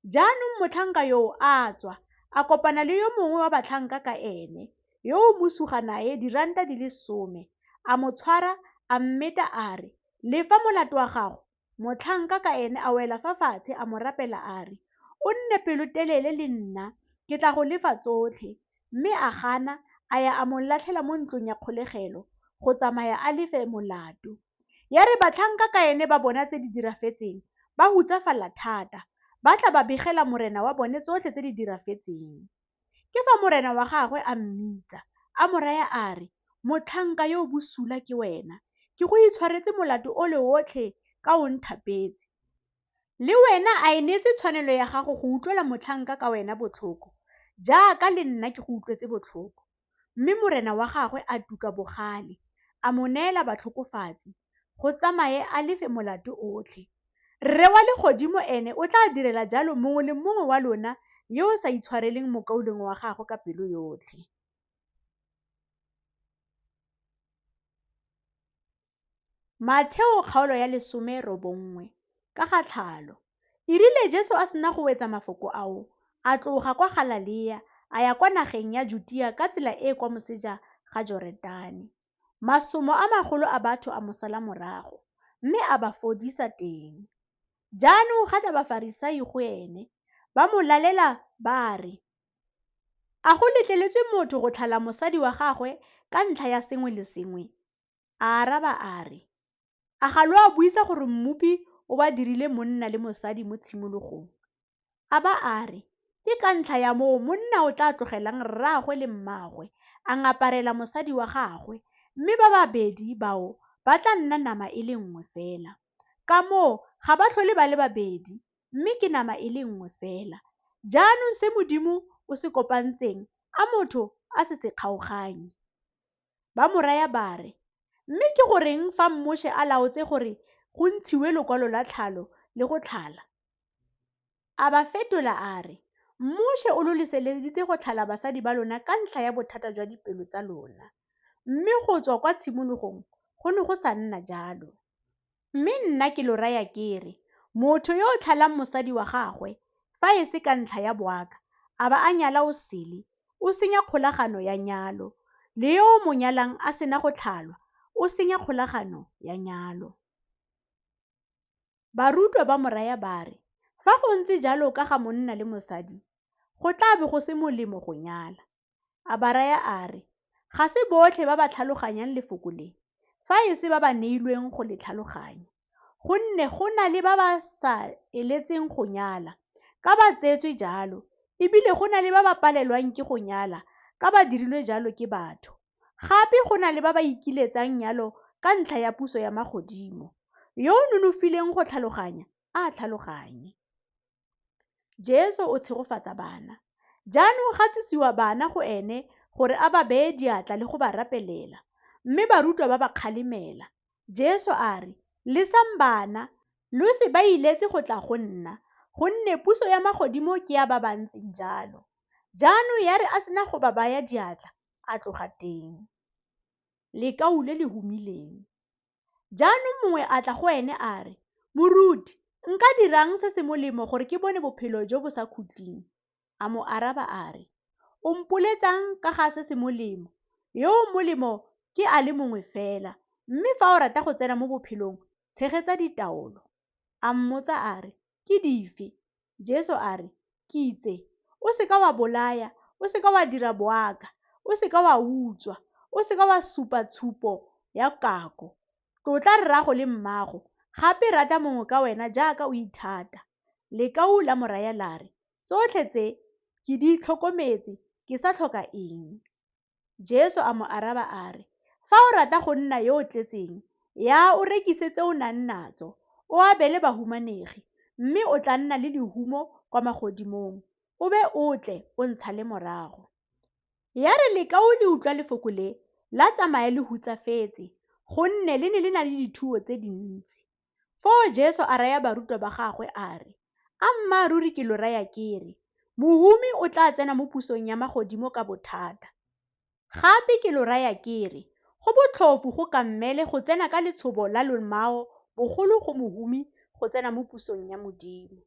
Jaanong motlhanka yo a tswa a kopana le yo mongwe wa batlhanka ka ene yo o mosuga naye diranta di le 10, a mo tshwara a mmeta a re, lefa molato wa gago. Motlhanka ka ene a wela fa fatshe a mo rapela a re, o nne pelotelele le nna, ke tla go lefa tsotlhe. Mme a gana a ya a mo latlhela mo ntlong ya kgolegelo go tsamaya a lefe molato. Ya re batlhanka ka ene ba bona tse di dirafetseng, ba hutsafala thata, ba tla ba begela morena wa bone tsotlhe tse di dirafetseng. Ke fa morena wa gagwe a mmitsa, a mo raya a re, motlhanka yo o bosula ke wena, ke go itshwaretse molato o le otlhe ka o nthapetse. Le wena a e nese tshwanelo ya gago go utlwela motlhanka ka wena botlhoko, jaaka le nna ke go utlwetse botlhoko. Mme morena wa gagwe a tuka bogale, a mo neela batlhokofatsi go tsamaye a lefe molato otlhe. Rre wa legodimo ene o tla direla jalo mongwe le mongwe wa lona yo o sa itshwareleng mokauleng wa gagwe ka pelo yotlhe. Matheo kgaolo ya 19 ka ga tlhalo. E rile Jesu a sena go wetsa mafoko ao, a tloga kwa Galilea a ya kwa nageng ya Judia ka tsela e kwa moseja ga Joretane. Masomo a magolo a batho a mo sala morago, mme a ba fodisa teng. Jaanong ga tla Bafarisai go ene, ba mo lalela ba re, "A go letleletswe motho go tlhala mosadi wa gagwe ka ntlha ya sengwe le sengwe?" A araba a re, "A ga lo a buisa gore mmupi o ba dirile monna le mosadi mo tshimologong?" A ba a re, "Ke ka ntlha ya moo monna o tla tlogelang rraagwe le mmaagwe a ngaparela mosadi wa gagwe, mme ba babedi bao ba tla nna nama e le nngwe fela. Ka moo ga ba tlhole ba le babedi, mme ke nama e le nngwe fela. Jaanong se Modimo o se kopantseng a motho a se kgaoganye." Ba mo raya ba re, "Mme ke goreng fa Moshe a laotse gore go ntshiwe lekwalo la tlhalo le go tlhala?" A ba fetola a re, "Moshe o lo leseleditse go tlhala basadi ba lona ka ntlha ya bothata jwa dipelo tsa lona, mme go tswa kwa tshimologong go ne go sa nna jalo. Mme nna ke lo raya ke re, motho yo o tlhalang mosadi wa gagwe fa e se ka ntlha ya boaka a ba a nyala o sele, o senya kgolagano ya nyalo, le yo o mo nyalang a sena go tlhalwa o senya kgolagano ya nyalo." Barutwa ba mo raya ba re, "Fa go ntse jalo ka ga monna le mosadi, go tla be go se molemo go nyala." A ba raya a re, "Ga se botlhe ba ba tlhaloganyang lefoko le, fa e se ba ba neilweng go le tlhaloganya. Gonne go na le ba ba sa eletseng go nyala, ka ba tseetswe jalo, ebile go na le ba ba palelwang ke go nyala, ka ba dirilwe jalo ke batho. Gape go na le ba ba ikiletsang nyalo ka ntlha ya puso ya magodimo. Yo o nonofileng go tlhaloganya, a tlhaloganye." Jesu o tshegofatsa bana. Jaanong ga tlisiwa bana go ene gore a ba beye diatla le go ba rapelela, mme barutwa ba ba kgalemela. Jesu a re, "Lesang bana, lo se ba iletse go tla go nna, gonne puso ya magodimo ke ya ba ba ntseng jalo." Jaanong ya re a sena go ba baya diatla, a tloga teng. Lekau le le humileng. Jaanong mongwe a tla go ene a re, "Moruti, nka dirang se se molemo gore ke bone bophelo jo bo sa khutling?" A mo araba a re, "O mpoletsang ka ga se se molemo? Yo o molemo ke a le mongwe fela, mme fa o rata go tsena mo bophelong, tshegetsa ditaolo." A mmotsa a re, "Ke dife?" Jesu a re, "Kitse, o seka wa bolaya, o seka wa dira boaka, o seka wa utswa, o seka wa supa tshupo ya kako, tlotla rrago le mmago, gape rata mongwe ka wena jaaka o ithata." Lekau la mo raya la re, "Tsotlhe tse ke di tlhokometse, ke sa tlhoka eng?" Jesu a mo araba a re, "Fa o rata go nna yo o tletseng, ya o rekise tse o nang natso, o abele bahumanegi, mme o tla nna le lehumo kwa magodimong, o be o tle o ntshale morago." Ya re lekau le utlwa lefoko le, la tsamaya le hutsafetse, gonne le ne le na le dithuo tse dintsi. Foo Jesu a raya barutwa ba gagwe a re, "A mmaaruri ke lo raya ke re, mohumi o tla tsena mo pusong ya magodimo ka bothata. Gape ke lo raya ke re, go botlhofo go ka mmele go tsena ka letshobo la lomao bogolo go mohumi go tsena mo pusong ya Modimo."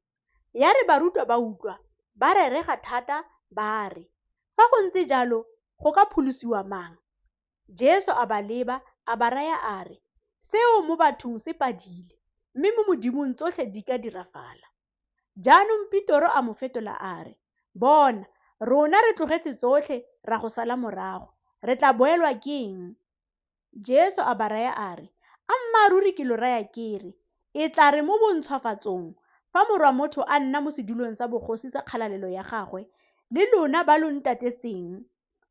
Ya re barutwa ba utlwa, ba rerega thata ba re, "Fa go ntse jalo, go ka pholosiwa mang?" Jesu a ba leba a ba raya a re, "Seo mo bathong se padile, mme mo Modimong tsotlhe di ka diragala." Jaanong Pitoro a mo fetola a re, "Bona, rona re tlogetse tsotlhe ra go sala morago, re tla boelwa ke eng?" Jesu a ba raya a re, "A mmaaruri ke lo raya ke re, e tla re mo bontshwafatsong, fa Morwa Motho a nna mo sedulong sa bogosi sa kgalalelo ya gagwe, le lona ba lo ntatetseng,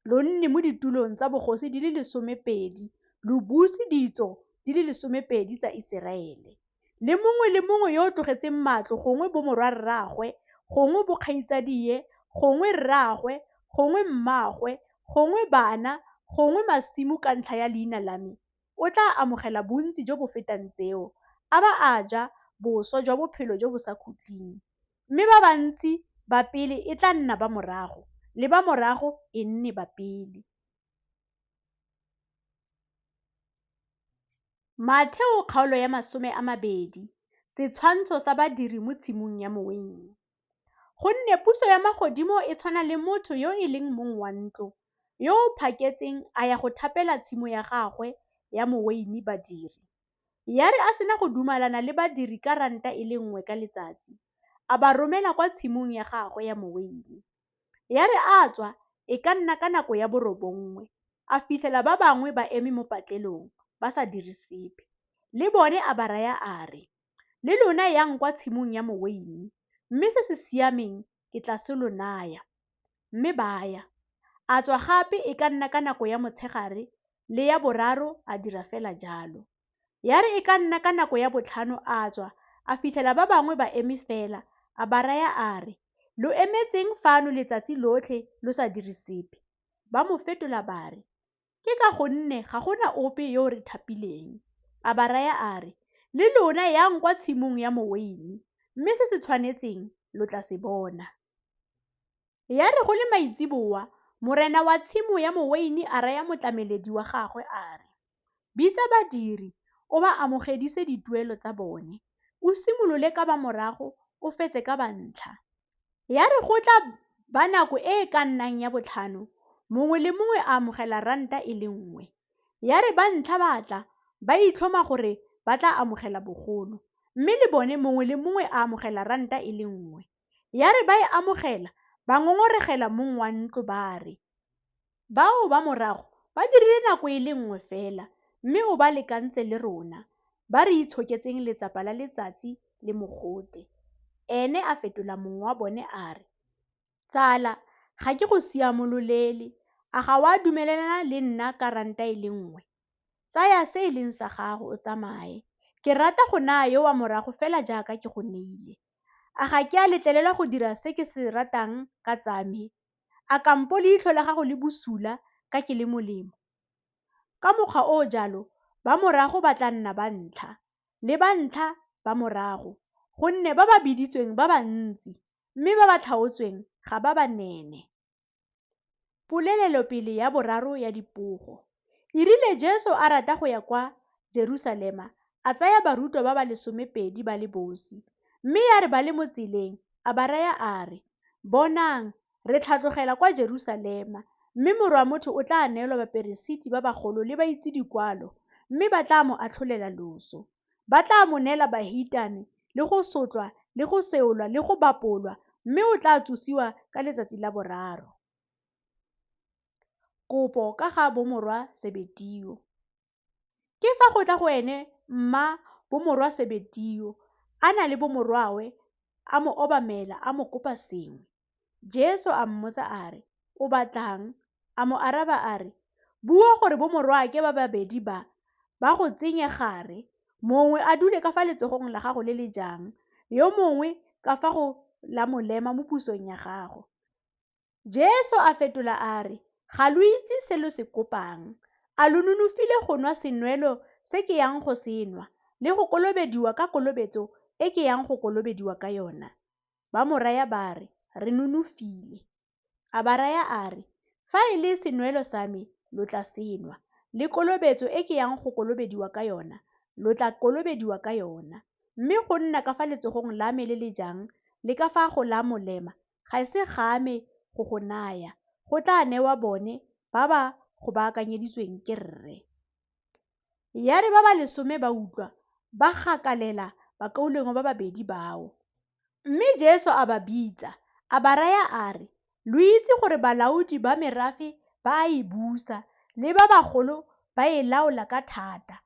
lo nne mo ditulong tsa bogosi di le 12, lo buse ditso di le 12 tsa Iseraele. Le mongwe le mongwe yo o tlogetseng matlo, gongwe bo morwa rraagwe, gongwe bo kgaitsadie, gongwe rraagwe, gongwe mmaagwe, gongwe bana, gongwe masimo ka ntlha ya leina la me, o tla amogela bontsi jo bo fetang tseo, a ba a ja boswa jwa bophelo jo bo sa khutling. Mme ba bantsi ba pele e tla nna ba morago, le ba morago e nne ba pele." Matheo kgaolo ya 20, setshwantsho sa badiri mo tshimong ya moweine. Gonne puso ya magodimo e tshwana le motho yo e leng mong wa ntlo, yo o phaketseng a ya go thapela tshimo ya gagwe ya moweine badiri. Ya re a sena go dumalana le badiri ka ranta e le nngwe ka letsatsi, a ba romela kwa tshimong ya gagwe ya moweine. Ya re a tswa e ka nna ka nako ya 9 a fitlhela ba bangwe ba eme mo patlelong ba sa dire sepe. Le bone a ba raya a re, le lona yang kwa tshimong ya moweine, mme se se siameng ke tla se lo naya. Mme baya. A tswa gape e ka nna ka nako ya motshegare le ya boraro a dira fela jalo. Ya re e ka nna ka nako ya 5 a tswa a fitlhela ba bangwe ba eme fela a ba raya a re, lo emetseng fano letsatsi lotlhe lo sa dire sepe. Ba mo fetola ba re, ke ka gonne ga gona ope yo re thapileng. A ba raya a re, le lona yang kwa tshimong ya moweine, mme se se tshwanetseng lo tla se bona. Ya re go le maitsiboa, morena wa tshimo ya moweine a raya motlameledi wa gagwe a re, bitsa badiri o ba amogedise dituelo tsa bone, o simolole ka ba morago o fetse ka ba ntlha. Ya re go tla ba nako e e ka nnang ya 5, mongwe le mongwe a amogela ranta e le nngwe. Ya re ba ntlha ba tla ba itlhoma gore ba tla amogela bogolo, mme le bone mongwe le mongwe a amogela ranta e le nngwe. Ya re ba e amogela ba ngongoregela mong wa ntlo ba re, bao ba morago ba dirile nako e le nngwe fela, mme o ba lekantse le rona ba re itshoketseng letsapa la letsatsi le mogote. Ene a fetola mong wa bone a re, tsala, ga ke go siamololele, a ga wa dumelelana le nna ka ranta e le nngwe. Tsaya se e leng sa gago o tsamaye, ke rata go naya yo wa morago fela jaaka ke go neile. A ga ke a letlelelwa go dira se ke se ratang ka tsame? A kampo leitlho la gago le bosula ka ke le molemo? Ka mokgwa o jalo, ba morago ba tla nna ba ntlha, le ba ntlha ba morago, gonne ba ba biditsweng ba bantsi, mme ba ba tlhaotsweng ga ba banene. Polelelopele ya boraro ya dipogo. E rile Jesu a rata go ya kwa Jerusalema, a tsaya barutwa ba ba 12 ba le bosi, mme ya re ba le mo tseleng a ba raya a re, bonang, re tlhatlogela kwa Jerusalema, mme Morwa wa Motho o tla neelwa baperesiti ba bagolo le baitsedikwalo, mme ba tla mo atlholela loso. Ba tla mo neela bahitane le go sotlwa le go seolwa le go bapolwa, mme o tla tsosiwa ka letsatsi la boraro. Kopo ka ga bomorwa Sebetio. Ke fa go tla go ene mma bomorwa Sebetio a na le bomorwawe, a mo obamela a mo kopa sengwe. Jesu a mmotsa a re, o batlang? A mo araba a re, bua gore bomorwake ba babedi ba go tsenye gare, mongwe a dule ka fa letsogong la gago le le jang, yo mongwe ka fa go la molema mo pusong ya gago. Jesu a fetola a re, ga lo itse se lo se kopang. A lo nonofile go nwa senwelo se ke yang go se nwa, le go kolobediwa ka kolobetso e ke yang go kolobediwa ka yona? Ba mo raya ba re, re nonofile. A ba raya a re, fa e le senwelo sa me lo tla se nwa, le kolobetso e ke yang go kolobediwa ka yona lo tla kolobediwa ka yona. Mme go nna ka fa letsogong la me le le jang le ka fa go la molema ga se game go go naya, go tla newa bone ba ba go baakanyeditsweng ke Rre. Ya re ba ba 10 ba utlwa, ba gakalela bakaulengwa ba babedi bao. Mme Jesu a ba bitsa, a ba raya a re, lo itse gore balaodi ba merafe ba a e busa, le ba bagolo ba e laola ka thata.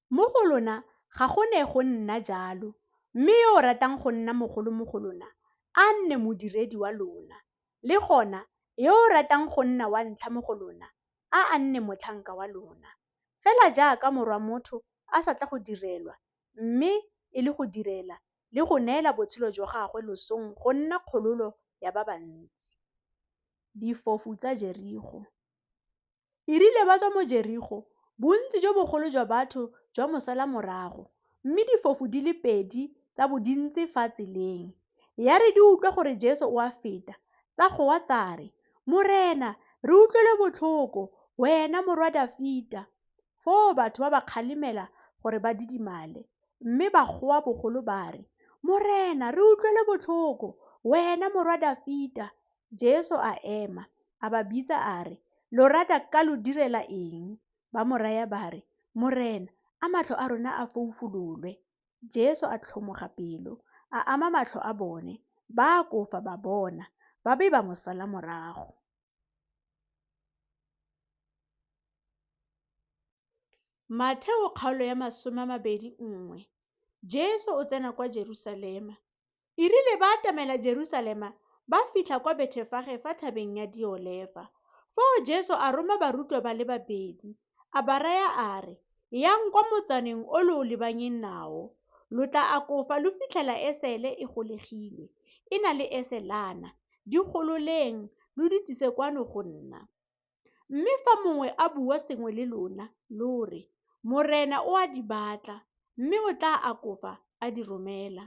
Mo go lona ga go ne go nna jalo, mme yo o ratang go nna mogolo mo go lona a nne modiredi wa lona, le gona yo o ratang go nna wa ntlha mo go lona a nne motlhanka wa lona. Fela jaaka Morwa wa Motho a sa tla go direlwa, mme e le go direla le go neela botshelo jwa gagwe losong go nna kgololo ya ba bantsi. Difofu tsa Jeriko. E rile ba tswa mo Jeriko, bontsi jo bogolo jwa batho jwa mosala morago, mme difofu di le 2 tsa bo dintsi fa tseleng. Ya re di utlwa gore Jesu o a feta, tsa goa tsa re, Morena, re utlwele botlhoko, wena Morwa Dafita. Foo batho ba ba kgalemela gore ba didimale, mme ba goa bogolo ba re, Morena, re utlwele botlhoko, wena Morwa Dafita. Jesu a ema, a ba bitsa a re, lo rata ka lo direla eng? Ba mo raya ba re, Morena, a matlho a rona a foufulolwe. Jesu a tlhomoga pelo, a ama matlho a bone, ba kofa ba bona, ba be ba mo sala morago. Matheo kgaolo ya 21. Jesu o tsena kwa Jerusalema. E rile ba atamela Jerusalema ba fitlha kwa Betefage fa thabeng ya Diolefa. Foo Jesu a roma barutwa ba le babedi, a ba raya a re, yang kwa motsaneng o lo o lebanyeng nao. Lo tla a kofa lo fitlhela esele e golegilwe, e na le eselana, di gololeng, lo di tlise kwano go nna. Mme fa mongwe a bua sengwe le lona, lo re, Morena o a di batla, mme o tla a kofa a di romela.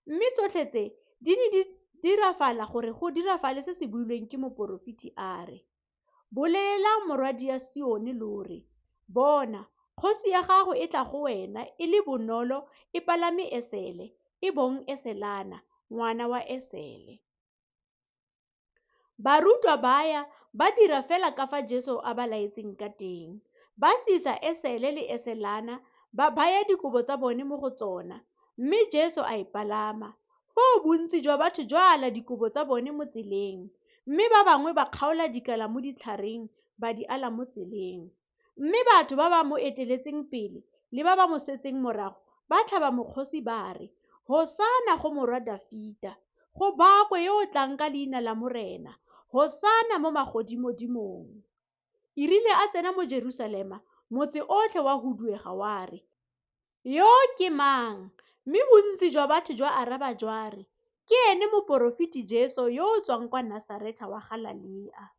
Mme tsotlhe tse di ne di dirafala gore go dirafale se se builweng ke moporofeti a re, bolelela morwadia Sione lo re, bona, kgosi ya gago e tla go wena e le bonolo, e palame esele, e bong eselana, ngwana wa esele. Barutwa baya ba dira fela ka fa Jesu a ba laetseng ka teng. Ba tsisa esele le eselana, ba baya dikobo tsa bone mo go tsona, mme Jesu a e palama. Foo bontsi jwa batho jwala dikobo tsa bone mo tseleng, mme ba bangwe ba kgaola dikala mo ditlhareng ba di ala mo tseleng. Mme batho ba ba mo eteletseng pele le ba ba mo setseng morago ba tlhaba mokgosi ba re, Hosana go morwa Dafita, go bakwe yo o tlang ka leina la Morena, Hosana mo magodimodimong. E rile a tsena mo Jerusalema, motse otlhe wa huduega wa re, yo ke mang? Mme bontsi jwa batho jwa araba jwa re, ke ene moporofeti Jesu yo o tswang kwa Nasareta wa Galilea.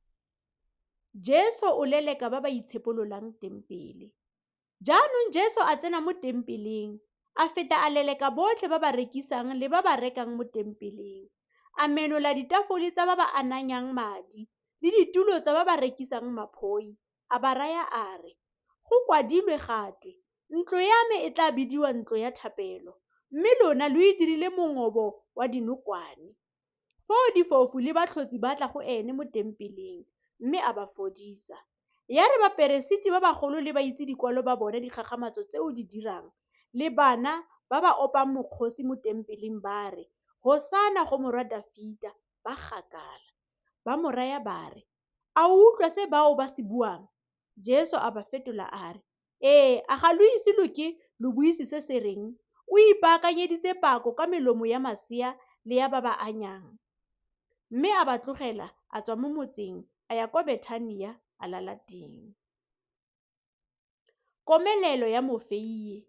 Jesu o leleka ba ba itshepololang tempele. Jaanong Jesu a tsena mo tempeleng, a feta a leleka botlhe ba ba rekisang le ba ba rekang mo tempeleng. A menola ditafole tsa ba ba ananyang madi le ditulo tsa ba ba rekisang maphoi, a ba raya a re, go kwadilwe gatwe, ntlo ya me e tla bidiwa ntlo ya thapelo, mme lona lo e dirile mongobo wa dinokwane. Foo difofu le batlhosi ba tla go ene mo tempeleng, mme a ba fodisa. Ya re baperesiti ba bagolo le ba itse dikwalo ba bone dikgakgamatso tse o di dirang, le bana ba ba opang mokgosi mo tempeleng ba re, Hosana go morwa Dafita, ba gakala. Ba mo raya ba re, a utlwa se bao ba se buang? Jesu a ba fetola a re, a ga lo ise lo ke lo buise se se reng? O ipaakanyeditse pako ka melomo ya masea le ya ba ba anyang. Mme a ba tlogela a tswa mo motseng a ya kwa Bethania a lala teng. Komelelo ya mofeiye.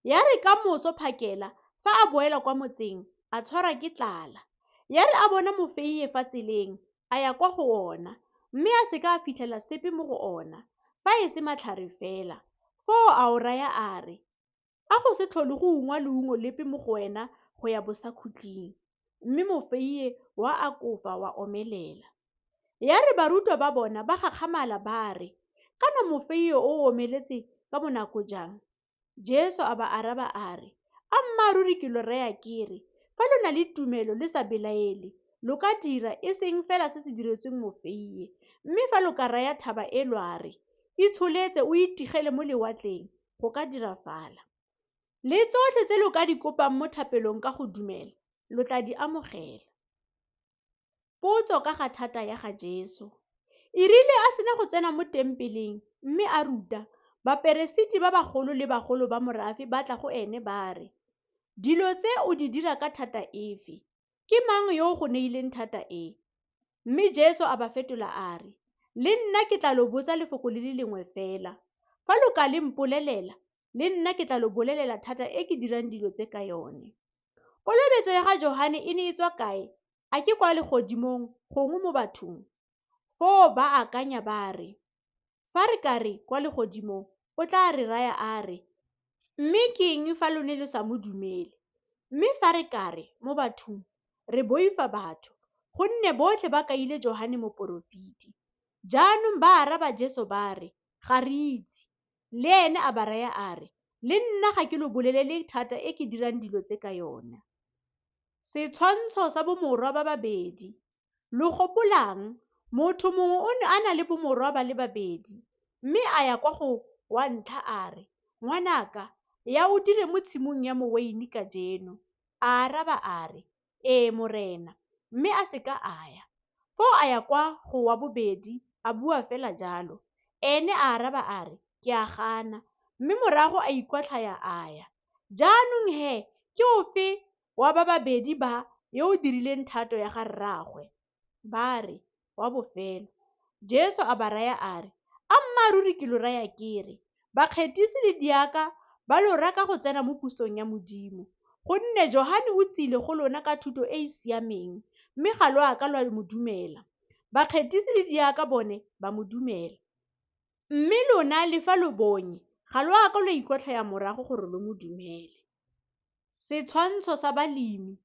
Ya re ka moso phakela fa a boela kwa motseng a tshwarwa ke tlala. Ya re a bona mofeiye fa tseleng a ya kwa go ona, mme a seka a fitlhela sepe mo go ona, fa e se matlhare fela. Foo a o raya a re, a go se tlhole go ungwa leungo lepe mo go wena go ya bosakhutleng. Mme mofeiye wa a kofa wa omelela. Ya re barutwa ba bona ba gakgamala ba re, kana mofeiye o omeletse ka bonako jang? Jesu a ba araba a re, a mmaruri ke lo raya ke re, fa lo na le tumelo le sa belaele, lo ka dira e seng fela se se diretsweng mofeiye. Mme fa lo ka raya thaba e lwa re, itsholetse o itigele mo lewatleng, go ka dirafala. Le tsotlhe tse lo ka di kopang mo thapelong ka go dumela, lo tla di amogela. Potso ka ga thata ya ga Jesu. E rile a sena go tsena mo tempeleng, mme a ruta, baperesiti ba bagolo le bagolo ba morafe ba tla go ene ba re, dilo tse o di dira ka thata efe? Ke mang yo o go neileng thata e? Mme Jesu a ba fetola a re, le nna ke tla lo botsa lefoko le le lengwe fela. Fa lo ka le mpolelela, le nna ke tla lo bolelela thata e ke dirang dilo tse ka yone. Kolobetso ya ga Johane e ne e tswa kae? A ke kwa legodimong gongwe mo bathong? Foo ba akanya ba re, fa re ka re kwa legodimong, o tla re raya a re, mme ke eng fa lo ne lo sa mo dumele? Mme fa re ka re mo bathong, re boifa batho, gonne botlhe ba kaile Johane moporofeti. Jaanong ba araba Jesu ba re, ga re itse. Le ene a ba raya a re, le nna ga ke lo bolelele thata e ke dirang dilo tse ka yona. Setshwantsho sa bomorwa ba babedi. Lo gopolang, motho mongwe o ne a na le bomorwa ba le babedi, mme a ya kwa go wa ntlha a re, ngwanaka, ya o dire mo tshimong ya moweini ka jeno? A araba a re, ee morena, mme a seka a ya. Foo a ya kwa go wa bobedi a bua fela jalo. Ene a araba a re, ke a gana, mme morago a ikwatlhaya a ya. Jaanong he, ke ofe wa ba babedi ba yo o dirileng thato ya ga rraagwe? Ba re, wa bofelo. Jesu a ba raya a re, ammaruri ke lo raya kere, bakgethisi le diaka ba lo raka go tsena mo pusong ya Modimo. Gonne Johane o tsile go lona ka thuto e e siameng, mme ga lo a ka lwa mo dumela. Bakgethisi le diaka bone ba mo dumela. Mme lona le fa lo bonye, ga lo a ka lwa ikwatlhaya morago gore lo mo dumele. Setshwantsho sa balemi.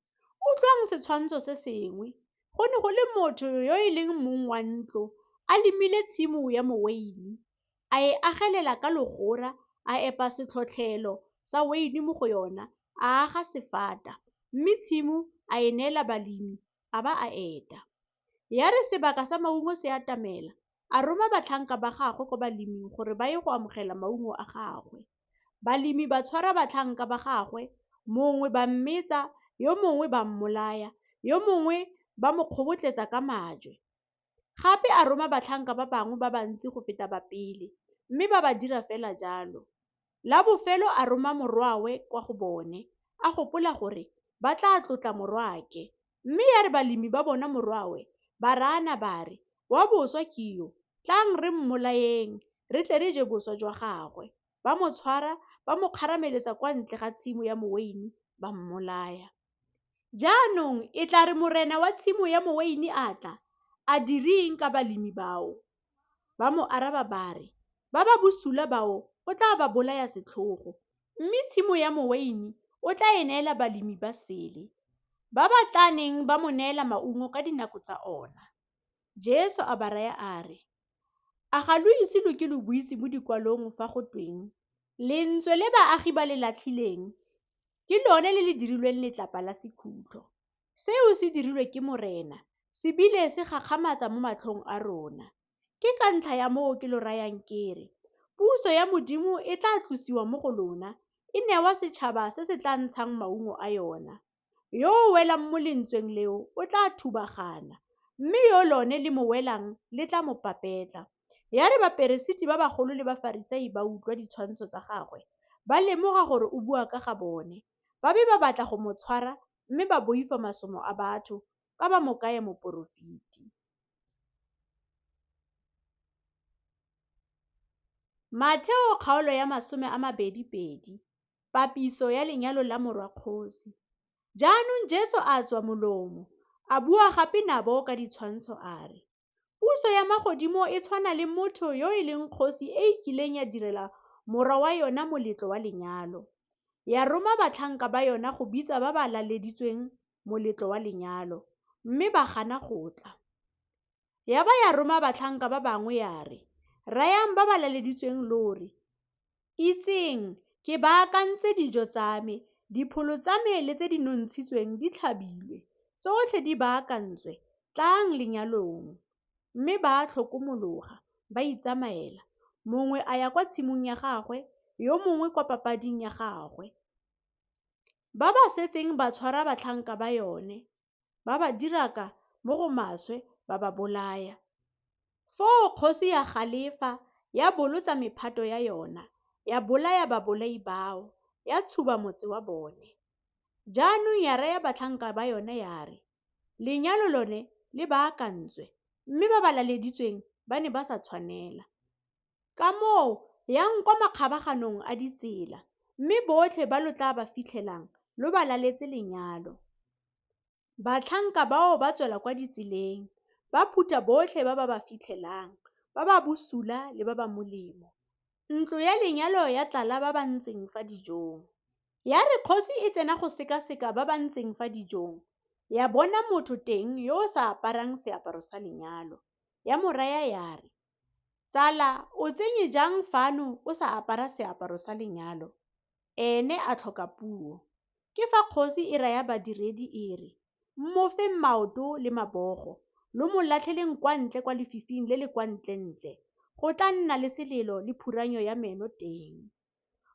Utlwang setshwantsho se sengwe. Go ne go le motho yo e leng mong wa ntlo, a lemile tshimo ya moweini, a e agelela ka legora, a epa setlhotlhelo sa weini mo go yona, a aga sefata, mme tshimo a e neela balemi, a ba a eta. Ya re sebaka sa maungo se atamela, a roma batlhanka ba gagwe ko baleming gore ba ye go amogela maungo a gagwe. Balemi ba tshwara batlhanka ba gagwe, mongwe ba mmetsa, yo mongwe ba mmolaya, yo mongwe ba mo kgobotletsa ka majwe. Gape a roma batlhanka ba bangwe ba bantsi go feta ba pele, mme ba ba dira fela jalo. La bofelo a roma morwawe kwa go bone, a gopola gore ba tla tlotla morwake. Mme ya re balemi ba bona morwawe, ba rana ba re, wa boswa ke yo, tlang re mmolayeng, re tle re je boswa jwa gagwe. Ba mo tshwara, ba mo kgarameletsa kwa ntle ga tshimo ya moweini, ba mmolaya. Jaanong e tla re morena wa tshimo ya moweini a tla, a direng ka balemi bao? Ba mo araba ba re, ba ba bosula bao o tla ba bolaya setlhogo, mme tshimo ya moweini o tla e neela balemi ba sele, ba ba tla neng ba mo neela maungo ka dinako tsa ona. Jesu a ba raya a re, a ga lo ise lo ke lo buitse mo dikwalong fa go tweng, lentswe le baagi ba le latlhileng ke lone le le dirilweng letlapa la sekhutlo. Seo se dirilwe ke morena, se bile se gakgamatsa mo matlhong a rona. Ke ka ntlha ya moo ke lo rayang kere, puso ya Modimo e tla tlosiwa mo go lona, e newa setšhaba se se tla ntshang maungo a yona. Yo o welang mo lentsweng leo o tla thubagana, mme yo lone le mo welang le tla mo papetla. Ya re baperesiti ba bagolo le bafarisai ba utlwa ditshwantsho tsa gagwe, ba lemoga gore o bua ka ga bone, ba be ba batla go mo tshwara, mme ba boifa masomo a batho ka ba mo kaya moporofiti. Matheo kgaolo ya 22, papiso ya lenyalo la morwa kgosi. Jaanong Jesu a tswa molomo, a bua gape nabo ka ditshwantsho a re, puso ya magodimo e tshwana le motho yo e leng kgosi e e kileng ya direla morwa wa yona moletlo wa lenyalo. Ya roma batlhanka ba yona go bitsa ba ba laleditsweng moletlo wa lenyalo, mme ba gana go tla. Ya ba ya roma batlhanka ba bangwe ya re, rayang ba ba laleditsweng lori, itseng ke baakantse dijo tsa me, dipholo tsa me le tse di nontshitsweng di tlhabilwe, tsotlhe di baakantswe, tlang lenyalong. Mme ba tlhokomologa, ba itsamaela, mongwe a ya kwa tshimong ya gagwe, yo mongwe kwa papading ya gagwe. Ba ba setseng ba tshwara batlhanka ba yone, ba ba diraka mo go maswe, ba ba bolaya. Foo kgosi ya galefa, ya bolotsa mephato ya yona, ya bolaya babolai bao, ya tshuba motse wa bone. Jaanong ya raya batlhanka ba yona ya re, lenyalo lone le baakantswe, mme ba ba laleditsweng ba ne ba sa tshwanela. Ka moo yang kwa makgabaganong a ditsela, mme botlhe ba lo tla ba fitlhelang lo ba laletse lenyalo. Batlhanka bao ba tswela kwa ditseleng, ba phutha botlhe ba ba ba fitlhelang, ba ba bosula le ba ba molemo. Ntlo ya lenyalo ya tlala ba ba ntseng fa dijong. Ya re kgosi e tsena go sekaseka ba ba ntseng fa dijong, ya bona motho teng yo o sa aparang seaparo sa lenyalo. Ya mo raya ya re, tsala o tsenye jang fano o sa apara seaparo sa lenyalo? Ene a tlhoka puo. Ke fa kgosi e raya badiredi e re, mmofe maoto le mabogo, lo mo latlheleng kwa ntle kwa lefifing le le kwa ntlentle, go tla nna le selelo le phuranyo ya meno teng.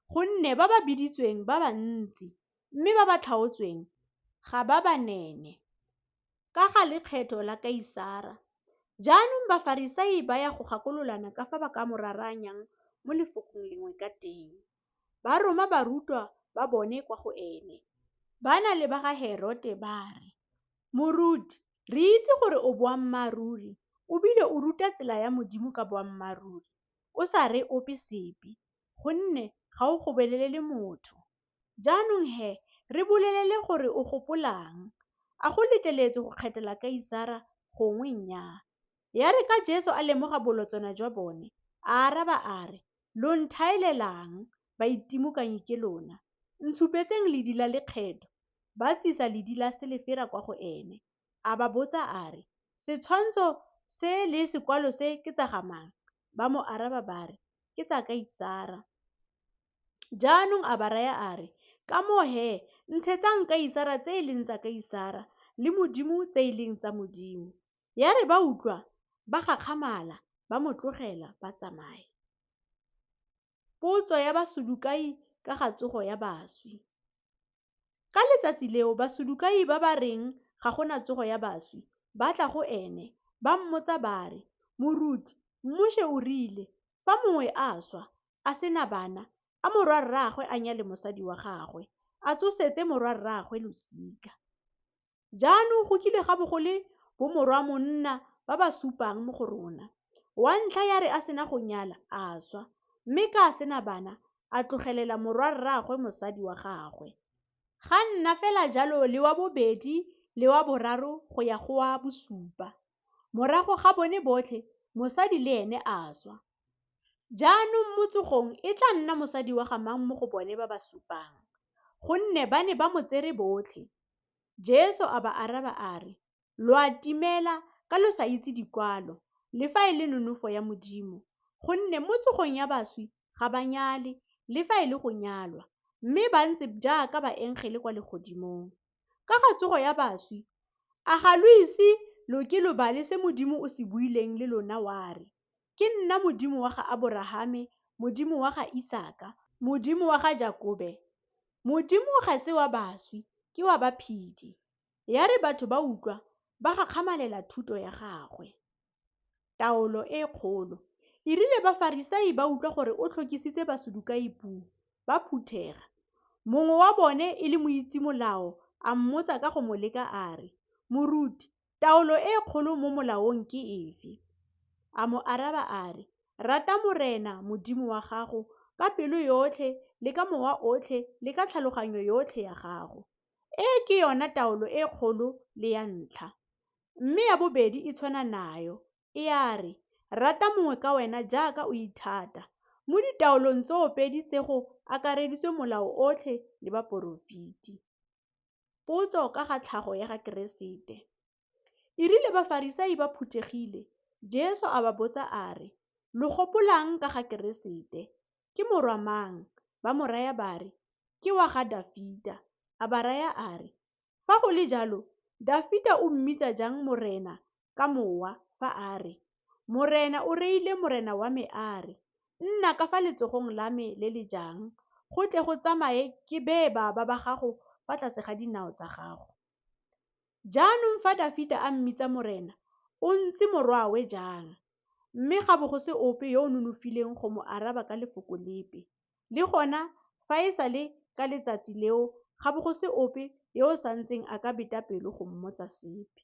gonne ba ba biditsweng ba bantsi mme ba ba tlhaotsweng ga ba banene ka ga lekgetho la Kaisara. Jaanong Bafarisai ba ya go gakololana ka fa ba ka mo raranyang mo lefokong lengwe ka teng. Ba roma barutwa ba bone kwa go ene. Ba na le ba ga Herote ba re, "Moruti, re itse gore o boammaruri o bile o ruta tsela ya Modimo ka boammaruri, o sa re ope sepe, gonne ga o gobelele motho. Jaanong re bolelele gore o gopolang. A go letleletswe go kgethela Kaisara gongwe nnyaa?" Ya re ka Jesu a lemoga bolotsana jwa bone, a araba a re, "Lo nthaelelang, baitemokanyi ke lona, ntshupetseng ledi la lekgetho." Ba tsisa ledi la selefera kwa go ene. A ba botsa a re, "Setshwantsho se le sekwalo se ke tsa ga mang?" Ba mo araba ba re, "Ke tsa Kaisara." Jaanong a ba raya a re, "Ka moo ntshetsang Kaisara tse e leng tsa Kaisara le Modimo tse e leng tsa Modimo." Ya re ba utlwa ba gakgamala ba mo tlogela ba tsamaya. Potso ya Basadukai ka ga tsogo ya baswi. Ka letsatsi leo Basadukai ba ba reng ga gona tsogo ya baswi ba tla go ene ba mmotsa ba re, "Moruti, Moshe o rile, fa mongwe a swa, a sena bana, a morwa rraagwe a nyale mosadi wa gagwe, a tsosetse morwa rraagwe losika." Jaanong go kile ga bo go le bomorwa monna ba ba supang mo go rona. Wa ntlha ya re a sena go nyala a swa, mme ka a sena bana a tlogelela morwa rraagwe mosadi wa gagwe. Ga nna fela jalo le wa bobedi le wa boraro go ya go wa bosupa. Morago ga bone botlhe mosadi le ene a swa. Jaanong mo tsogong e tla nna mosadi wa ga mang mo go bone ba ba supang, gonne ba ne ba mo tsere botlhe. Jesu a ba araba a re, "Lo a timela ka lo sa itse dikwalo, le fa e le nonofo ya Modimo, gonne mo tsogong ya baswi ga ba nyale, le fa e le go nyalwa, mme ba ntse jaaka baengele kwa legodimong. Ka ga tsogo ya baswi, a ga lo ise lo ke lo bale se Modimo o se buileng le lona wa re, 'Ke nna Modimo wa ga Aborahame, Modimo wa ga Isaka, Modimo wa ga Jakobe?' Modimo ga se wa baswi, ke wa baphidi." Ya re batho ba utlwa ba gakgamalela thuto ya gagwe. Taolo e kgolo. E rile Bafarisai ba utlwa gore o tlhokisitse Basadukai puo, ba phuthega. Mongwe wa bone e le moitsimolao a mmotsa ka go mo leka a re, "Moruti, taolo e kgolo mo molaong ke efe?" A mo araba a re, "Rata Morena Modimo wa gago ka pelo yotlhe le ka mowa otlhe le ka tlhaloganyo yotlhe ya gago." Ke yona taolo e kgolo le ya ntlha. Mme ya bobedi e tshwana nayo, e a re, "Rata mongwe ka wena jaaka o ithata." Mo ditaolong tsoopedi tse go akareditswe molao otlhe le baporofiti. Potso ka ga tlhago ya ga Keresete. E rile Bafarisai ba phuthegile, Jesu a ba botsa a re, "Lo gopolang ka ga Keresete? Ke morwa mang?" Ba mo raya ba re, "Ke wa ga Dafita." A ba raya a re, "Fa go le jalo, Dafita o mmitsa jang Morena ka mowa fa a re, 'Morena o reile Morena wa me a re, nna ka fa letsogong la me le le jang, go tle go tsamaye ke bee baba ba gago fa tlase ga dinao tsa gago?' Jaanong fa Dafita a mmitsa Morena, o ntse morwawe jang? Mme ga bo go se ope yo o nonofileng go mo araba ka lefoko lepe. Le gona fa e sale ka letsatsi leo ga bo go se ope yo o santseng a ka beta pelo go mmotsa sepe.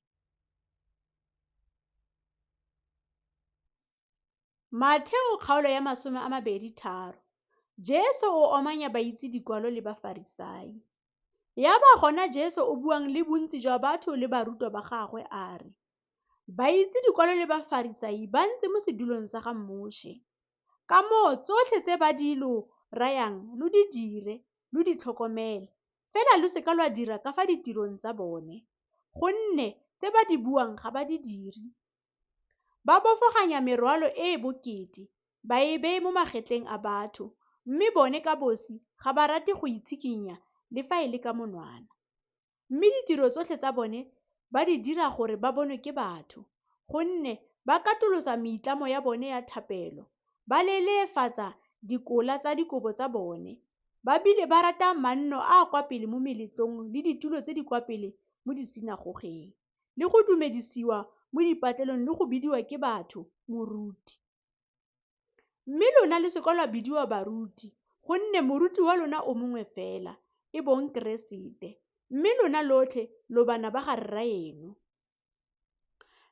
Matheo kgaolo ya 23. Jesu o omanya baitse dikwalo le Bafarisai. Ya ba gona Jesu o buang le bontsi jwa batho le barutwa ba gagwe a re, "Baitse dikwalo le Bafarisai ba ntse mo sedulong sa ga Moshe. Ka moo tsotlhe tse ba di lo rayang lo di dire, lo di tlhokomele, fela lo seka lwa dira ka fa ditirong tsa bone, gonne tse ba di buang ga ba di dire. Ba bofaganya merwalo e bokete, ba e beye mo magetleng a batho, mme bone ka bosi ga ba rate go itshikinya le fa e le ka monwana. Mme ditiro tsotlhe tsa bone ba di dira gore ba bonwe ke batho, gonne ba katolosa meitlamo ya bone ya thapelo, ba lelefatsa dikola tsa dikobo tsa bone, ba bile ba rata manno a kwa pele mo meletlong le ditulo tse di kwa pele mo disinagogeng, le go dumedisiwa mo dipatlelong le go bidiwa ke batho moruti. Mme lona le seka lwa bidiwa baruti, gonne moruti wa lona o mongwe fela, e bong Keresete, mme lona lotlhe lo bana ba ga rraeno.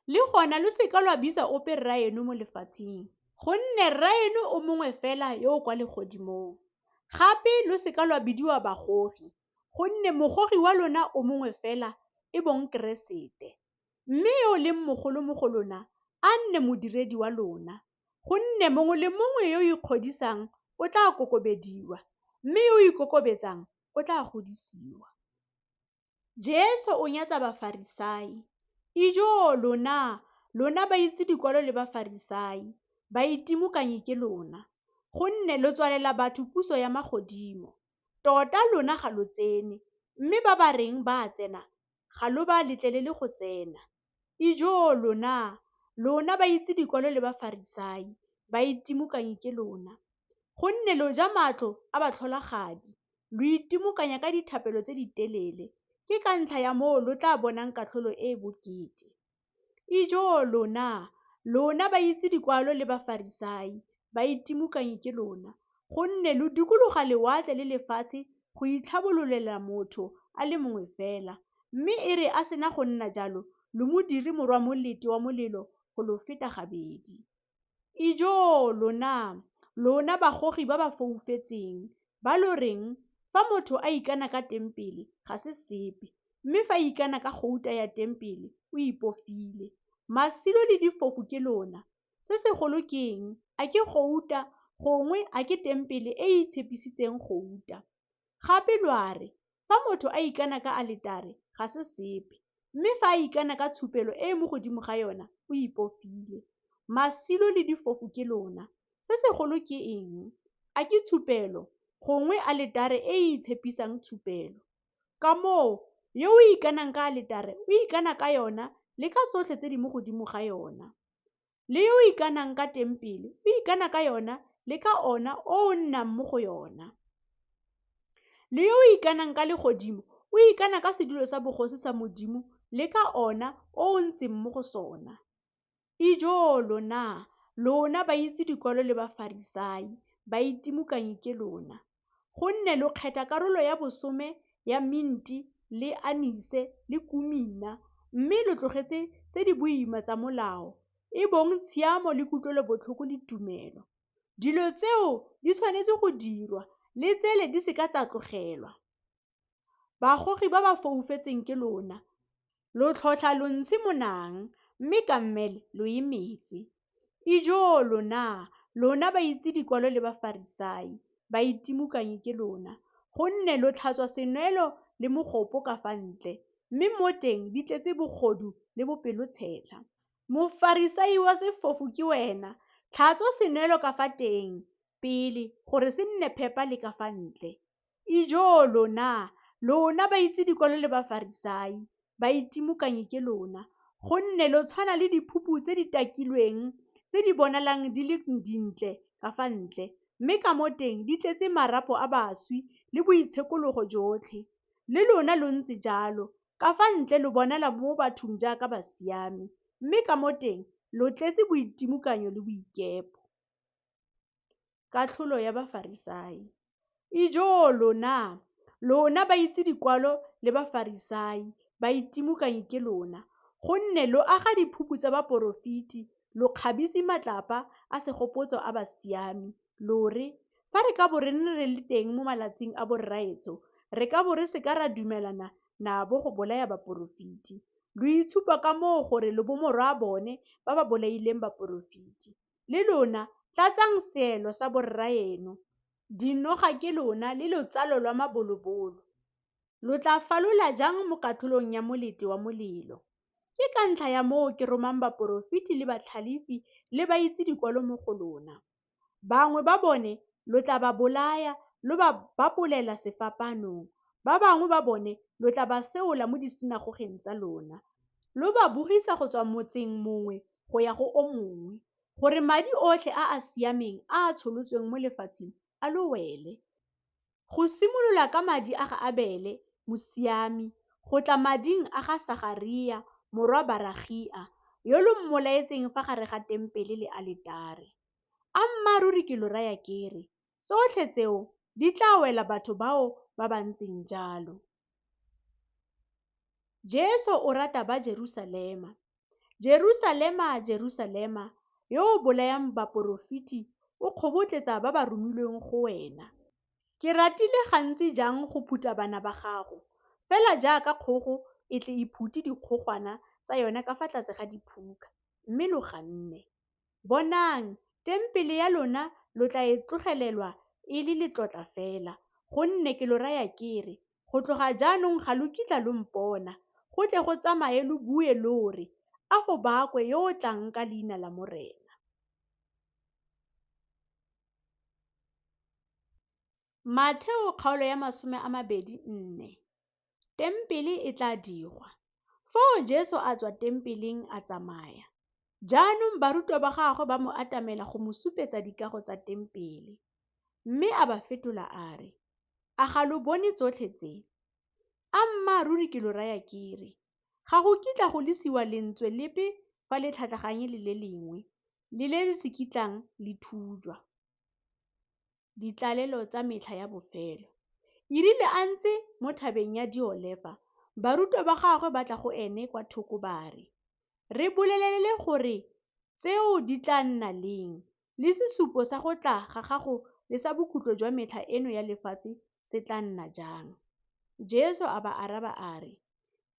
Le gona lo seka lwa bitsa ope rraeno mo lefatsheng, gonne rraeno o mongwe fela yo o kwa legodimong. Gape lo seka lwa bidiwa bagogi, gonne mogogi wa lona o mongwe fela, e bong Keresete, mme yo o leng mogolo mo go lona a nne modiredi wa lona, gonne mongwe le mongwe yo o ikgodisang o tla kokobediwa, mme yo o ikokobetsang o tla godisiwa. Jesu o nyatsa Bafarisai. Ijo lona ba itse dikwalo le Bafarisai, ba itimokanye ke lona, gonne lo tswalela batho puso ya magodimo. Tota lona ga lo tsene, mme ba ba reng ba tsena ga lo ba letlelele go tsena. Ijo lona ba itse dikwalo le Bafarisai, ba itimokanye ke lona, gonne lo ja matlo a batlholagadi, lo itimokanya ka dithapelo tse di telele, ke ka ntlha ya moo lo tla bonang katlholo e e bokete. Ijo lona ba itse dikwalo le Bafarisai, ba itimokanye ke lona, gonne lo dikologa lewatle le lefatshe go itlhabololela motho a le mongwe fela, mme e re a sena go nna jalo lo mo dire morwa molete wa molelo go lo feta gabedi. Ijo lona bagogi ba ba foufetseng, ba lo reng fa motho a ikana ka tempele ga se sepe, mme fa a ikana ka gouta ya tempele o ipofile. Masilo le difofu ke lona, se segolo ke eng? A ke gouta gongwe a ke tempele e e itshepisitseng gouta? Gape lwa re fa motho a ikana ka aletare ga se sepe, mme fa a ikana ka tshupelo e e mo godimo ga yona o ipofile. Masilo le difofu ke lona, se segolo ke eng? A ke tshupelo gongwe aletare e e itshepisang tshupelo? Ka moo yo o ikanang ka aletare o ikana ka yona le ka tsotlhe tse di mo godimo ga yona, le yo o ikanang ka tempele o ikana ka yona le ka ona o o nnang mo go yona, le yo o ikanang ka legodimo o ikana ka sedulo sa bogosi sa Modimo le ka ona o o ntseng mo go sona. Ijo lona ba itse dikwalo le Bafarisai, ba itimokanye ke lona, gonne lo kgetha karolo ya bosome ya minti le anise le kumina, mme lo tlogetse tse di boima tsa molao, e bong tshiamo le kutlwelobotlhoko le tumelo. Dilo tseo di tshwanetse go dirwa, le tsele di seka tsa tlogelwa. Bagogi ba ba foufetseng ke lona, lo tlhotlha lo ntshe monang, mme ka mmele lo emetse. Ijo lona ba itse dikwalo le Bafarisai, ba itimokanye ke lona, gonne lo tlhatswa senwelo le mogopo ka fa ntle, mme mo teng di tletse bogodu le bopelotshetlha. Mofarisai wa sefofu ke wena, tlhatswa senwelo ka fa teng pele gore se nne phepa le ka fa ntle. Ijo lona ba itse dikwalo le Bafarisai, ba itimokanye ke lona, gonne lo tshwana le diphupu tse di takilweng tse di bonalang di le dintle ka fa ntle, mme ka mo teng di tletse marapo a baswi le boitshekologo jotlhe. Le lona lo ntse jalo, ka fa ntle lo bonala mo bathong jaaka ba siame, mme ka mo teng lo tletse boitimokanyo le boikepo. Katlholo ya Bafarisai. Ijo lona ba itse dikwalo le Bafarisai, ba itimokanye ke lona, gonne lo aga diphupu tsa baporofiti, lo kgabise matlapa a segopotso a basiami, lo re, fa re ka bo re nne re le teng mo malatsing a borraetsho, re ka bo re seka ra dumelana nabo go bolaya baporofiti. Lo itshupa ka moo gore lo bomorwa bone ba ba bolaileng baporofiti. Le lona tlatsang seelo sa borraeno, dinoga ke lona le lotsalo lwa mabolobolo. Lo tla falola jang mo katlholong ya molete wa molelo? Ke ka ntlha ya moo ke romang baporofiti le batlhalefi le ba itse dikwalo mo go lona. Bangwe ba bone lo tla ba bolaya, lo ba bapolela sefapanong. Ba bangwe ba bone lo tla ba seola mo disinagogeng tsa lona, lo ba bogisa go tswa motseng mongwe go ya go o mongwe, gore madi otlhe a a siameng a a tsholetsweng mo lefatsheng a lo wele. go simolola ka madi a ga Abele mosiami go tla mading a ga Sakaria morwa Barakhia yo lo mmolaetseng fa gare ga tempele le aletare. Ammaruri ke lo raya kere tsotlhe tseo di tla wela batho bao ba ba ntseng jalo. Jesu o rata ba Jerusalema. Jerusalema, Jerusalema, yo o bolayang baporofiti o kgobotletsa ba ba romilweng go wena. Ke ratile gantsi jang go phutha bana ba gago, fela jaaka kgogo e tle e phute dikgogwana tsa yona ka fa tlase ga diphuka, mme lo ganne. Bonang, tempele ya lona lo tla e tlogelelwa e le letlotla fela, gonne ke lo raya kere, go tloga jaanong ga lo kitla lo mpona, go tle go tsamaye lo bue lo re, a go bakwe yo o tlang ka leina la Morena. Matheo kgaolo ya 24. Tempele e tla digwa. Foo Jesu a tswa tempeleng a tsamaya. Jaanong barutwa ba gagwe ba mo atamela go mo supetsa dikago tsa tempele. Mme a ba fetola a re, a ga lo bone tsotlhe tse? Ammaruri ke lo raya kere, ga go kitla go lesiwa lentswe lepe fa le tlhatlhaganye le le lengwe, le le se kitlang le thujwa. Ditlalelo tsa metlha ya bofelo. E rile a ntse mo thabeng ya Diolefa, barutwa ba gagwe ba tla go ene kwa thoko ba re, re bolelele gore tseo di tla nna leng, le sesupo sa go tla ga gago le sa bokhutlo jwa metlha eno ya lefatshe se tla nna jang. Jesu a ba araba a re,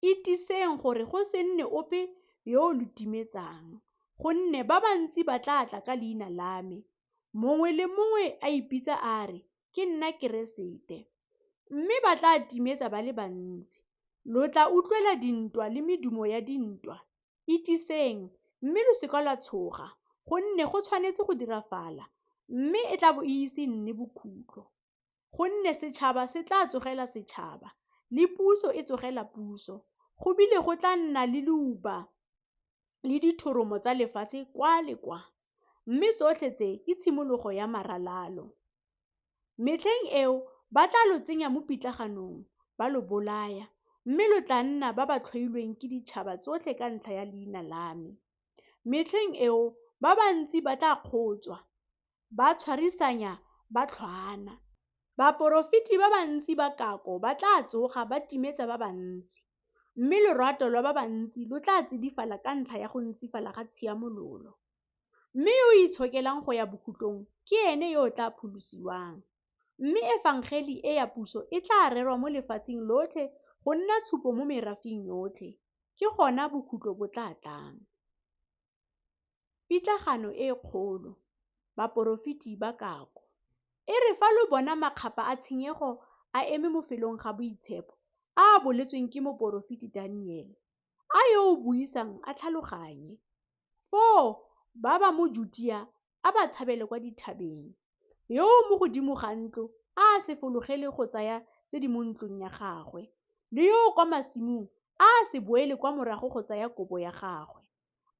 itiseng gore go se nne ope yo o lo timetsang, gonne ba bantsi ba tla tla ka leina la me, mongwe le mongwe a ipitsa a re, ke nna Keresete. Mme ba tla timetsa ba le bantsi. Lo tla utlwela dintwa le medumo ya dintwa. Itiseng, mme lo seka lwa tshoga, gonne go tshwanetse go diragala, mme e tla bo e ise nne bokhutlo. Gonne setšhaba se tla tsogela setšhaba, le puso e tsogela puso, go bile go tla nna le leuba le dithoromo tsa lefatshe kwa le kwa. Mme tsotlhe tse ke tshimologo ya maralalo. Metlheng eo ba tla lo tsenya mo pitlaganong, ba lo bolaya, mme lo tla nna ba ba tlhoilweng ke ditšhaba tsotlhe ka ntlha ya leina la me. Metlheng eo ba bantsi ba tla kgotswa, ba tshwarisanya, ba tlhwana. Baporofiti ba bantsi ba kako ba tla tsoga ba timetsa ba bantsi, mme lorato lwa ba bantsi lo tla tsidifala ka ntlha ya go ntsifala ga tshiamololo. Mme yo o itshokelang go ya bokhutlong ke ene yo o tla pholosiwang. Mme efangeli e ya puso e tla rerwa mo lefatsheng lotlhe go nna tshupo mo merafeng yotlhe, ke gona bokhutlo bo tla tlang. Pitlagano e kgolo. Baporofiti ba kako. E re fa lo bona makgapa a tshenyego a eme mo felong ga boitshepo a boletsweng ke moporofiti Daniele, a yo o buisang a tlhaloganye. Foo ba ba mo Judia a ba tshabele kwa dithabeng, yo mo godimo ga ntlo a se fologele go tsaya tse di mo ntlong ya gagwe, le yo kwa masimong a se boele kwa morago go tsaya kobo ya gagwe.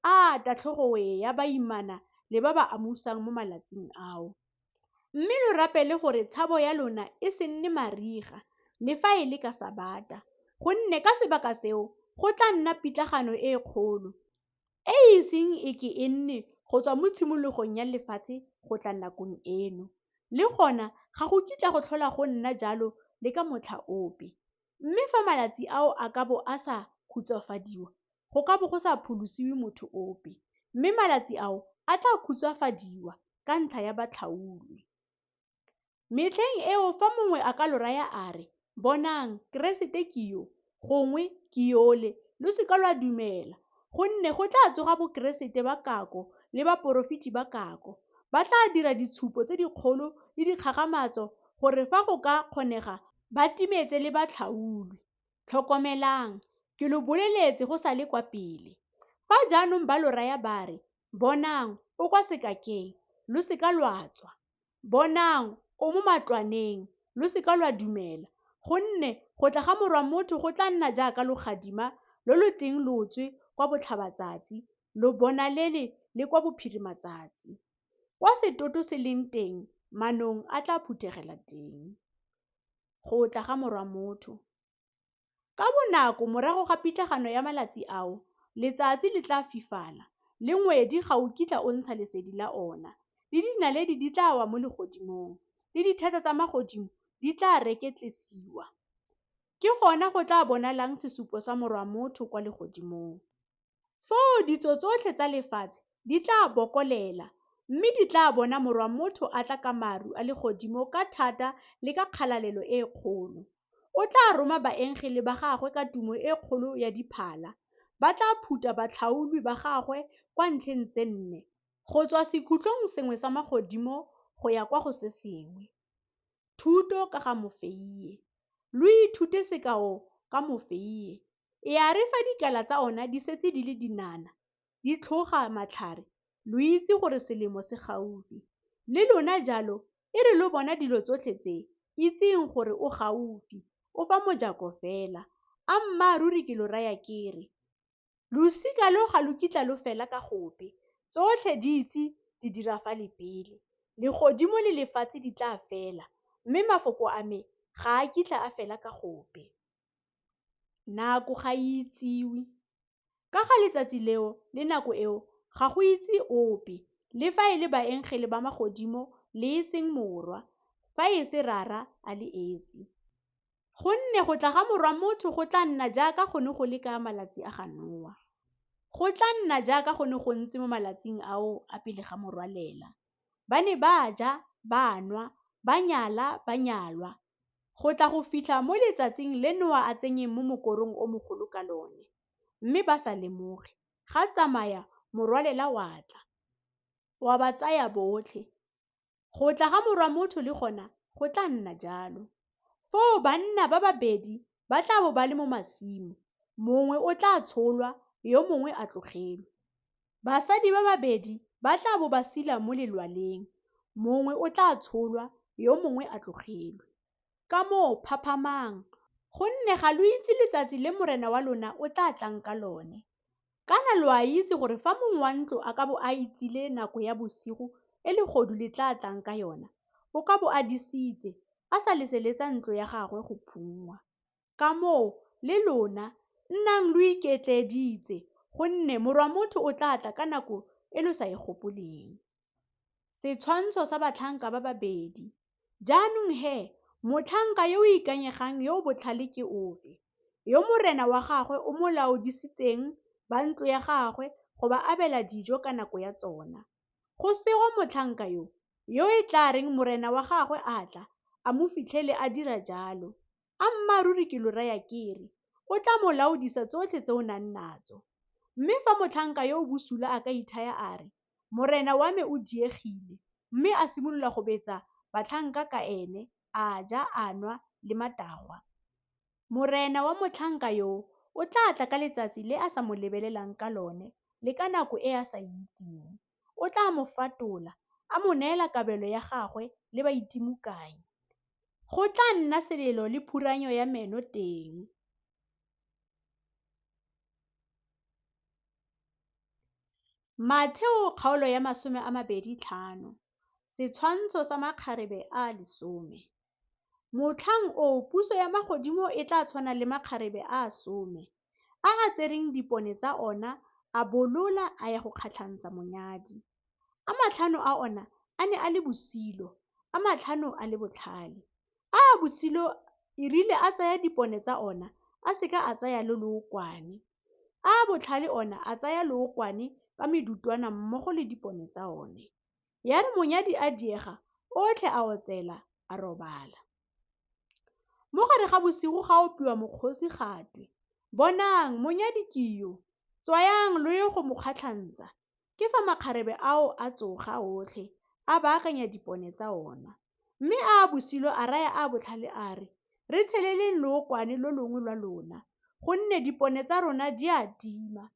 A tatlhogowe ya baimana le ba ba amusang mo malatsing ao. Mme lo rapele gore tshabo ya lona e se nne mariga le fa e le ka Sabata, gonne ka sebaka seo go tla nna pitlagano e kgolo, e seng e ke e nne go tswa mo tshimologong ya lefatshe go tla nakong eno, le gona ga go kitla go tlhola go nna jalo le ka motlha ope. Mme fa malatsi ao a ka bo a sa khutswafadiwa, go ka bo go sa pholosiwe motho ope, mme malatsi ao a tla khutswafadiwa ka ntlha ya batlhaulwi. Metlheng eo fa mongwe a ka lo raya a re, bonang, Keresete ke yo, gongwe ke yole, lo seka lwa dumela, gonne go tla tsoga bokeresete ba kako le baporofiti ba kako, ba tla dira ditshupo tse dikgolo le dikgagamatso gore fa go ka kgonega ba timetse le batlhaulwi. Tlhokomelang, ke lo boleletse go sa le kwa pele. Fa jaanong ba lo raya ba re, bonang, o kwa sekakeng, lo seka lwa tswa. Bonang, o mo matlwaneng, lo seka lwa dumela, gonne go tla ga Morwa Motho go tla nna jaaka logadima lo lo tleng lo tswe kwa botlhabatsatsi, lo bonalele le kwa bophirimatsatsi. Kwa setoto se leng teng, manong a tla phuthegela teng. go tla ga morwa motho. Ka bonako morago ga pitlagano ya malatsi ao, letsatsi le tla fifala, le ngwedi ga o kitla o ntsha lesedi la ona, le dinaledi di tla wa mo legodimong, le dithata tsa magodimo di tla reketlesiwa. Ke gona go tla bonalang sesupo sa morwa motho kwa legodimong. Foo ditso tsotlhe tsa lefatshe di tla bokolela, mme di tla bona morwa motho a tla ka maru a legodimo ka thata le ka kgalalelo e kgolo. O tla roma baengele ba gagwe ka tumo e kgolo ya diphala. Ba tla phuta batlhaolwi ba gagwe kwa ntlheng tse nne, go tswa sekhutlong sengwe sa magodimo go ya kwa go se sengwe. Thuto ka ga mofeiye. Lo ithute sekao ka mofeiye. E a re fa dikala tsa ona di setse di le dinana, di tlhoga matlhare, lo itse gore selemo se gaufi. Le lona jalo, e re lo bona dilo tsotlhe tse, itseng gore o gaufi, o fa mojako fela. Ammaruri ke lo raya kere, losika lo ga lo kitla lo fela ka gope, tsotlhe di itse di dira fa le pele. Legodimo le lefatshe di tla fela, mme mafoko a me ga a kitla a fela ka gope. Nako ga e itsiwe. Ka ga letsatsi leo le nako eo ga go itse ope, le fa e le baengele ba magodimo le e seng morwa, fa e se rara a le esi. Gonne go tla ga morwa motho go tla nna jaaka go ne go le ka malatsi a ga Noa. Go tla nna jaaka go ne go ntse mo malatsing ao a pele ga morwalela. Ba ne ba ja, ba nwa, ba nyala, ba nyalwa, go tla go fitlha mo letsatsing le Noa a tsenyeng mo mokorong o mogolo ka lone. Mme ba sa lemoge, ga tsamaya morwalela wa tla, wa ba tsaya botlhe. Go tla ga morwa motho le gona go tla nna jalo. Foo banna ba babedi ba tla bo ba le mo masimo, mongwe o tla tsholwa, yo mongwe a tlogelwe. Basadi ba babedi ba tla bo ba sila mo lelwaleng, mongwe o tla tsholwa, yo mongwe a tlogelwe. Ka moo phaphamang, gonne ga lo itse letsatsi le morena wa lona o tla tlang ka lone. Kana lo a itse gore fa mong wa ntlo a ka bo a itsile nako ya bosigo e legodu le tla tlang ka yona, o ka bo a disitse, a sa leseletsa ntlo ya gagwe go phungwa. Ka moo le lona nnang lo iketleditse, gonne morwa motho o tla tla ka nako e lo sa e gopoleng. Setshwantsho sa batlhanka ba babedi. Jaanong he, motlhanka yo o ikanyegang yo o botlhale ke ofe, yo morena wa gagwe o mo laodisitseng ba ntlo ya gagwe go ba abela dijo ka nako ya tsona. Go sego motlhanka yo e tla reng morena wa gagwe a tla a mo fitlhele a dira jalo. Ammaruri ke lo raya kere, o tla mo laodisa tsotlhe tse o nang natso. Mme fa motlhanka yo o bosula a ka ithaya a re, morena wa me o diegile, mme a simolola go betsa batlhanka ka ene, a ja, a nwa le matagwa. Morena wa motlhanka yo o tla tla ka letsatsi le a sa mo lebelelang ka lone le ka nako e a sa itseng. O tla mo fatola, a mo neela kabelo ya gagwe le baitimukanyi. Go tla nna selelo le phuranyo ya meno teng. Matheo kgaolo ya 25. Setshwantsho sa makgarebe a 10. Motlhang o puso ya magodimo e tla tshwana le makgarebe a 10, a a tsereng dipone tsa ona a bolola a ya go kgatlhantsa monyadi. A matlhano a ona a ne a le bosilo, a matlhano a le botlhale. A bosilo e rile a tsaya dipone tsa ona, a seka a tsaya le lookwane. A botlhale ona a tsaya lookwane ka medutwana mmogo le dipone tsa one. Ya re monyadi a diega, otlhe a otsela, a robala. Mo gare ga bosigo ga opiwa mokgosi gatwe. Bonang, monyadi kio, tswayang lo ye go mo kgatlhantsa. Ke fa makgarebe ao a tsoga otlhe, a baakanya dipone tsa ona. Mme a bosilo a raya a botlhale a re, re tsheleleng lookwane lo longwe lwa lona, gonne dipone tsa rona di a tima.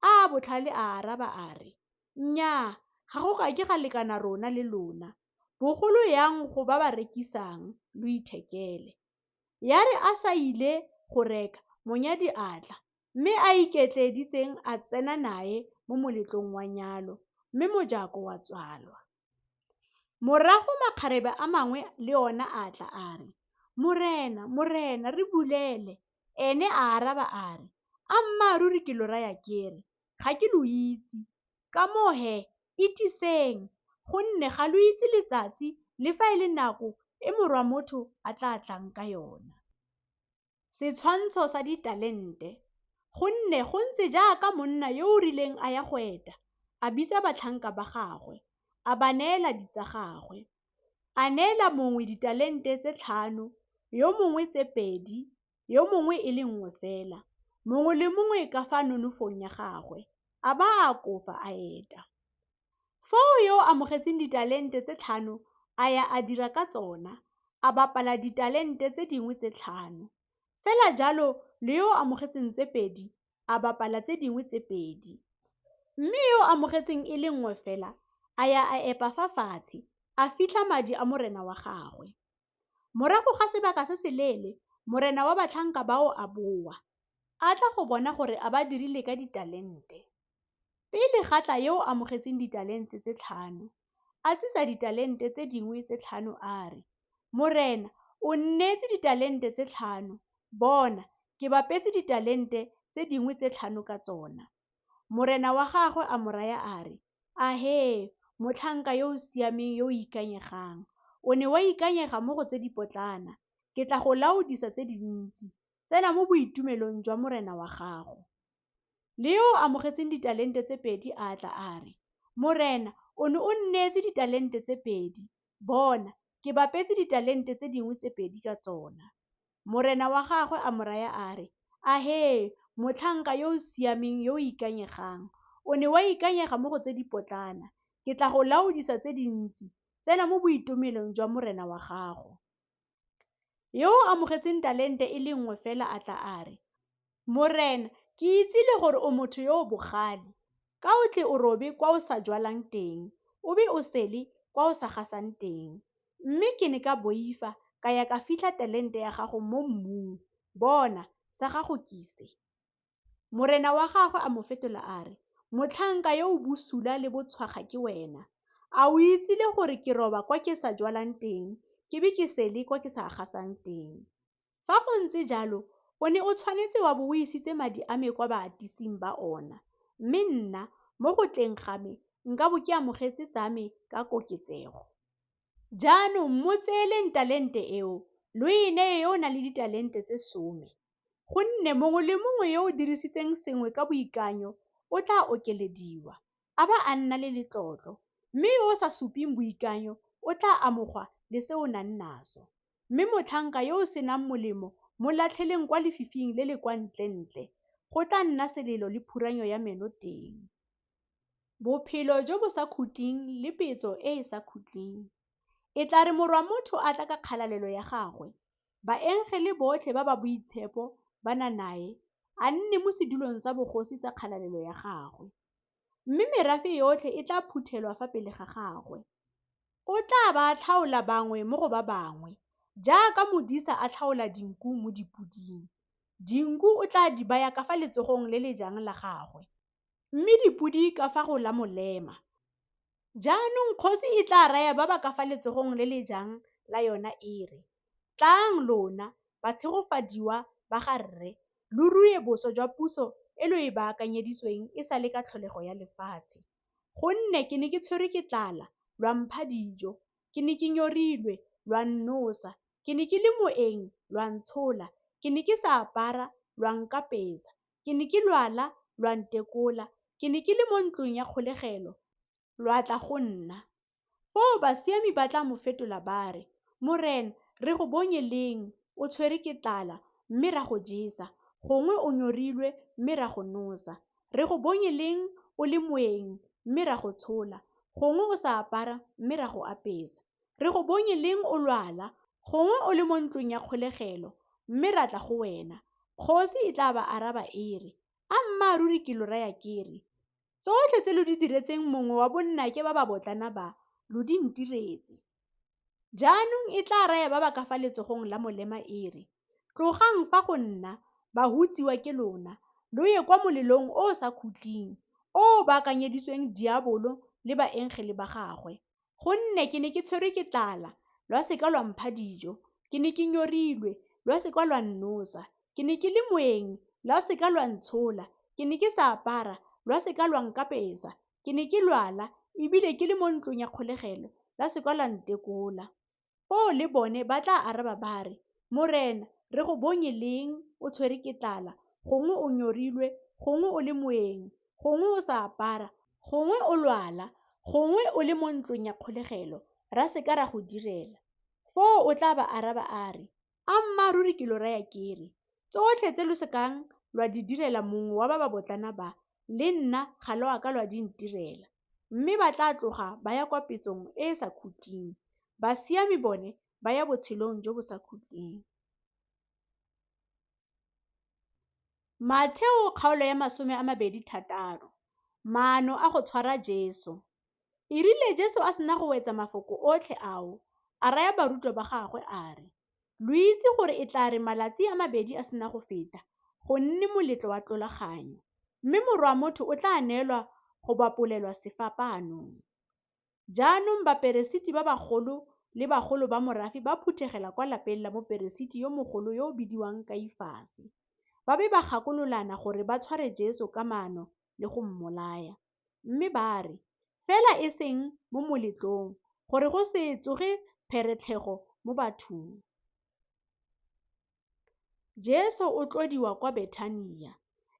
A botlhale a araba a re, nnyaa, ga go ka ke ga lekana rona le lona, bogolo yang go ba ba rekisang, lo ithekele. Ya re a sa ile go reka, monyadi a tla, mme a iketleditseng a tsena nae mo moletlong wa nyalo, mme mojako wa tswalwa. Morago makgarebe a mangwe le ona a tla a re, Morena, morena, re bulele. Ene a araba a re, ammaruri ke lo raya kere, ga ke lo itse. Ka moo he, itiseng, gonne ga lo itse letsatsi le fa e le nako e morwa motho a tla tlang ka yona. Setshwantsho sa ditalente. Gonne go ntse jaaka monna yo o rileng a ya go eta, a bitsa batlhanka ba gagwe, a ba neela ditsa gagwe. A neela mongwe ditalente tse 5, yo mongwe tse 2, yo mongwe e le 1 fela, mongwe le mongwe ka fa nonofong ya gagwe, a ba a kopa a eta. Foo yo amogetseng ditalente tse 5 a ya a dira ka tsona, a bapala ditalente tse dingwe tse 5. Fela jalo le yo amogetseng tse 2 a bapala tse dingwe tse 2. Mme yo amogetseng e le 1 fela a ya a epa fa fatshe, a fitlha madi a morena wa gagwe. Morago ga sebaka se se leele, morena wa batlhanka bao a boa, a tla go bona gore a ba dirile ka ditalente. Pele ga tla yo amogetseng ditalente tse 5, a tlisa ditalente tse dingwe tse 5 a re, morena, o nnetse ditalente tse 5, bona, ke bapetse ditalente tse dingwe tse 5 ka tsona. Morena wa gagwe a mo raya a re, ahee, motlhanka yo o siameng yo o ikanyegang, o ne wa ikanyega mo go tse dipotlana, ke tla go laodisa tse dintsi, tsena mo boitumelong jwa morena wa gago. Le yo amogetseng ditalente tse 2 a tla a re, morena, o ne o nnetse ditalente tse 2, bona, ke bapetse ditalente tse dingwe tse 2 ka tsona. Morena wa gagwe a mo raya a re, ahee, motlhanka yo o siameng yo o ikanyegang, o ne wa ikanyega mo go tse dipotlana, ke tla go laodisa tse dintsi, tsena mo boitumelong jwa morena wa gago. Yo amogetseng talente e le 1 fela a tla a re, morena, ke itsile gore o motho yo o bogale, ka o tle o robe kwa o sa jwalang teng, o be o sele kwa o sa gasang teng. Mme ke ne ka boifa, ka ya ka fitlha talente ya gago mo mmung, bona, sa gago ke se. Morena wa gagwe a mo fetola a re, motlhanka yo o bosula le botshwaga ke wena. A o itsile gore ke roba kwa ke sa jwalang teng, ke be ke sele kwa ke sa gasang teng. Fa go ntse jalo, o ne o tshwanetse wa bo o isitse madi a me kwa baatising ba ona, mme nna, mo go tleng ga me, nka bo ke amogetse tsa me ka koketsego. Jaanong mo tseeleng talente eo, lo e neye yo o nang le ditalente tse 10, gonne mongwe le mongwe yo o dirisitseng sengwe ka boikanyo o tla okelediwa, a ba a nna le letlotlo, mme yo o sa suping boikanyo o tla amogwa le se o nang naso. Mme motlhanka yo o senang molemo mo latlheleng kwa lefifing le le kwa ntlentle, go tla nna selelo le phuranyo ya meno teng. Bophelo jo bo sa khutleng le petso e e sa khutleng. E tla re morwa motho a tla ka kgalalelo ya gagwe, baengele botlhe ba ba boitshepo ba na nae, a nne mo sedulong sa bogosi tsa kgalalelo ya gagwe. Mme merafe yotlhe e tla phuthelwa fa pele ga gagwe. O tla ba tlhaola bangwe mo go ba bangwe, jaaka modisa a tlhaola dinku mo dipoding. Dinku o tla di baya ka fa letsogong le le jang la gagwe, mme dipodi ka fa go la molema. Jaanong kgosi e tla raya ba ba ka fa letsogong le le jang la yona e re, tlang lona, batshegofadiwa ba ga rre, lo rue boswa jwa puso e lo e baakanyeditsweng e sale ka tlholego ya lefatshe. Gonne ke ne ke tshwerwe ke tlala, lwa mpha dijo, ke ne ke nyorilwe, lwa nnosa, ke ne ke le moeng, lwa ntshola, ke ne ke sa apara, lwa nkapesa, ke ne ke lwala, lwa ntekola, ke ne ke le mo ntlong ya kgolegelo, lwa tla go nna. Foo basiami ba tla mo fetola ba re, morena, re go bonye leng, o tshwere ke tlala, mme ra go jesa, gongwe o nyorilwe, mme ra go nosa. Re go bonye leng o le moeng, mme ra go tshola, gongwe o sa apara, mme ra go apesa. Re go bonye leng o lwala, gongwe o le mo ntlong ya kgolegelo, mme ra tla go wena. Kgosi e tla ba araba e re, ammaruri ke lo raya ke re, tsotlhe tse lo di diretseng mongwe wa bonnake ba ba botlana ba, lo di ntiretse. Jaanong e tla raya ba ba ka fa letsogong la molema e re, tlogang fa go nna, ba hutsiwa ke lona, lo ye kwa molelong o o sa khutleng, o o baakanyeditsweng diabolo le baengele ba gagwe. Gonne ke ne ke tshwerwe ke tlala, lwa seka lwa mpha dijo, ke ne ke nyorilwe, lwa se ka lwa nnosa, ke ne ke le moeng, lwa se ka lwa ntshola, ke ne ke sa apara, lwa se ka lwa nkapesa, ke ne ke lwala, ebile ke le mo ntlong ya kgolegelo, lwa se ka lwa ntekola. Foo le bone ba tla araba ba re, Morena, re go bonye leng o tshwere ke tlala, gongwe o nyorilwe, gongwe o le moeng, gongwe o sa apara, gongwe o lwala, gongwe o le mo ntlong ya kgolegelo, ra se ka ra go direla. Foo o tla ba araba a re, ammaruri ke lo raya ke re, tsotlhe tse lo sekang lwa di direla mongwe wa ba ba botlana ba, le nna ga lo aka lwa di ntirela. Mme ba tla tloga ba ya kwa petsong e e sa khutling, basiami bone ba ya botshelong jo bo sa khutleng. Matheo kgaolo ya 26, maano a go tshwara Jesu. E rile Jesu a sena go wetsa mafoko otlhe ao, a raya barutwa ba gagwe a re, lo itse gore e tla re malatsi a 2 a sena go feta, go nne moletlo wa tlolaganyo, mme Morwa wa Motho o tla neelwa go bapolelwa sefapaanong. Jaanong baperesiti ba bagolo le bagolo ba morafe ba phuthegela kwa lapeng la moperesiti yo mogolo yo o bidiwang Kaifase. Ba be ba gakololana gore ba tshware Jesu ka maano le go mmolaya. Mme ba re, fela e seng mo moletlong, gore go se tsoge pheretlhego mo bathong. Jesu o tlodiwa kwa Bethania.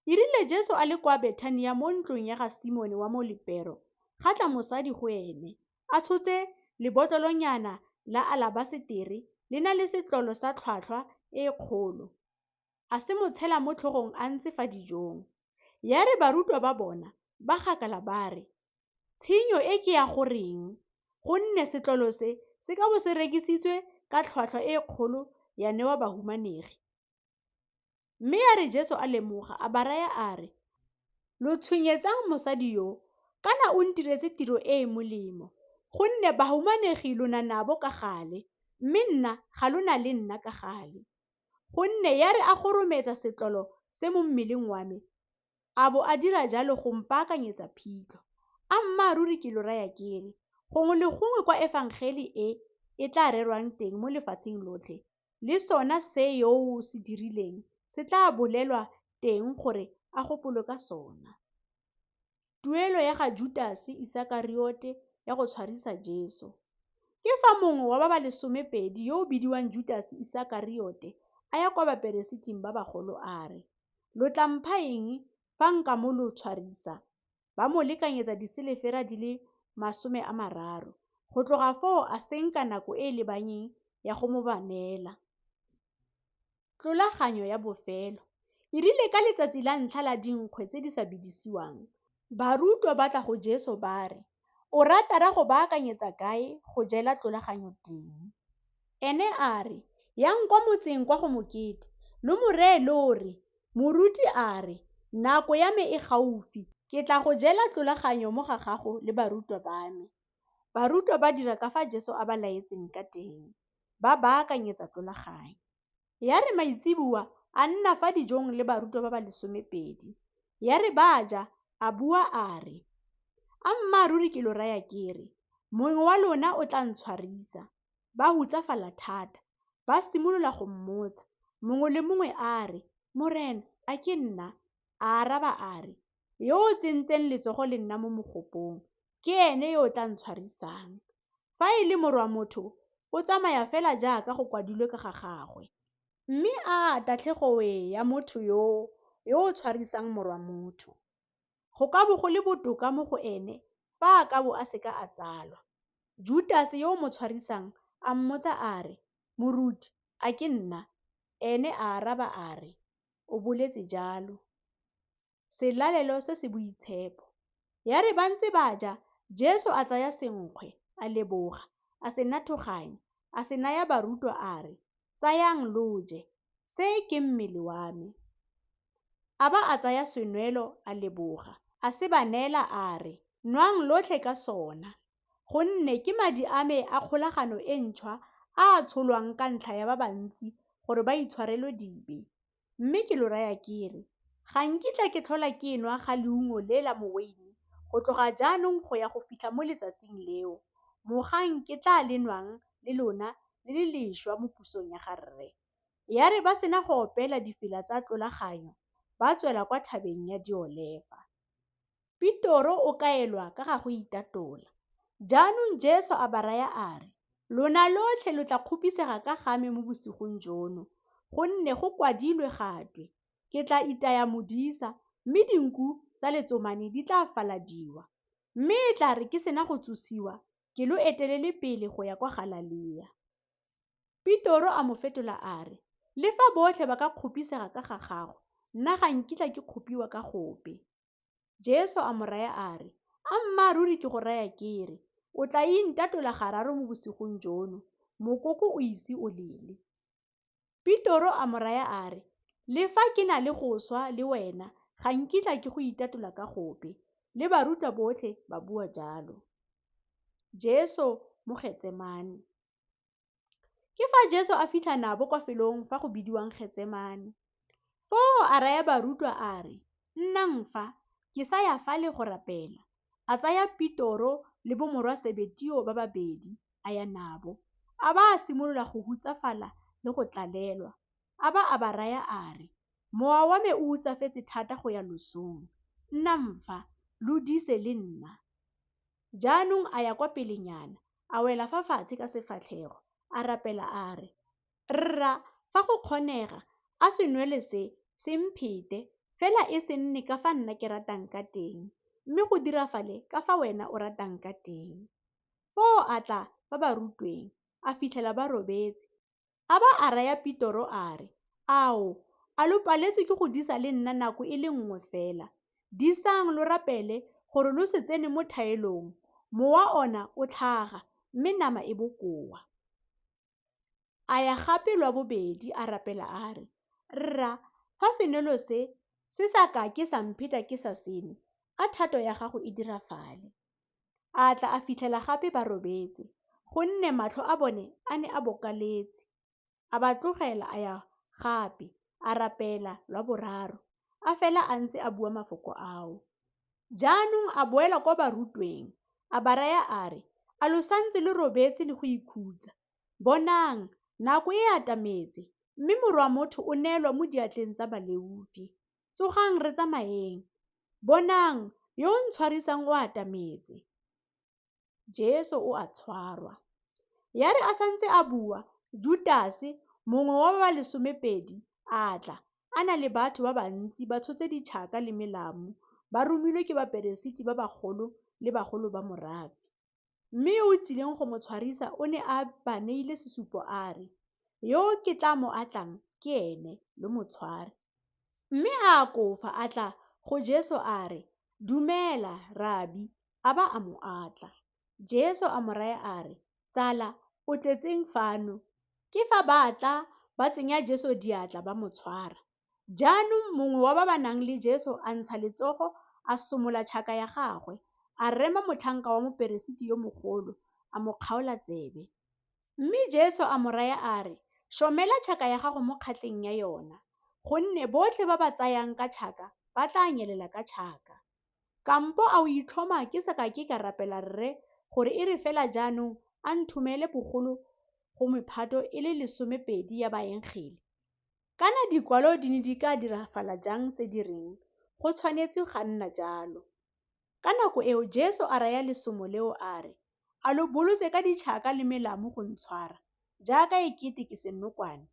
E rile Jesu a le kwa Bethania mo ntlong ya ga Simone wa mo Lepero, ga tla mosadi go ene, a tshotse lebotlolonyana la alabasetere le na le setlolo sa tlhwatlhwa e kgolo, a se mo tshela mo tlhogong a ntse fa dijong. Ya re barutwa ba bona ba gakala ba re, tshenyo e ke ya goreng, gonne setlolo se ka bo se rekisitswe ka tlhwatlhwa e kgolo ya newa bahumanegi. Mme ya re Jesu a lemoga a ba raya a re, lo tshwenyetsang mosadi yo, kana o ntiretse tiro e e molemo, gonne bahumanegi lona nabo ka gale, mme nna ga lona le nna ka gale. Gonne ya re a gorometsa setlolo se mo mmeleng wa me, a bo a dira jalo go mpaakanyetsa phitlho. Ammaruri ke lo raya ke re, gongwe le gongwe kwa evangeli e tla rerwang teng mo lefatsheng lotlhe, le sona se yo se dirileng se tla bolelwa teng gore a gopolwe ka sona. Tuelo ya ga Judase Isakariote ya go tshwarisa Jesu. Ke fa mongwe wa ba ba 12 yo o bidiwang Judase Isakariote a ya kwa baperesiting ba bagolo a re, lo tla mpha eng fa nka mo lo tshwarisa? Ba mo lekanyetsa disilefera di le 30. Go tloga foo a senka nako e lebanyeng ya go mo ba neela. Tlolaganyo ya bofelo. E rile ka letsatsi la ntlha la dinkgwe tse di sa bidisiwang, barutwa ba tla go Jesu ba re, o rata ra go baakanyetsa kae go jela tlolaganyo teng? Ene a re, yang kwa motseng kwa go mokete, lo mo reye lo re, moruti a re, nako ya me e gaufi, ke tla go jela tlolaganyo mo ga gago le barutwa ba me. Barutwa ba dira ka fa Jesu a ba laetseng ka teng, ba baakanyetsa tlolaganyo. Ya re maitsiboa a nna fa dijong le barutwa ba ba 12. Ya re ba ja, a bua a re, ammaruri ke lo raya ke re, mongwe wa lona o tla ntshwarisa. Ba hutsafala thata, ba simolola go mmotsa, mongwe le mongwe a re, Morena, a ke nna? A araba a re, yo o tsentseng letsogo le nna mo mogopong, ke ene yo o tla ntshwarisang. Fa e le Morwa wa Motho, o tsamaya fela jaaka go kwadilwe ka ga gagwe. Mme a tatlhego ya motho yo o tshwarisang Morwa wa Motho. Go ka bo go le botoka mo go ene fa a ka bo a seka a tsalwa. Judase yo o mo tshwarisang a mmotsa a re, Moruti, a ke nna? Ene a araba a re, o boletse jalo. Selalelo se se boitshepo. Ya re ba ntse ba ja, Jesu a tsaya senkgwe, a leboga, a se nathoganya, a se naya barutwa a re, tsayang lo je, se ke mmele wa me. A ba a tsaya senwelo a leboga, a se ba neela a re, nwang lotlhe ka sona, gonne ke madi a me a kgolagano e ntšhwa a tsholwang ka ntlha ya ba bantsi gore ba itshwarelwe dibe. Mme ke lo raya ke re, ga nkitla ke tlhola ke nwa ga leungo le la moweine go tloga jaanong go ya go fitlha mo letsatsing leo, mogang ke tla le nwang le lona le le lešwa mo pusong ya ga rre. Ya re ba sena go opela difela tsa tlolaganyo, ba tswela kwa thabeng ya Diolefa. Pitoro o kaelwa ka ga go itatola. Jaanong Jesu a ba raya a re, lona lotlhe lo tla kgopisega ka game mo bosigong jono, gonne go kwadilwe gatwe, ke tla itaya modisa, mme dinku tsa letsomane di tla faladiwa. Mme e tla re ke sena go tsosiwa, ke lo etelele pele go ya kwa Galilea. Pitoro a mo fetola a re, le fa botlhe ba ka kgopisega ka ga gago, nna ga nkitla ke kgopiwa ka gope. Jesu a mo raya a re, ammaruri ke go raya ke re, o tla intatola gararo mo bosigong jono, mokoko o ise o lele. Pitoro a mo raya a re, le fa ke na le go swa le wena, ga nkitla ke go itatola ka gope. Le barutwa botlhe ba bua jalo. Jesu mo Getsemane. Ke fa Jesu a fitlha nabo kwa felong fa go bidiwang Getsemane. Foo a raya barutwa a re, nnang fa, ke sa ya fale go rapela. A tsaya Pitoro le bomorwa Sebedeo ba babedi, a ya nabo. A ba a simolola go hutsafala le go tlalelwa. A ba raya a re, mowa wa me o hutsafetse thata go ya losong. Nnang fa, lo diise le nna. Jaanong a ya kwa pelenyana, a wela fa fatshe ka sefatlhego, a rapela a re, rra, fa go kgonega, a se nwele se mphete, fela e se nne ka fa nna ke ratang ka teng, mme go dirafale ka fa wena o ratang ka teng. Foo a tla ba barutweng, a fitlhela ba robetse. A ba a raya Pitoro a re, ao, a lo paletswe ke go disa le nna nako e le nngwe fela. Disang lo rapele gore lo se tsene mo thaelong. Mowa ona o tlhaga, mme nama e bokoa. A ya gape lwa bobedi a rapela a re, rra, fa senwelo se sa ka ke sa mpheta ke sa sene, a thato ya gago e dirafale. A tla a fitlhela gape ba robetse, gonne matlho a bone a ne a bokaletse. A ba tlogela a ya gape, a rapela lwa boraro, a fela a ntse a bua mafoko ao. Jaanong a boela kwa barutweng, a ba raya a re, a lo santse le robetse le go ikhutsa. Bonang, nako e atametse, mme Morwa wa Motho o neelwa mo diatleng tsa baleufi. Tsogang re tsamayeng. Bonang, yo o ntshwarisang o atametse. Jesu o a tshwarwa. Ya re a santse a bua, Judase, mongwe wa ba 12, a tla, a na le batho ba bantsi ba tshotse ditšhaka le melamu, ba romilwe ke baperesiti ba bagolo le bagolo ba morafe. Mme yo o tsileng go mo tshwarisa o ne a ba neile sesupo a re, yo ke tla mo atlang ke ene, lo mo tshware. Mme a kofa a tla go Jesu a re, dumela, Rabi, a ba a mo atla. Jesu a mo raya a re, tsala, o tletseng fano. Ke fa ba tla ba tsenya Jesu diatla ba mo tshwara. Jaanong mongwe wa ba nang le Jesu a ntsha letsogo, a somola tšhaka ya gagwe, a rema motlhanka wa moperesiti yo mogolo, a mo kgaola tsebe. Mme Jesu a mo raya a re, šomela tšhaka ya gago mo kgatleng ya yona, gonne botlhe ba ba tsayang ka tšhaka ba tla nyelela ka tšhaka. Kampo a o itlhoma ke sa ka ke ka rapela rre gore e re fela jaanong a nthumele bogolo go mephato e le 12 ya baengele. Kana dikwalo di ne di ka dirafala jang tse di reng, go tshwanetse ga nna jalo. Ka nako eo Jesu a raya lesomo leo a re, a lo bolotse ka ditšhaka le melamu go ntshwara, jaaka ekete ke senokwane.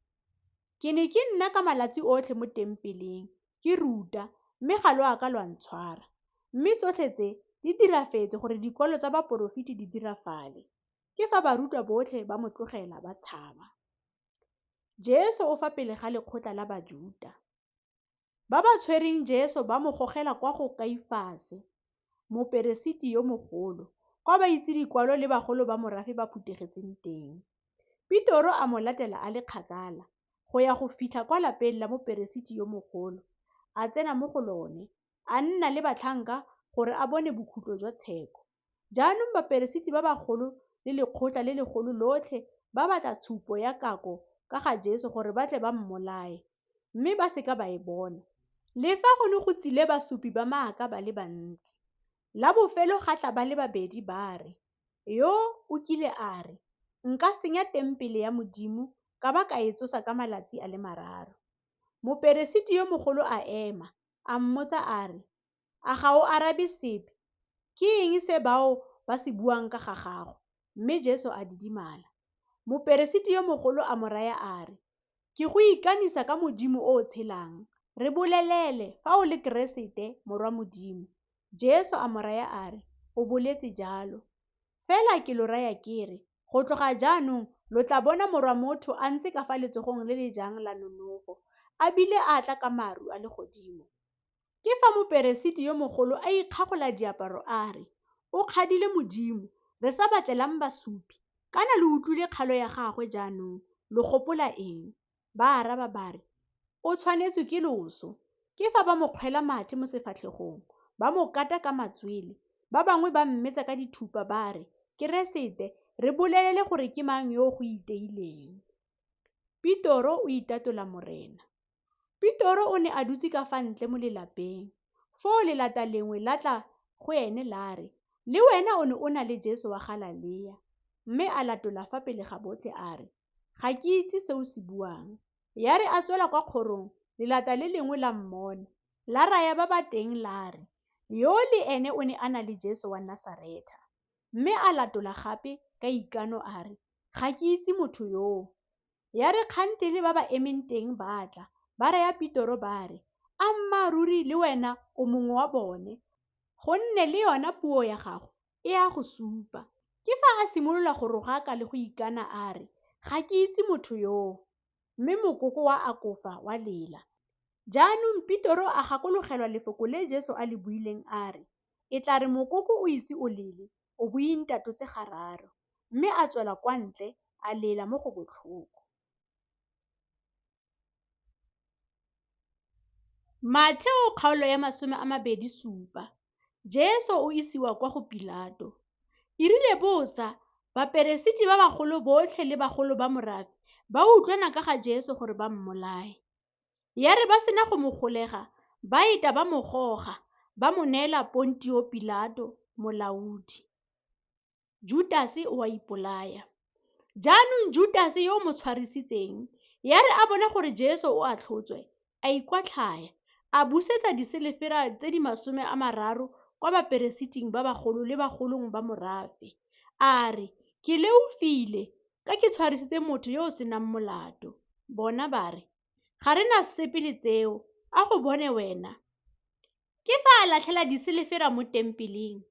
Ke ne ke nna ka malatsi otlhe mo tempeleng, ke ruta, mme ga lo aka lwa ntshwara. Mme tsotlhe tse di dirafetse gore dikwalo tsa baporofiti di dirafale. Ke fa barutwa botlhe ba mo tlogela ba tshaba. Jesu o fa pele ga lekgotla la Bajuda. Ba ba tshwereng Jesu ba mo gogela kwa go Kaifase, moperesiti yo mogolo, kwa ba itse dikwalo le bagolo ba morafe ba phuthegetseng teng. Pitoro a mo latela a le kgakala, go ya go fitlha kwa lapeng la moperesiti yo mogolo, a tsena mo go lone, a nna le batlhanka gore a bone bokhutlo jwa tsheko. Jaanong baperesiti ba bagolo le lekgotla le legolo lotlhe ba batla tshupo ya kako ka ga Jesu gore ba tle ba mmolaye, mme ba seka ba e bona. Le fa go ne go tsile basupi ba maaka ba le bantsi. La bofelo ga tla ba le babedi ba re, yo o kile a re, nka senya tempele ya Modimo ka ba ka e tsosa ka malatsi a le 3. Moperesiti yo mogolo a ema, a mmotsa a re, "A ga o arabe sepe? Ke eng se bao ba se buang ka ga gago?" Mme Jesu a didimala. Moperesiti yo mogolo a mo raya a re, "Ke go ikanisa ka Modimo o o tshelang. Re bolelele fa o le Keresete, Morwa Modimo." Jesu a mo raya a re, "O boletse jalo. Fela ke lo raya ke re, go tloga jaanong lo tla bona Morwa Motho a ntse ka fa letsogong le le jang la nonogo, a bile a tla ka maru a legodimo." Ke fa moperesiti yo mogolo a ikgagola diaparo a re, "O kgadile Modimo, re sa batlelang basupi. Kana le utlwile kgalo ya gagwe jaanong, lo gopola eng?" Ba araba ba re, "O tshwanetswe ke loso." Ke fa ba mo kgwela mathe mo sefatlhegong, ba mo kata ka matswele, ba bangwe ba mmetsa ka dithupa ba re, "Keresete, re bolelele gore ke mang yo go iteileng." Pitoro o itatola morena. Pitoro o ne a dutse ka fa ntle mo lelapeng. Foo lelata lengwe la tla go ene la re, "Le wena o ne o na le Jesu wa Galilea." Mme a latola fa pele ga botlhe a re, "Ga ke itse se o se buang." Ya re a tswela kwa kgorong, lelata le lengwe la mmona, la raya ba ba teng la re, "Yo le ene o ne a na le Jesu wa Nasareta." Mme a latola gape ka ikano a re, "Ga ke itse motho yoo." Ya re kgantele ba ba emeng teng ba tla, ba raya Pitoro ba re, "A mmaruri le wena o mongwe wa bone, gonne le yona puo ya gago e a go supa." Ke fa a simolola go rogaka le go ikana a re, "Ga ke itse motho yoo." Mme mokoko wa akofa wa lela. Jaanong Pitoro a gakologelwa lefoko le Jesu a le buileng a re, "E tla re mokoko o ise o lele, o bo intatotse gararo." Mme a tswela kwa ntle a lela mo go botlhoko. Matheo kgaolo ya 27. Jesu o isiwa kwa go Pilato. E rile bosa, baperesiti ba bagolo botlhe le bagolo ba morafe ba utlwana ka ga Jesu gore ba mmolaye. Ya re ba sena go mo golega, ba eta ba mo goga, ba mo neela Pontio Pilato, molaodi. Judase o a ipolaya. Jaanong Judase yo o mo tshwarisitseng, ya re a bona gore Jesu o a tlhotswe, a ikwatlhaya, a busetsa diselefera tse di 30 kwa baperesiting ba bagolo le bagolong ba morafe. A re, "Ke leofile ka ke tshwarisitse motho yo o senang molato." Bona ba re, "Ga re na sepe le tseo, a go bone wena." Ke fa a latlhela diselefera mo tempeleng,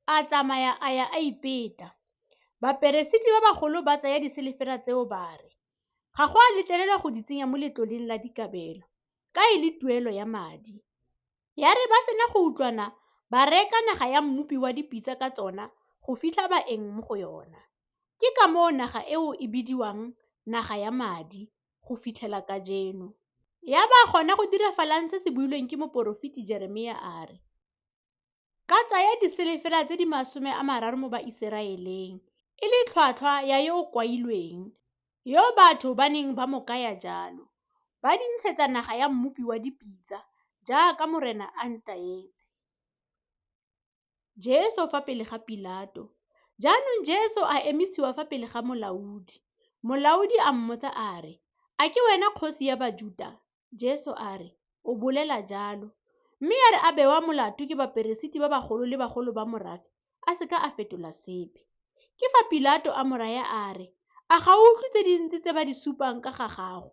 a tsamaya a ya a ipeta. Baperesiti ba bagolo ba tsaya diselefera tseo ba re, "Ga go a letlelela go di tsenya mo letloleng la dikabelo, ka e le tuelo ya madi." Ya re ba sena go utlwana, ba reka naga ya mmupi wa dipitsa ka tsona go fitlha baeng mo go yona. Ke ka moo naga eo e bidiwang naga ya madi go fitlhela kajeno. Ya ba gona go dirafalang se se builweng ke moporofeti Jeremia a re, "Ka tsaya diselefera tse di 30 mo Baiseraeleng, e le tlhwatlhwa ya yo o kwailweng, yo batho ba neng ba mo kaya jalo, ba dintshetsa naga ya mmupi wa dipitsa, jaaka morena a ntaetse." Jesu fa pele ga Pilato. Jaanong Jesu a emisiwa fa pele ga molaodi. Molaodi a mmotsa a re, "A ke wena kgosi ya Bajuda?" Jesu a re, "O bolela jalo." Mme ya re a bewa molato ke baperesiti ba bagolo le bagolo ba morafe, a seka a fetola sepe. Ke fa Pilato a mo raya a re, "A ga o utlwe tse dintsi tse ba di supang ka ga gago?"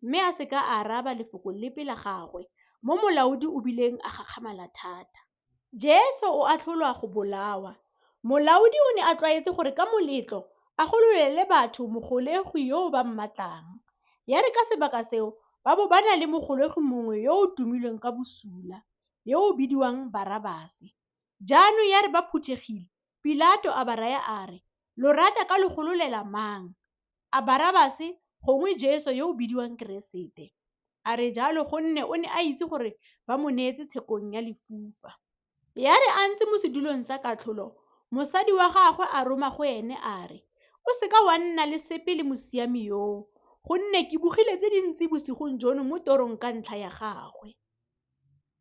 Mme a seka a araba lefoko lepe la gagwe, mo molaodi o bileng a gakgamala thata. Jesu o atlholwa go bolawa. Molaodi o ne a tlwaetse gore ka moletlo a gololele batho mogolegwi yo ba mmatlang. Ya re ka sebaka seo ba bo ba na le mogolegi mongwe yo o tumilweng ka bosula, yo o bidiwang Barabase. Jaanong ya re ba phuthegile, Pilato a ba raya a re, "Lo rata ka le gololela mang? A Barabase gongwe Jesu yo o bidiwang Keresete?" A re jalo gonne o ne a itse gore ba mo neetse tshekong ya lefufa. Ya re a ntse mo sedulong sa katlholo, mosadi wa gagwe a roma go ene a re, "O seka wa nna le sepe le mosiami yoo, gonne ke bogile tse dintsi bosigong jono mo torong ka ntlha ya gagwe."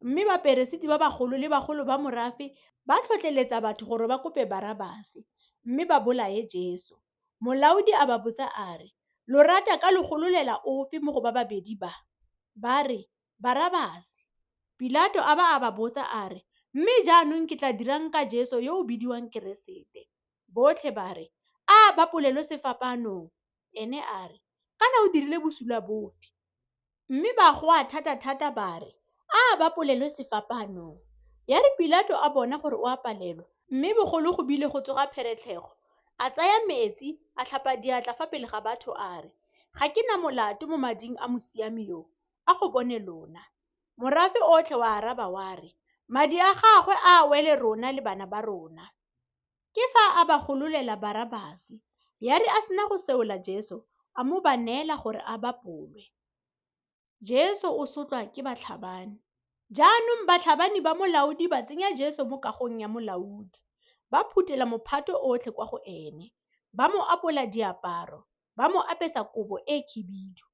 Mme baperesiti ba bagolo le bagolo ba morafe ba tlhotlheletsa batho gore ba kope Barabase, mme ba bolaye Jesu. Molaodi a ba botsa a re, "Lo rata ka lo gololela ofe mo go ba babedi ba?" Ba re, "Barabase." Pilato a ba botsa a re, "Mme jaanong ke tla dirang ka Jesu yo o bidiwang Keresete?" Botlhe ba re, "A bapolelwe sefapaanong." Ene a re, "Kana o dirile bosula bofe?" Mme ba goa thata ba re, "A bapolelwe sefapaanong." Ya re Pilato a bona gore o a palelwa, mme bogolo go bile go tsoga pheretlhego, a tsaya metsi a tlhapa diatla fa pele ga batho a re, "Ga ke na molato mo mading a mosiami yo, a go bone lona." Morafe otlhe wa araba wa re, "Madi a gagwe a wele rona le bana ba rona." Ke fa a ba gololela Barabase. Ya re a sena go seola Jesu, a mo ba neela gore a bapolwe. Jesu o sotlwa ke batlhabani. Jaanong batlhabani ba molaodi ba tsenya Jesu mo kagong ya molaodi. Ba phutela mophato otlhe kwa go ene. Ba mo apola diaparo, ba mo apesa kobo e khibidu.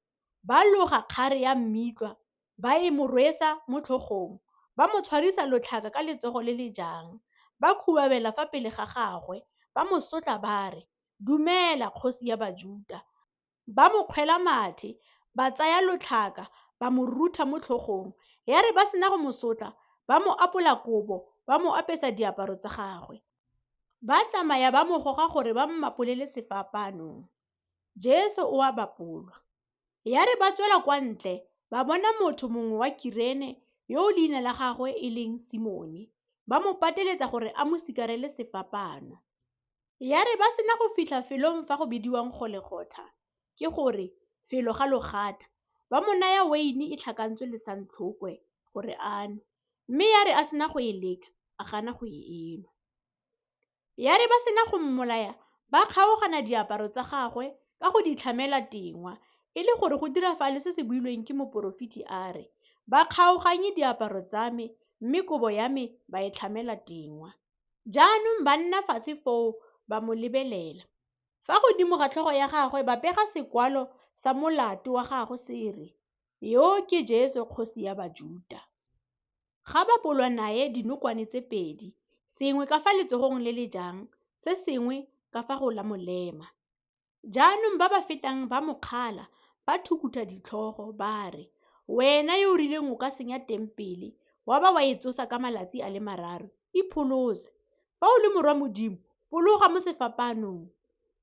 Ba loga kgare ya mmitlwa, ba e mo rwesa mo tlhogong. Ba mo tshwarisa lotlhaka ka letsogo le le jang. Ba khubabela fa pele ga gagwe, ba mo sotla ba re, "Dumela, kgosi ya Bajuda." Ba mo kgwela mathe, ba tsaya lotlhaka, ba mo rutha mo tlhogong. Ya re ba sena go mo sotla, ba mo apola kobo, ba mo apesa diaparo tsa gagwe. Ba tsamaya ba mo goga gore ba mmapolele sefapaanong. Jesu o a bapolwa. Ya re ba tswela kwa ntle, ba bona motho mongwe wa Kirene yo leina la gagwe e leng Simone. Ba mo pateletsa gore a mo sikarele sefapaano. Ya re ba sena go fitlha felong fa go bidiwang Golegotha, ke gore felo ga logata. Ba mo naya weine e tlhakantswe le santlhokwe gore a nwe, mme ya re a sena go e leka, a gana go e enwa. Ya re ba sena go mmolaya, ba kgaogana diaparo tsa gagwe ka go di tlhamela tengwa, e le gore go diragale se se builweng ke moporofeti a re, "Ba kgaoganye diaparo tsa me, mme kobo ya me ba e tlhamela tengwa." Jaanong ba nna fatshe foo ba mo lebelela. Fa godimo ga tlhogo ya gagwe ba pega sekwalo sa molato wa gagwe se re, "Yo ke Jesu kgosi ya Bajuda." Ga ba polwa nae dinokwane tse pedi, sengwe ka fa letsogong le le jang, se sengwe ka fa go la molema. Jaanong ba ba fetang ba mokgala ba thukutha ditlhogo ba re, "Wena yo o rileng o ka senya tempele, wa ba wa e tsosa ka malatsi a le 3, ipholose. Fa o le morwa Modimo, fologa mo sefapaanong."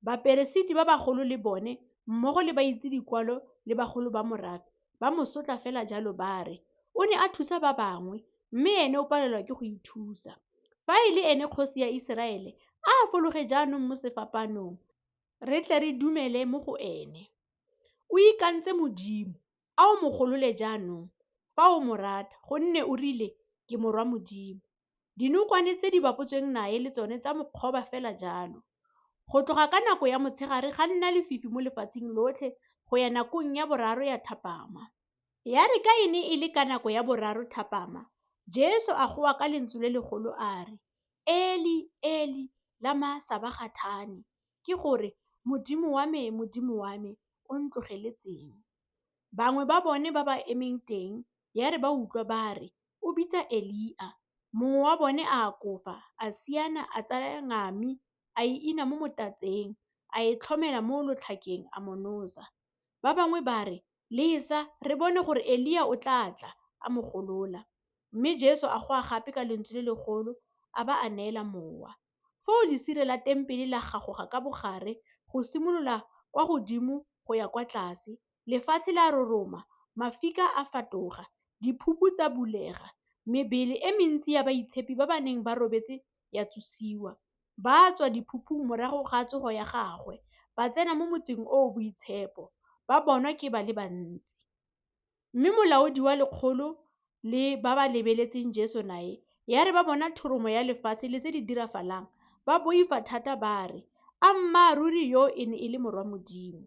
Baperesiti ba bagolo le bone, mmogo le baitsedikwalo le bagolo ba morafe, ba mo sotla fela jalo ba re, "O ne a thusa ba bangwe, mme ene o palelwa ke go ithusa. Fa e le ene kgosi ya Iseraele, a fologe jaanong mo sefapaanong, re tle re dumele mo go ene. O ikantse Modimo, a o mo golole jaanong, fa o mo rata, gonne o rile, ke morwa Modimo." Dinokwane tse di bapotsweng nae le tsone tsa mokgoba fela jalo. Go tloga ka nako ya motshegare ga nna lefifi mo lefatsheng lotlhe go ya nakong ya boraro ya thapama. Ya re ka e ne e le ka nako ya boraro thapama, Jesu a goa ka lentswe le legolo a re, "Eli, Eli, lama sabakthani," ke gore, "Modimo wa me, o ntlogeletseng?" Bangwe ba bone ba ba emeng teng, ya re ba utlwa ba re, "O bitsa Elia." Mongwe wa bone a kofa, a siana, a tsaya ngami, a e ina mo motatseng, a e tlhomela mo lotlhakeng a mo nosa. Ba bangwe ba re, "Lesa, re bone gore Elia o tla tla a mo golola." Mme Jesu a goa gape ka lentswe le legolo, a ba a neela mowa. Foo lesire la tempele la gagoga ka bogare, go simolola kwa godimo go ya kwa tlase. Lefatshe la roroma, mafika a fatoga, diphupu tsa bulega. Mebele e mentsi ya baitshepi ba ba neng ba robetse ya tsosiwa. Ba tswa diphuphung morago ga tsogo ya gagwe, ba tsena mo motseng o o boitshepo, ba bonwa ke ba le bantsi. Mme molaodi wa lekgolo le ba ba lebeletseng Jesu nae, ya re ba bona thoromo ya lefatshe le tse di dirafalang, ba boifa thata ba re, "Ammaruri yo e ne e le morwa Modimo."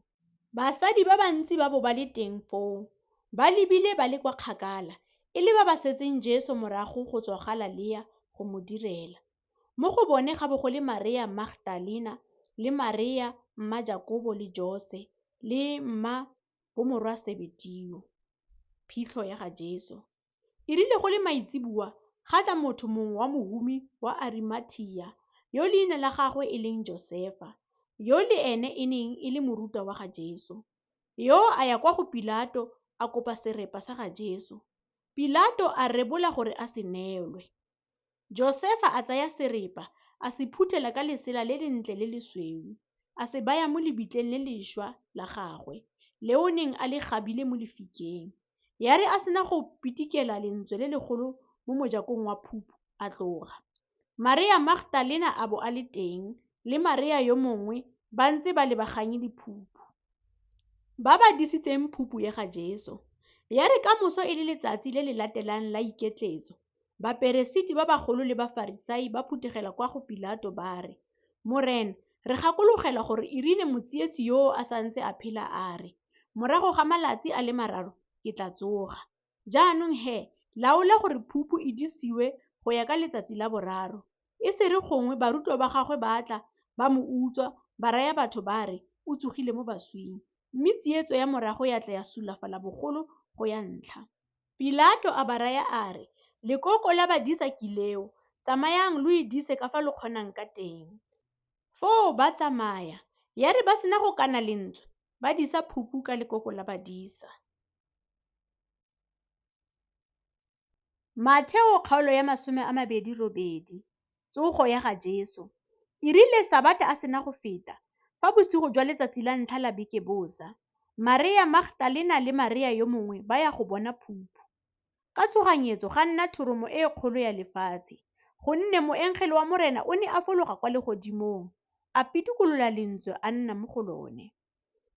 Basadi ba bantsi ba bo ba le teng foo, ba lebile ba le kwa kgakala, e le ba ba setseng Jesu morago go tswa Galilea go mo direla. Mo go bone ga bo go le Maria Magdalena le Maria mma Jakobo le Jose le mma bomorwa Sebedeo. Phitlho ya ga Jesu. E rile go le maitsiboa ga tla motho mongwe wa mohumi wa Arimathea, yo leina la gagwe e leng Josefa. yo le ene e neng e le morutwa wa ga Jesu, yo a ya kwa go Pilato a kopa serepa sa ga Jesu. Pilato a rebola gore a se neelwe. Josefa a tsaya serepa a se phuthela ka lesela le lentle le le sweu, a se baya mo lebitleng le lešwa la gagwe, leo neng a le gabile mo lefikeng. Ya re a sena go pitikela lentswe le legolo mo mojakong wa phupu, a tloga. Maria Magdalena a bo a le teng, le Maria yo mongwe ba ntse ba lebaganye diphupu, ba ba disitseng phupu ya ga Jesu. Ya re ka moso e le letsatsi le le latelang la iketletso, baperesiti ba bagolo le bafarisai ba phuthegela kwa go Pilato ba re, Morena, re gakologela gore e rile motsietsi yo a santse a phela a re, morago ga malatsi a le 3 ke tla tsoga. Jaanong laola gore phupu e disiwe go ya ka letsatsi la boraro, e se re gongwe barutwa ba gagwe ba tla ba mo utswa ba raya batho ba re o tsogile mo baswing, mme tsietso ya morago ya tla ya sulafala bogolo go ya ntlha. Pilato a ba raya a re, lekoko la badisa kileo, tsamayang lo e dise ka fa le kgonang ka teng. Foo ba tsamaya, ya re ba sena go kana lentswe, ba disa phupu ka lekoko la badisa. Matheo kgaolo ya 28. Tsogo ya ga Jesu. E rile Sabata a sena go feta, fa bosigo jwa letsatsi la ntlha la beke bosa, Maria Magdalena le Maria yo mongwe ba ya go bona phupu. Ka tshoganyetso ga nna thoromo e kgolo ya lefatshe, gonne moengele wa Morena o ne a fologa kwa legodimong, a pitikolola lentswe a nna mo go lone.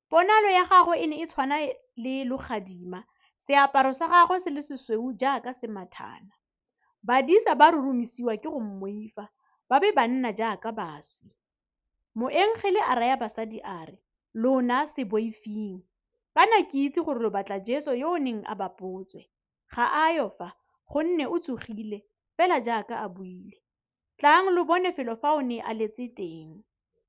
Ponalo ya gagwe e ne e tshwana le logadima, seaparo sa gagwe se le sesweu jaaka semathana. Badisa ba rurumisiwa ke go mmoifa, ba be ba nna jaaka baswi. Moengele a raya basadi a re, lona se boifing, kana ke itse gore lo batla Jesu yo o neng a bapotswe. Ga a yo fa, gonne o tsogile, fela jaaka a buile. Tlang lo bone felo fa o ne a letse teng.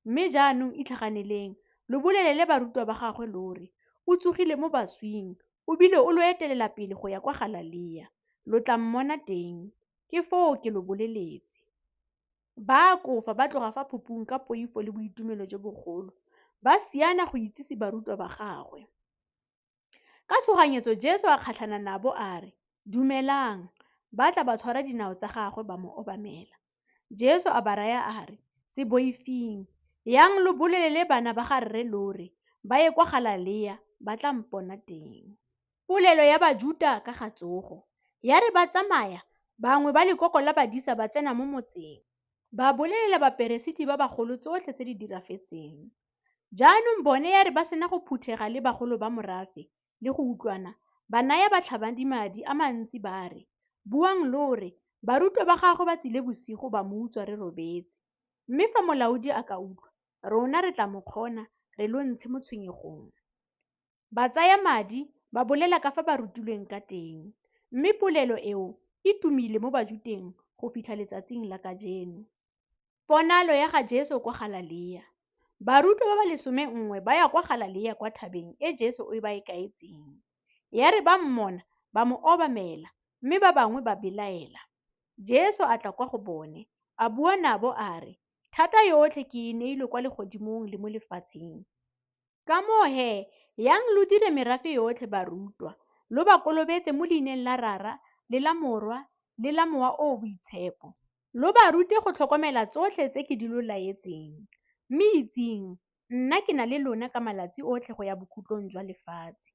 Mme jaanong itlhaganeleng, lo bolelele barutwa ba gagwe lore, o tsogile mo baswing, o bile o lo etelela pele go ya kwa Galilea. Lo tla mmona teng, ke foo ke lo boleletse. Ba kofa ba tloga fa phupung ka poifo le boitumelo jo bogolo, ba siana go itsise barutwa ba gagwe. Ka tshoganyetso Jesu a kgatlhana nabo a re, dumelang, ba tla ba tshwara dinao tsa gagwe ba mo obamela. Jesu a ba raya a re, se boifing, yang lo bolelele bana ba ga rre lore, ba ye kwa Galilea, ba tla mpona teng. Polelo ya Bajuda ka ga tsogo. Ya re ba tsamaya, bangwe ba lekoko la badisa ba tsena mo motseng, ba bolelela baperesiti ba bagolo tsotlhe tse di dirafetseng. Jaanong bone ya re ba sena go phuthega le bagolo ba morafe le go utlwana, ba naya batlhabanimadi a mantsi ba re, buang lore, barutwa ba gagwe ba tsile bosigo ba mo utswa re robetse. Mme fa molaodi a ka utlwa, rona re tla mo kgona, re lo ntshe mo tshwenyegong. Ba tsaya madi, ba bolela ka fa ba rutilweng ka teng, mme polelo eo e tumile mo Bajuteng go fitlha letsatsing la kajeno. Ponalo ya ga Jesu kwa Galilea. Barutwa ba ba 11 ba ya kwa Galilea kwa thabeng e Jesu o ba e kaetseng. Ya re ba mmona, ba mo obamela, mme ba bangwe ba belaela. Jesu a tla kwa go bone, a bua nabo a re, thata yotlhe ke e neilwe kwa legodimong le mo lefatsheng. Ka moo yang lo dire merafe yotlhe barutwa, lo ba kolobetse mo leineng la Rara le la Morwa le la Mowa o boitshepo. Lo ba rute go tlhokomela tsotlhe tse ke di lo laetseng. Mme itseng, nna ke na le lona ka malatsi otlhe go ya bokhutlong jwa lefatshe.